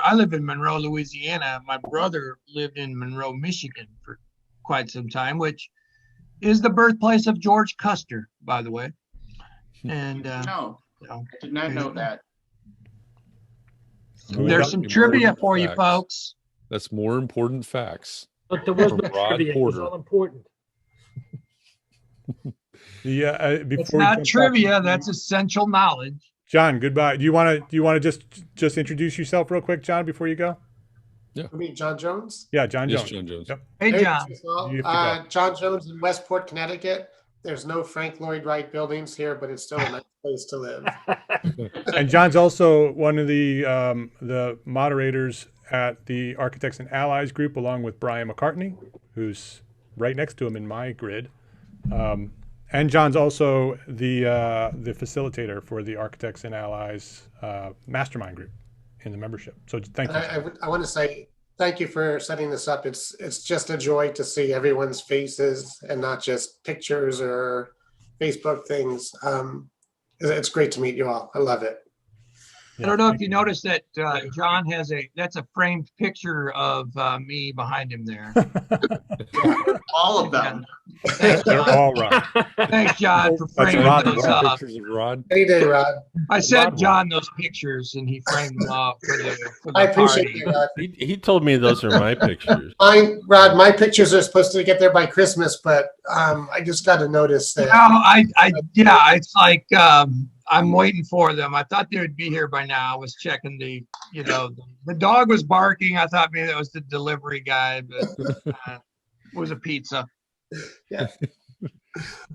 I live in Monroe, Louisiana. My brother lived in Monroe, Michigan for quite some time, which is the birthplace of George Custer, by the way. And No, I did not know that. There's some trivia for you folks. That's more important facts. But there was From no Rod trivia. It was Porter. all important. Yeah, before It's we not jump trivia, back- that's essential knowledge. John, goodbye. Do you want to just introduce yourself real quick, John, before you go? Yeah. I mean, John Jones. Yeah, John Yes, Jones. John Jones. Yep. Hey, John. You have to John Jones in Westport, Connecticut. There's no Frank Lloyd Wright buildings here, but it's still a nice place to live. And John's also one of the moderators at the Architects and Allies group, along with Brian McCartney, who's right next to him in my grid. And John's also the facilitator for the Architects and Allies mastermind group in the membership. So thank you. I want to say thank you for setting this up. It's just a joy to see everyone's faces and not just pictures or Facebook things. It's great to meet you all. I love it. I don't know if you noticed that John has that's a framed picture of me behind him there. All of them. Thanks, They're all right. Thanks, John, for That's framing Rod. those Rod up. pictures of Rod. Any day, Rod. I sent John those pictures and he framed them up for the I appreciate party. it, Rod. He told me those are my pictures. Rod, my pictures are supposed to get there by Christmas, but I just got to notice that. Yeah, it's like I'm waiting for them. I thought they would be here by now. I was checking the dog was barking. I thought maybe that was the delivery guy, but it was a pizza. Yeah.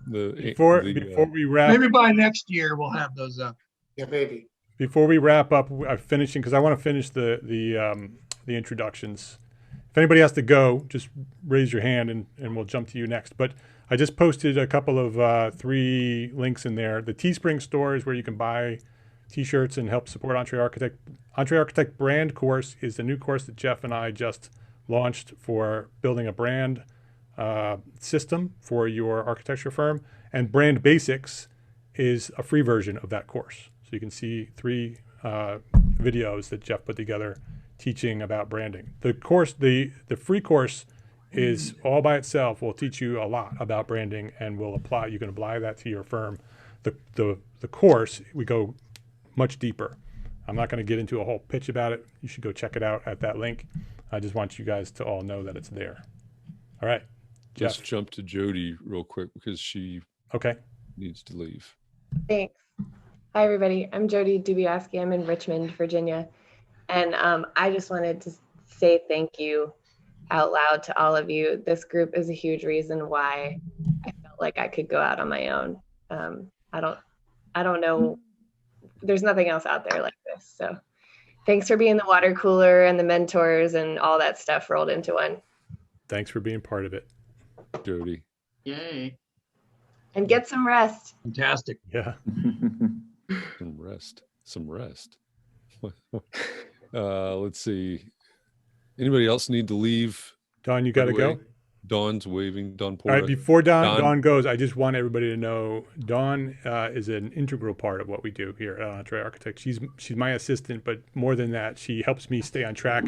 Before we wrap, Maybe by next year we'll have those up. Yeah, maybe. Before we wrap up, I'm finishing because I want to finish the introductions. If anybody has to go, just raise your hand and we'll jump to you next. But I just posted a couple of 3 links in there. The Teespring store is where you can buy T-shirts and help support Entre Architect. Entre Architect brand course is the new course that Jeff and I just launched for building a brand system for your architecture firm. And Brand Basics is a free version of that course. So you can see 3 videos that Jeff put together teaching about branding. The course, the free course is all by itself will teach you a lot about branding and will apply. You can apply that to your firm. The course, we go much deeper. I'm not going to get into a whole pitch about it. You should go check it out at that link. I just want you guys to all know that it's there. All right. Let's Jeff. jump to Jody real quick because she needs to leave. Thanks. Hi, everybody. I'm Jody Dubiowski. I'm in Richmond, Virginia. And I just wanted to say thank you out loud to all of you. This group is a huge reason why I felt like I could go out on my own. I don't know. There's nothing else out there like this. So thanks for being the water cooler and the mentors and all that stuff rolled into one. Thanks for being part of it, Jody. Yay. And get some rest. Fantastic. Yeah. Some rest. Let's see. Anybody else need to leave? Don, you got to go? Dawn's waving. Dawn All Porter. right, before Dawn goes, I just want everybody to know Dawn is an integral part of what we do here at Entre Architect. She's my assistant, but more than that, she helps me stay on track,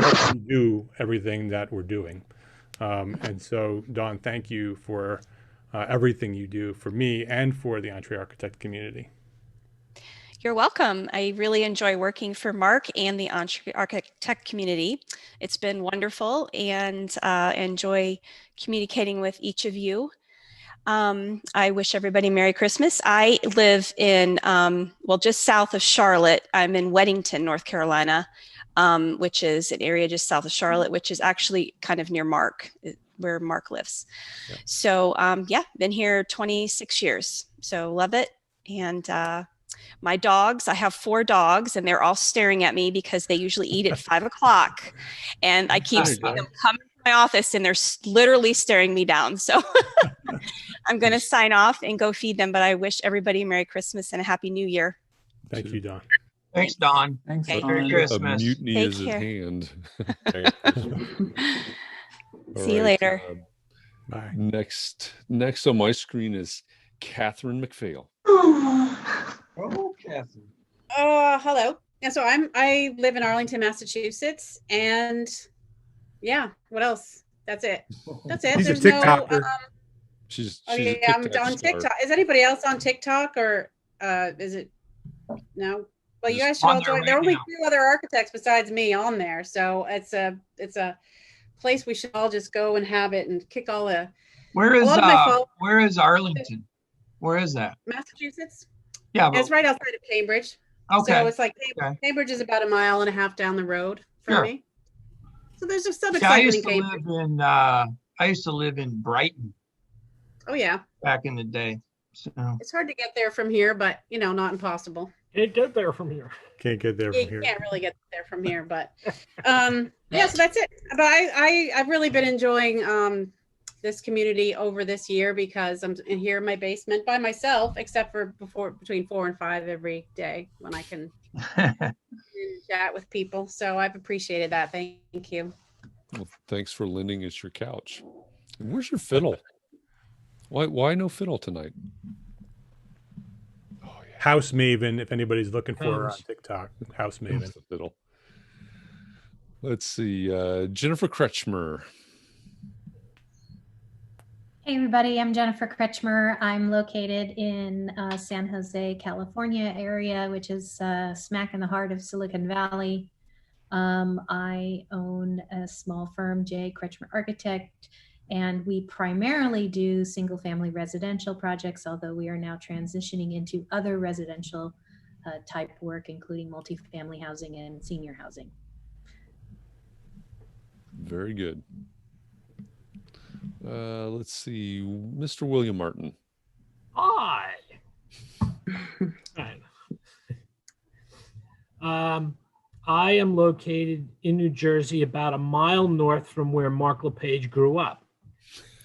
helps me do everything that we're doing. And so, Dawn, thank you for everything you do for me and for the Entre Architect community. You're welcome. I really enjoy working for Mark and the EntreArchitect community. It's been wonderful, and enjoy communicating with each of you. I wish everybody Merry Christmas. I live in, well, just south of Charlotte. I'm in Weddington, North Carolina, which is an area just south of Charlotte, which is actually kind of near Mark, where Mark lives. Yeah. So yeah, been here 26 years. So love it. And my dogs, I have 4 dogs, and they're all staring at me because they usually eat at 5 o'clock. And I keep seeing them come to my office, and they're literally staring me down. So I'm going to sign off and go feed them. But I wish everybody Merry Christmas and a Happy New Year. Thank you, Dawn. Thanks, Dawn. Thanks, Okay. Dawn. Merry Christmas. A mutiny Take is care. at hand. See you later. Bye. Next on my screen is Katherine Mcphail. Oh, Katherine. Hello. And so I live in Arlington, Massachusetts, and yeah, what else? That's it. That's it. She's a There's TikToker. She's oh a yeah, I'm TikTok on star. TikTok. Is anybody else on TikTok, or is it no? Well, you guys Just should on all there join. There are right only now. 2 other architects besides me on there, so it's a place we should all just go and have it and kick all the. Where A is lot of my followers- where is Arlington? Where is that? Massachusetts. Yeah, It's right outside of Cambridge. Okay. So it's like Okay. Cambridge is about 1.5 miles down the road from Sure. me. So there's just some I excitement used in to Cambridge. live in I used to live in Brighton Oh yeah, back in the day. So it's hard to get there from here, but not impossible. Can't get there from here. Can't get there You from here. can't really get there from here, but yeah. So that's it. But I've really been enjoying this community over this year because I'm in here in my basement by myself, except for between 4 and 5 every day when I can chat with people. So I've appreciated that. Thank you. Well, thanks for lending us your couch. And where's your fiddle? Why no fiddle tonight? House Maven, if anybody's looking for her on TikTok. House Maven. The fiddle. Let's see. Jennifer Kretschmer. Hey everybody, I'm Jennifer Kretschmer. I'm located in San Jose, California area, which is smack in the heart of Silicon Valley. I own a small firm, J. Kretschmer Architect, and we primarily do single family residential projects, although we are now transitioning into other residential type work, including multifamily housing and senior housing. Very good. Let's see, Mr. William Martin. Hi. I am located in New Jersey, about 1 mile north from where Mark LePage grew up.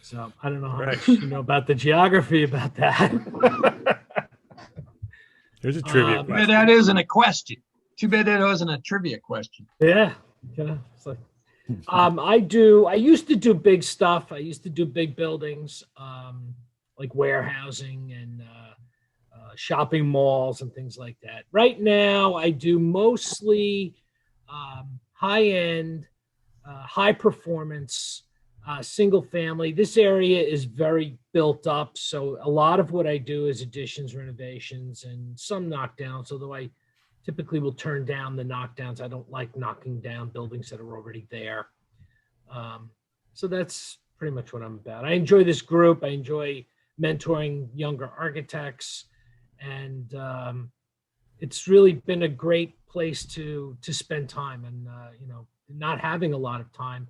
So I don't know how much you know about the geography about that. There's a trivia question. That isn't a question. Too bad that wasn't a trivia question. Yeah. It's like, I used to do big stuff. I used to do big buildings, like warehousing and shopping malls and things like that. Right now, I do mostly high-end, high-performance, single family. This area is very built up, so a lot of what I do is additions, renovations, and some knockdowns, although I typically will turn down the knockdowns. I don't like knocking down buildings that are already there. So that's pretty much what I'm about. I enjoy this group. I enjoy mentoring younger architects, and it's really been a great place to spend time. And not having a lot of time,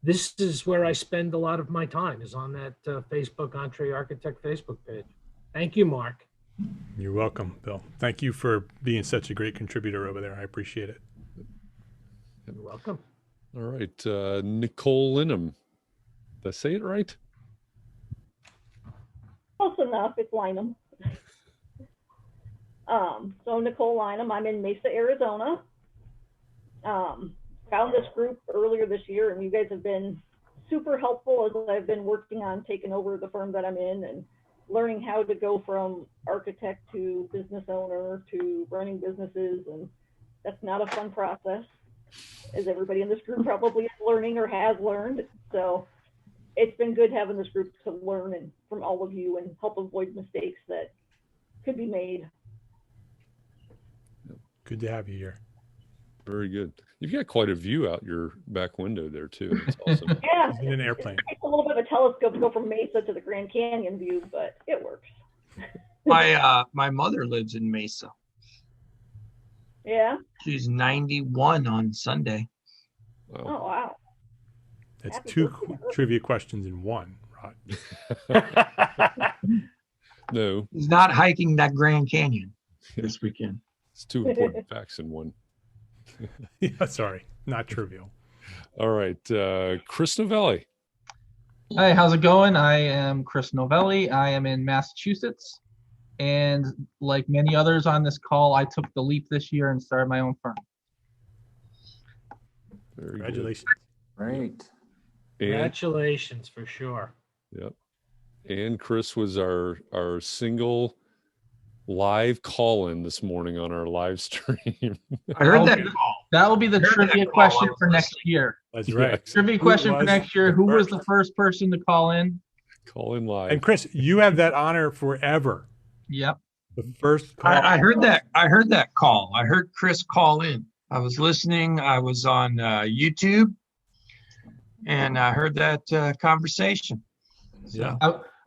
this is where I spend a lot of my time, is on that Facebook EntreArchitect Facebook page. Thank you, Mark. You're welcome, Bill. Thank you for being such a great contributor over there. I appreciate it. You're welcome. All right, Nicole Linham. Did I say it right? Close enough. It's Lynham. So Nicole Lynham. I'm in Mesa, Arizona. Found this group earlier this year, and you guys have been super helpful as I've been working on taking over the firm that I'm in and learning how to go from architect to business owner to running businesses. And that's not a fun process, as everybody in this group probably is learning or has learned. So it's been good having this group to learn and from all of you and help avoid mistakes that could be made. Good to have you here. Very good. You've got quite a view out your back window there too. That's awesome. Yeah, in an airplane. It's a little bit of a telescope to go from Mesa to the Grand Canyon view, but it works. My mother lives in Mesa. Yeah. She's 91 on Sunday. Oh wow. That's Happy two birthday. trivia questions in one, Rod. No, He's not hiking that Grand Canyon this weekend. it's two important facts in one. Yeah, sorry, not trivial. All right, Chris Novelli. Hi, how's it going? I am Chris Novelli. I am in Massachusetts. And like many others on this call, I took the leap this year and started my own firm. Congratulations. Great. Congratulations for sure. Yep. And Chris was our single live call-in this morning on our live stream. I heard that. That will be the trivia question for next year. That's right. Trivia question for next year. Who was the first person to call in? Call in live. And Chris, you have that honor forever. Yep. The first call. I heard that. I heard that call. I heard Chris call in. I was listening. I was on YouTube, and I heard that conversation. So.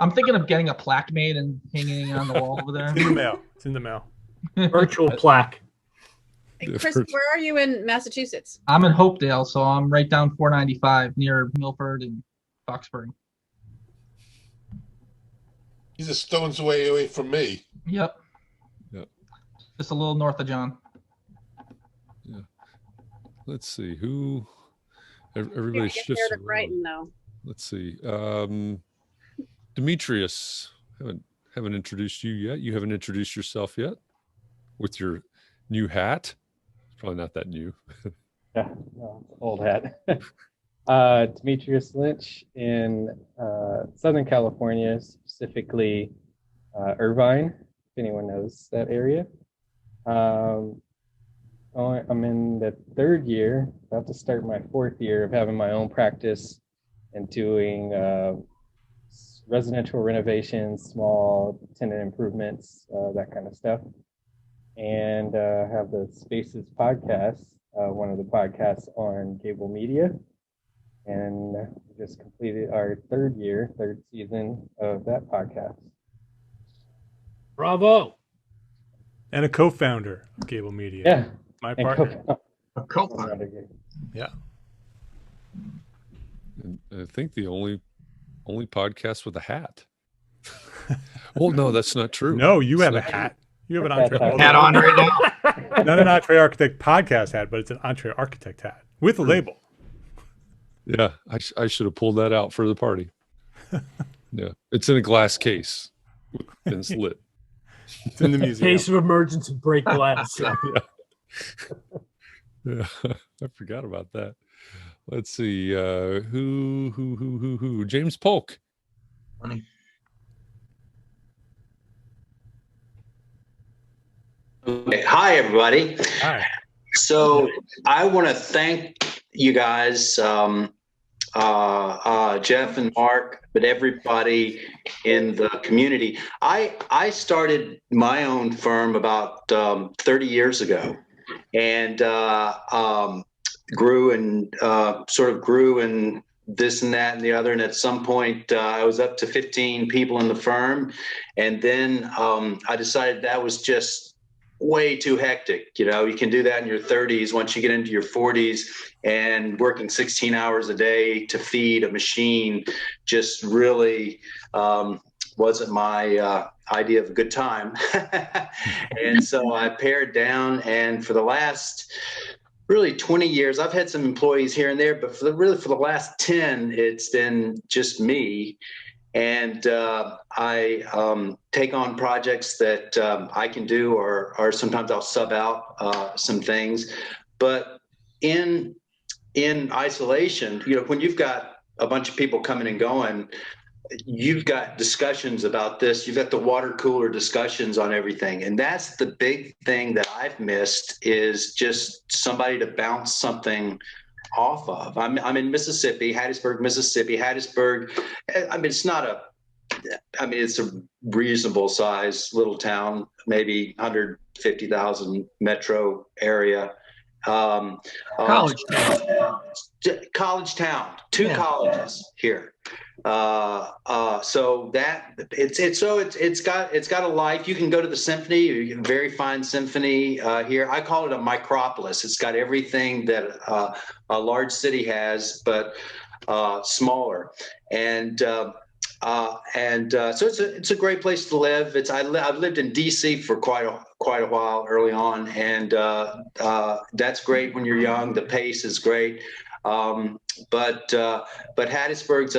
I'm thinking of getting a plaque made and hanging it on the wall over there. It's in the mail. It's in the mail. Virtual plaque. Hey, Chris, where are you in Massachusetts? I'm in Hopedale, so I'm right down 495 near Milford and Foxbury. He's a stone's away from me. Yep. Yep. Just a little north of John. Yeah. Let's see who. Everybody Yeah, shifts get there to around. Brighton, though. Let's see. Demetrius, haven't introduced you yet. You haven't introduced yourself yet with your new hat. It's probably not that new. Yeah, no, old hat. Demetrius Lynch in Southern California, specifically Irvine, if anyone knows that area. I'm in the third year, about to start my fourth year of having my own practice and doing residential renovations, small tenant improvements, that kind of stuff. And have the Spaces podcast, one of the podcasts on Gable Media. And we just completed our third season of that podcast. Bravo. And a co-founder of Gable Media. Yeah. My And partner. A co-founder. Yeah. And I think the only podcast with a hat. Well, no, that's not true. No, you have a It's not hat. You have an Entree Hat on right now. Not an Entree Architect podcast hat, but it's an Entree Architect hat with a label. Yeah, I should have pulled that out for the party. Yeah, it's in a glass case and it's lit. It's in the museum. Case of emergency, break glass. Yeah, I forgot about that. Let's see, who? James Polk. Funny. Okay. Hi, everybody. Hi. So I want to thank you guys, Jeff and Mark, but everybody in the community. I started my own firm about 30 years ago, and grew and grew and this and that and the other. And at some point, I was up to 15 people in the firm, and then I decided that was just way too hectic. You know, you can do that in your 30s. Once you get into your 40s and working 16 hours a day to feed a machine just really wasn't my idea of a good time. And so I pared down, and for the last really 20 years, I've had some employees here and there, but for the last 10, it's been just me. And I take on projects that I can do, or sometimes I'll sub out some things. But in isolation, you know, when you've got a bunch of people coming and going, you've got discussions about this. You've got the water cooler discussions on everything. And that's the big thing that I've missed, is just somebody to bounce something off of. I'm in Mississippi, Hattiesburg, Mississippi. Hattiesburg, I mean, it's a reasonable size little town, maybe 150,000 metro area. College town, two colleges here. So that it's got a life. You can go to the symphony, very fine symphony here. I call it a micropolis. It's got everything that a large city has, but smaller. So it's a great place to live. I've lived in DC for quite a while early on, and that's great when you're young. The pace is great. But Hattiesburg's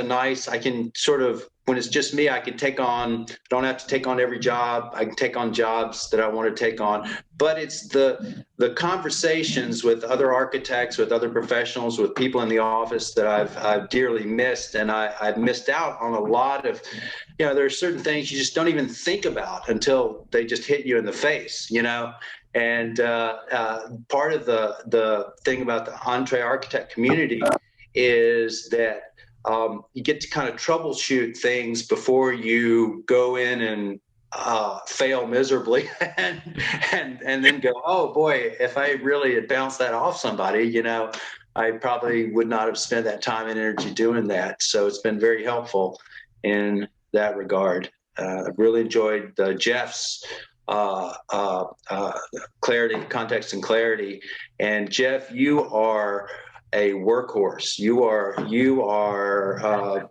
I can sort of, when it's just me, I can don't have to take on every job. I can take on jobs that I want to take on, but it's the conversations with other architects, with other professionals, with people in the office that I've dearly missed. And I've missed out on a lot of, there are certain things you just don't even think about until they just hit you in the face, And part of the thing about the EntreArchitect Community is that you get to kind of troubleshoot things before you go in and fail miserably and then go, oh boy, if I really had bounced that off somebody, I probably would not have spent that time and energy doing that. So it's been very helpful in that regard. I've really enjoyed Jeff's clarity, context and clarity. And Jeff, you are a workhorse. You are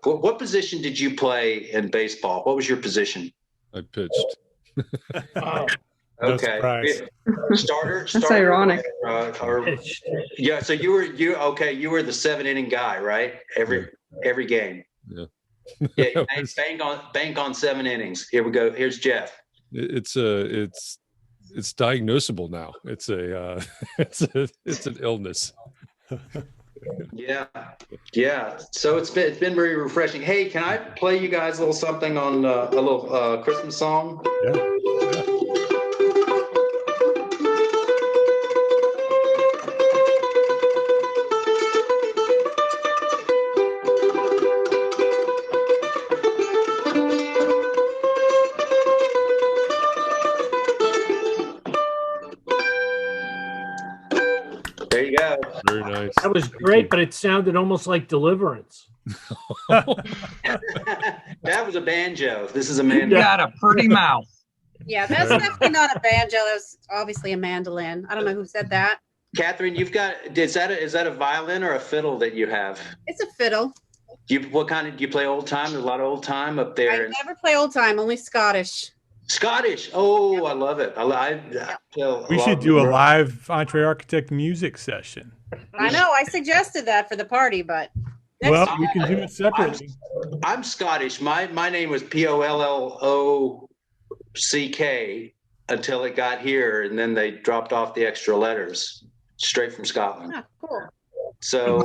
what position did you play in baseball? What was your position? I pitched. Wow. Okay. No Starter. That's ironic. Yeah. So you were the 7-inning guy, right? Every game. Yeah. Yeah. Bank on 7 innings. Here we go. Here's Jeff. It's diagnosable now. It's an illness. Yeah. So it's been very refreshing. Hey, can I play you guys a little something on a little Christmas song? Yeah. There you go. Very nice. That was great, but it sounded almost like Deliverance. That was a banjo. This is a mandolin. You got a pretty mouth. Yeah, that's definitely not a banjo. That's obviously a mandolin. I don't know who said that. Catherine, you've got, is that a violin or a fiddle that you have? It's a fiddle. What kind do you play old time? There's a lot of old time up there. I never play old time, only Scottish. Scottish. Oh, I love it. We should do a live EntreArchitect music session. I know. I suggested that for the party, but well, we can do it separately. I'm Scottish. My name was Pollock until it got here, and then they dropped off the extra letters. Straight from Scotland. Ah, cool. So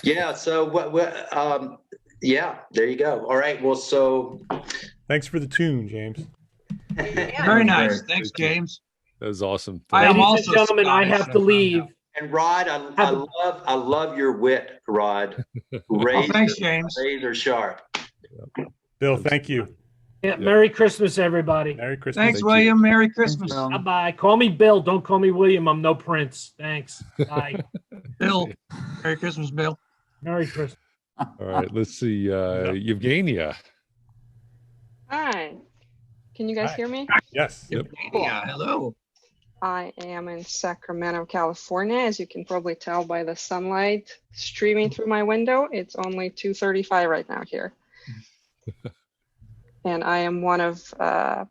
yeah. So yeah. There you go. All right. Well, so. Thanks for the tune, James. Very nice. Thanks, James. That was awesome. Ladies and gentlemen, I have to leave. And Rod, I love your wit, Rod. Thanks, James. Razor sharp. Bill, thank you. Yeah, Merry Christmas, everybody. Merry Christmas. Thanks, William. Merry Christmas. Bye-bye. Call me Bill. Don't call me William. I'm no prince. Thanks. Bye. Bill. Merry Christmas, Bill. Merry Christmas. All right, let's see. Evgenia. Hi. Can you guys hear me? Yes. Yep. Yeah, hello. I am in Sacramento, California. As you can probably tell by the sunlight streaming through my window, it's only 2:35 right now here. And I am one of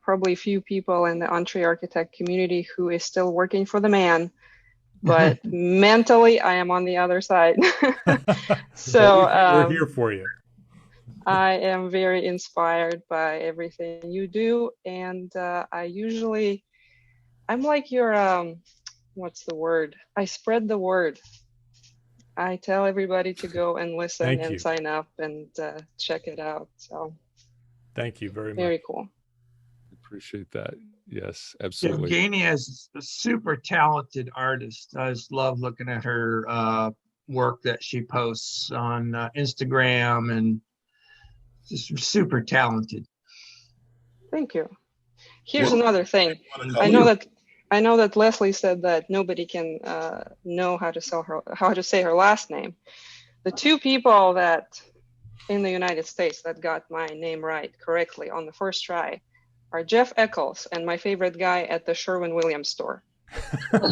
probably few people in the EntreArchitect community who is still working for the man. But mentally, I am on the other side. So we're here for you. I am very inspired by everything you do. And I'm like your, what's the word? I spread the word. I tell everybody to go and listen Thank and you. sign up and check it out. So Thank you very much. very cool. Appreciate that. Yes, Yeah, absolutely. Gehry is a super talented artist. I just love looking at her work that she posts on Instagram, and just super talented. Thank you. Here's Well, another thing. I know that Leslie said that nobody can know how to say her last name. The two people that in the United States that got my name right correctly on the first try are Jeff Eccles and my favorite guy at the Sherwin-Williams store. There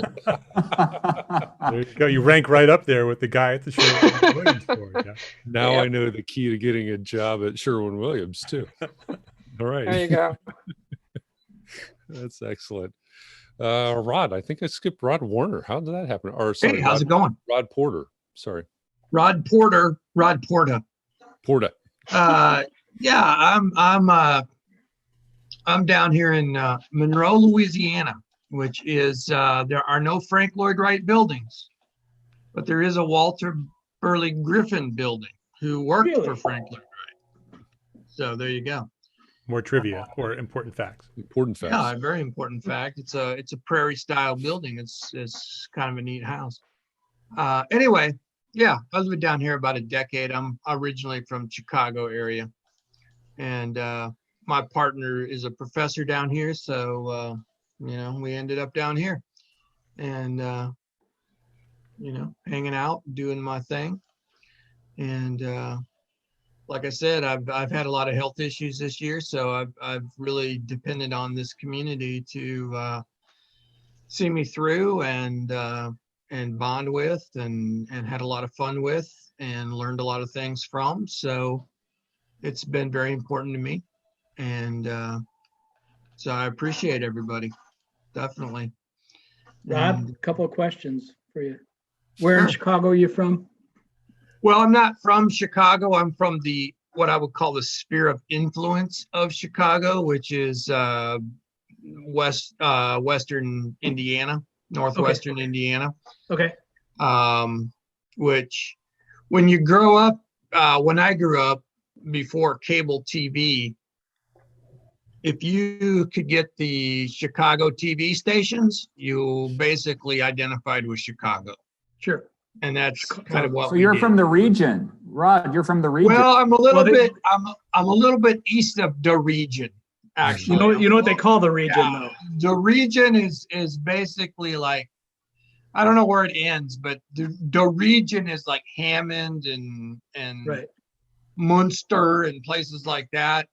you go. You rank right up there with the guy at the Sherwin-Williams store. Yeah. Now I know the key to getting a job at Sherwin-Williams too. All right. There you go. That's excellent. Rod, I think I skipped Rod Warner. How did that happen? Or sorry, Hey, how's it going? Rod Porter. Sorry. Rod Porter. Porta. Yeah, I'm down here in Monroe, Louisiana, which is there are no Frank Lloyd Wright buildings, but there is a Walter Burley Griffin building who worked for Frank Lloyd Wright. So there you go. More trivia or important facts. Important facts. Yeah, a very important fact. It's a prairie style building. It's kind of a neat house. Anyway, yeah, I've been down here about a decade. I'm originally from Chicago area, and my partner is a professor down here, so we ended up down here, and hanging out, doing my thing, and like I said, I've had a lot of health issues this year, so I've really depended on this community to see me through and bond with and had a lot of fun with and learned a lot of things from. So it's been very important to me, and so I appreciate everybody, definitely. Rob, a couple of questions for you. Where in Chicago are you from? Well, I'm not from Chicago. I'm from what I would call the sphere of influence of Chicago, which is western Indiana, northwestern Indiana. Okay. Which, when you grow up, when I grew up before cable TV, if you could get the Chicago TV stations, you basically identified with Chicago. Sure. And that's kind of what. So you're from the region, Rod. You're from the region. Well, I'm a little bit. I'm a little bit east of the region, actually. You know what they call the region, though. The region is basically like, I don't know where it ends, but the region is like Hammond and right. Munster and places like that.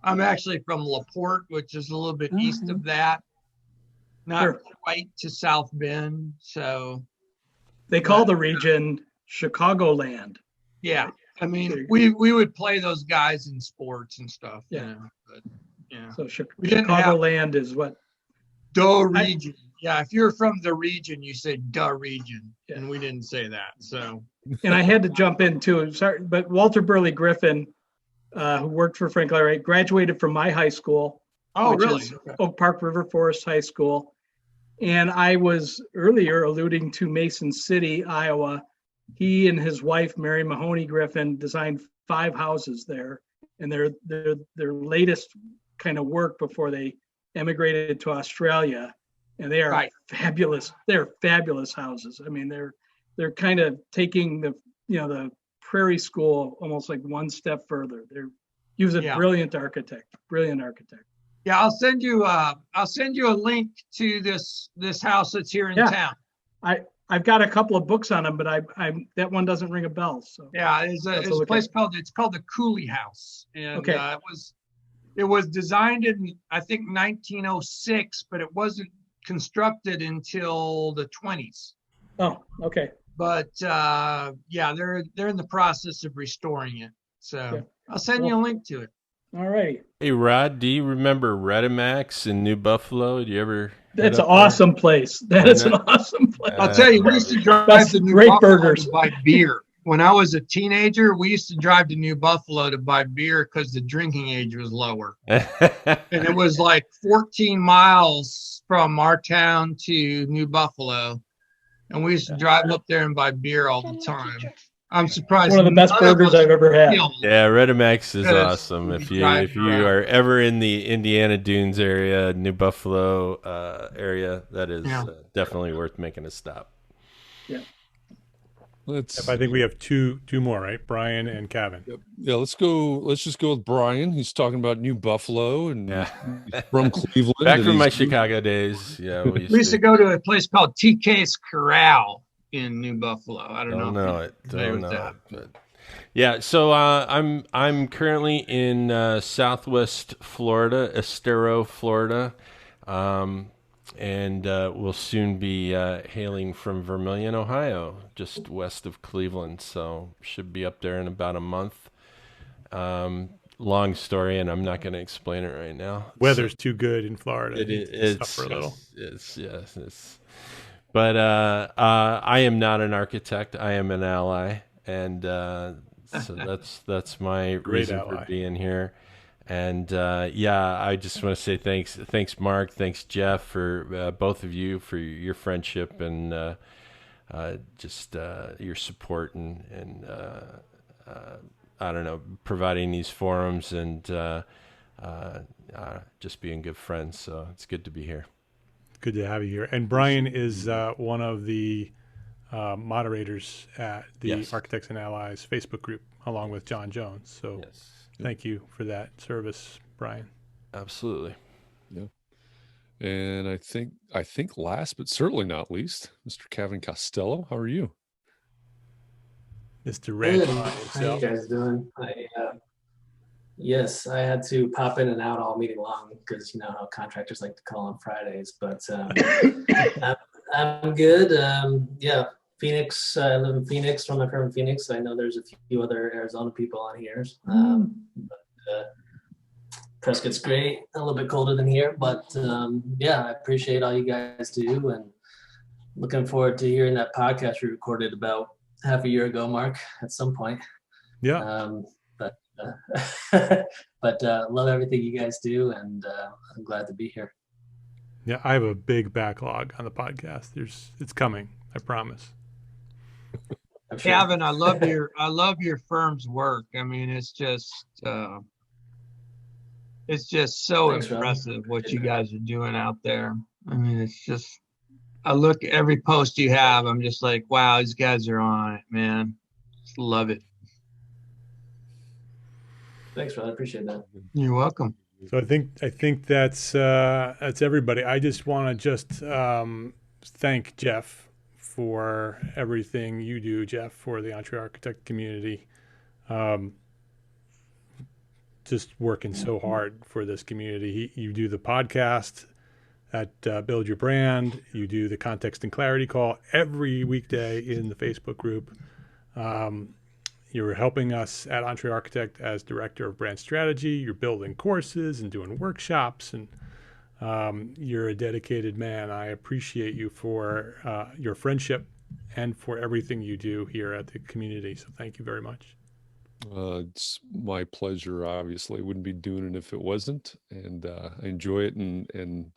I'm actually from LaPorte, which is a little bit east of that, not quite to South Bend. So. They call the region Chicagoland. Yeah, I mean, we would play those guys in sports and stuff. Yeah, but yeah. So Chicagoland is what? The region. Yeah, if you're from the region, you say the region, and we didn't say that. So. And I had to jump in too. Sorry, but Walter Burley Griffin, who worked for Frank Lloyd Wright, graduated from my high school. Oh, which really? is Oak Park River Forest High School. And I was earlier alluding to Mason City, Iowa. He and his wife, Mary Mahoney Griffin, designed 5 houses there. And their latest kind of work before they emigrated to Australia. And they are fabulous. They're fabulous houses. I mean, they're kind of taking the prairie school almost like one step further. He was a brilliant architect. Yeah, I'll send you a link to this house that's here in town. I've got a couple of books on them, but I that one doesn't ring a bell. So yeah, it's a place called the Cooley House, and it was designed in, I think, 1906, but it wasn't constructed until the 20s. Oh, okay. But yeah, they're in the process of restoring it. So I'll send you a link to it. All right. Hey, Rod, do you remember Redimax in New Buffalo? Do you ever? That's an awesome place. That is an awesome place. I'll tell you, we used to drive to New Buffalo to buy beer. When I was a teenager, we used to drive to New Buffalo to buy beer because the drinking age was lower. And it was like 14 miles from our town to New Buffalo. And we used to drive up there and buy beer all the time. I'm surprised. One of the best none of burgers us I've ever had. feel Yeah, Redimex is because awesome. we If drive you around. are ever in the Indiana Dunes area, New Buffalo area, that is Yeah. definitely worth making a stop. Yeah. I think we have two more, right? Brian and Kevin. Yeah, let's go. Let's just go with Brian. He's talking about New Buffalo and he's from Cleveland. Back and from my he's- Chicago days. Yeah, We used to go to a place called TK's Corral in New Buffalo. I don't know. Don't if you're know familiar it. with that. But yeah, so I'm currently in Southwest Florida, Estero, Florida, and we'll soon be hailing from Vermilion, Ohio, just west of Cleveland. So should be up there in about a month. Long story, and I'm not going to explain it right now. Weather's too good in Florida. It's suffer a little. But I am not an architect. I am an ally, and so that's my reason for being here. And yeah, I just want to say thanks, Mark, thanks, Jeff, for both of you for your friendship and just your support and I don't know, providing these forums and just being good friends. So it's good to be here. Good to have you here. And Brian is one of the moderators at the Architects and Allies Facebook group, along with John Jones. So thank you for that service, Brian. Absolutely. Yeah. And I think last but certainly not least, Mr. Kevin Costello. How are you? Mr. Red. How you guys doing? Yes, I had to pop in and out all meeting long because you know how contractors like to call on Fridays, but I'm good. Yeah, Phoenix, I live in Phoenix, from my firm in Phoenix. I know there's a few other Arizona people on here. Prescott's great, a little bit colder than here, but yeah, I appreciate all you guys do and looking forward to hearing that podcast we recorded about half a year ago, Mark, at some point. Yeah. But love everything you guys do, and I'm glad to be here. Yeah, I have a big backlog on the podcast. It's coming, I promise. Sure. Kevin, I love your firm's work. I mean, it's just so Thanks, impressive what you guys are doing out there. I mean, it's just, I look at every post you have, I'm just like, wow, these guys are on it, man. Just love it. Thanks, Rod. I appreciate that. You're welcome. So I think that's everybody. I just want to thank Jeff for everything you do, Jeff, for the EntreArchitect community. Just working so hard for this community. You do the podcast at Build Your Brand. You do the Context and Clarity call every weekday in the Facebook group. You're helping us at EntreArchitect as Director of Brand Strategy. You're building courses and doing workshops, and you're a dedicated man. I appreciate you for your friendship and for everything you do here at the community. So thank you very much. It's my pleasure. Obviously, I wouldn't be doing it if it wasn't, and I enjoy it. And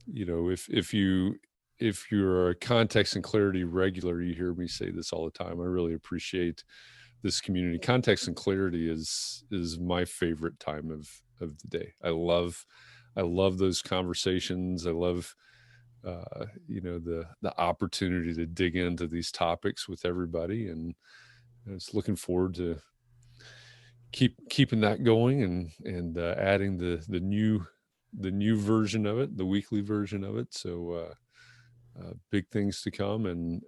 you know, if you're a Context and Clarity regular, you hear me say this all the time. I really appreciate this community. Context and Clarity is my favorite time of the day. I love those conversations. I love the opportunity to dig into these topics with everybody, and I was looking forward to keeping that going and adding the new version of it, the weekly version of it. So big things to come, and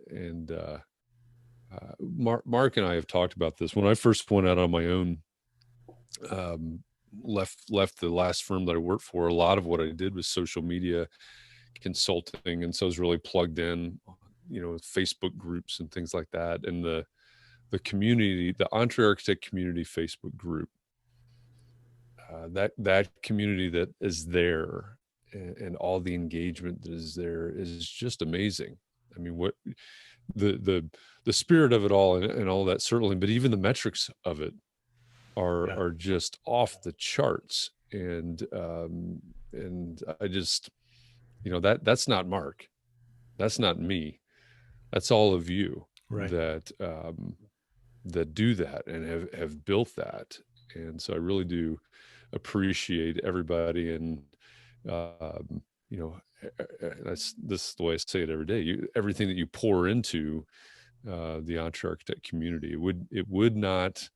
Mark and I have talked about this. When I first went out on my own, left the last firm that I worked for, a lot of what I did was social media consulting, and so I was really plugged in, Facebook groups and things like that. And the community, the EntreArchitect Community Facebook group, that community that is there, and all the engagement that is there is just amazing. I mean, what the spirit of it all and all that, certainly, but even the metrics of it are just off the charts. And I just, that's not Mark, that's not me, that's all of you Right. that that do that and have built that. And so I really do appreciate everybody. And you know, this is the way I say it every day. Everything that you pour into the EntreArchitect community, it would not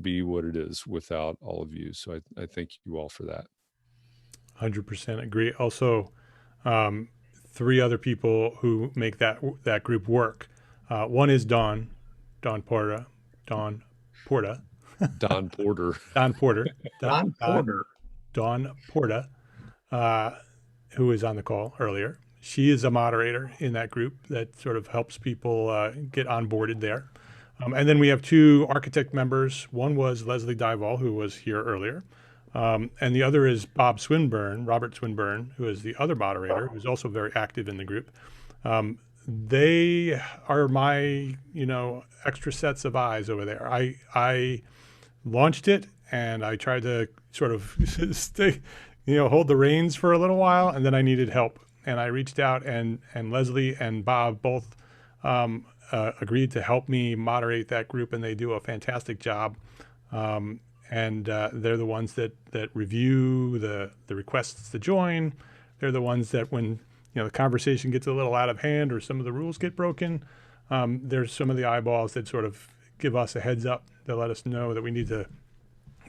be what it is without all of you. So I thank you all for that. 100% agree. Also, 3 other people who make that group work. One is Don Porter, Don Porter. Don Porter, who was on the call earlier. She is a moderator in that group that sort of helps people get onboarded there. And then we have 2 architect members. One was Leslie Dival, who was here earlier. And the other is Robert Swinburne, who is the other moderator, who's also very active in the group. They are my, extra sets of eyes over there. I launched it and I tried to sort of stay, hold the reins for a little while, and then I needed help. And I reached out, and Leslie and Bob both agreed to help me moderate that group, and they do a fantastic job. And they're the ones that review the requests to join. They're the ones that when the conversation gets a little out of hand or some of the rules get broken, there's some of the eyeballs that sort of give us a heads up to let us know that we need to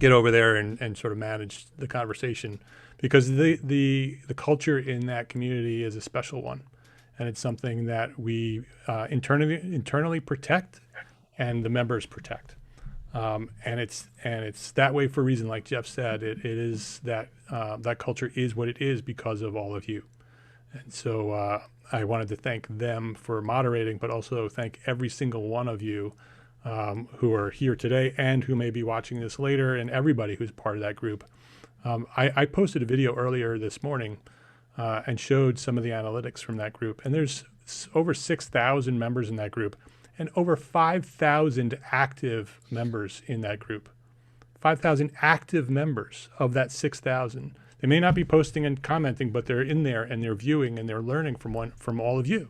get over there and sort of manage the conversation, because the culture in that community is a special one, and it's something that we internally protect and the members protect. And it's that way for a reason, like Jeff said. It is that that culture is what it is because of all of you. And so I wanted to thank them for moderating, but also thank every single one of you who are here today and who may be watching this later, and everybody who's part of that group. I posted a video earlier this morning and showed some of the analytics from that group. And there's over 6,000 members in that group, and over 5,000 active members in that group. 5,000 active members of that 6,000. They may not be posting and commenting, but they're in there and they're viewing and they're learning from all of you.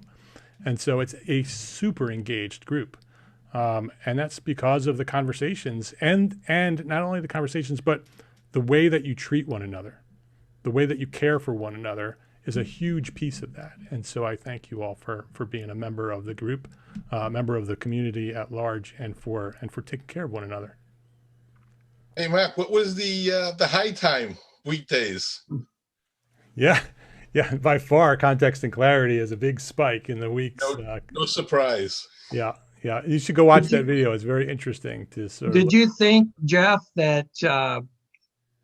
And so it's a super engaged group. And that's because of the conversations and not only the conversations, but the way that you treat one another, the way that you care for one another is a huge piece of that. And so I thank you all for being a member of the group, a member of the community at large, and for taking care of one another. Hey, Mark, what was the high time weekdays? Yeah, by far, Context and Clarity is a big spike in the weeks. No surprise. Yeah, you should go watch that video. It's very interesting to sort of. Did you think, Jeff, that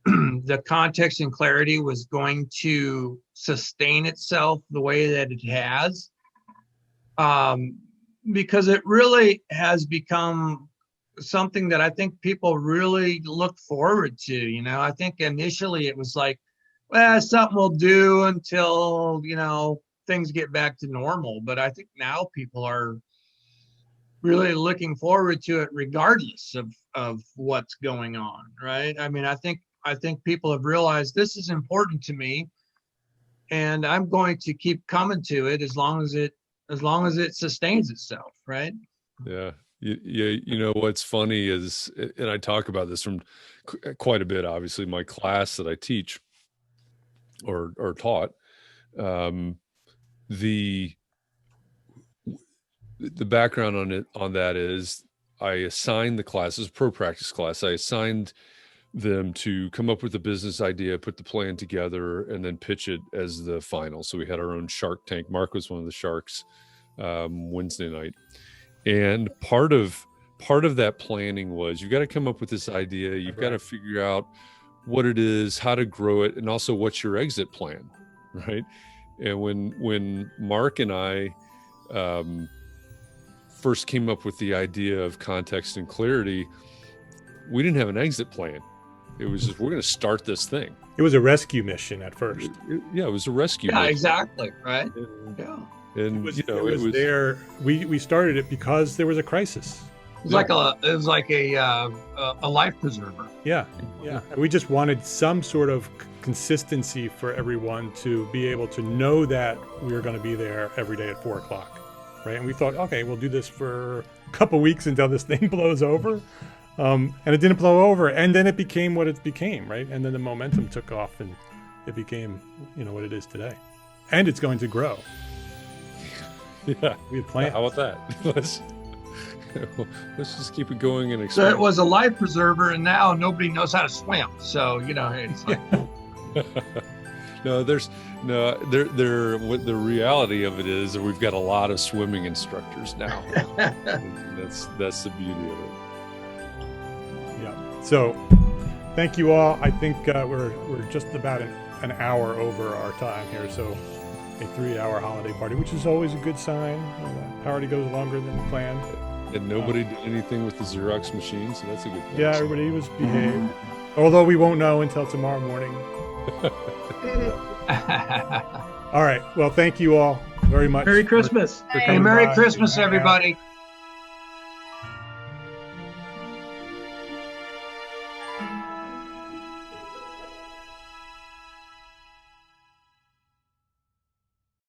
the Context and Clarity was going to sustain itself the way that it has? Because it really has become something that I think people really look forward to. I think initially it was like, well, something we'll do until, things get back to normal. But I think now people are really looking forward to it regardless of what's going on, right? I mean, I think people have realized this is important to me, and I'm going to keep coming to it as long as it sustains itself, right? Yeah. What's funny is, and I talk about this from quite a bit, obviously, my class that I teach or taught, the background on that is I assigned the classes, pro practice class. I assigned them to come up with a business idea, put the plan together, and then pitch it as the final. So we had our own Shark Tank. Mark was one of the sharks Wednesday night. And part of that planning was you've got to come up with this idea. You've got to figure out what it is, how to grow it, and also what's your exit plan, right? And when Mark and I first came up with the idea of Context and Clarity, we didn't have an exit plan. It was just, we're going to start this thing. It was a rescue mission at first. It was a rescue mission. Exactly. Right. And it was there. We started it because there was a crisis. It was like a life preserver. Yeah. We just wanted some sort of consistency for everyone to be able to know that we were going to be there every day at 4:00. right? And we thought, okay, we'll do this for a couple weeks until this thing blows over. And it didn't blow over. And then it became what it became, right? And then the momentum took off and it became, what it is today. And it's going to grow. Yeah. We had planned. How about that? Let's just keep it going and So expand. it was a life preserver, and now nobody knows how to swim. So it's like. What the reality of it is that we've got a lot of swimming instructors now. that's the beauty of it. Yeah. So thank you all. I think we're just about an hour over our time here. So a 3-hour holiday party, which is always a good sign. Party goes longer than planned. And nobody did anything with the Xerox machine, so that's a good thing. Yeah, everybody was behaved. Although we won't know until tomorrow morning. All right. Well, thank you all very much. Merry Christmas. Hey, Merry Christmas, everybody.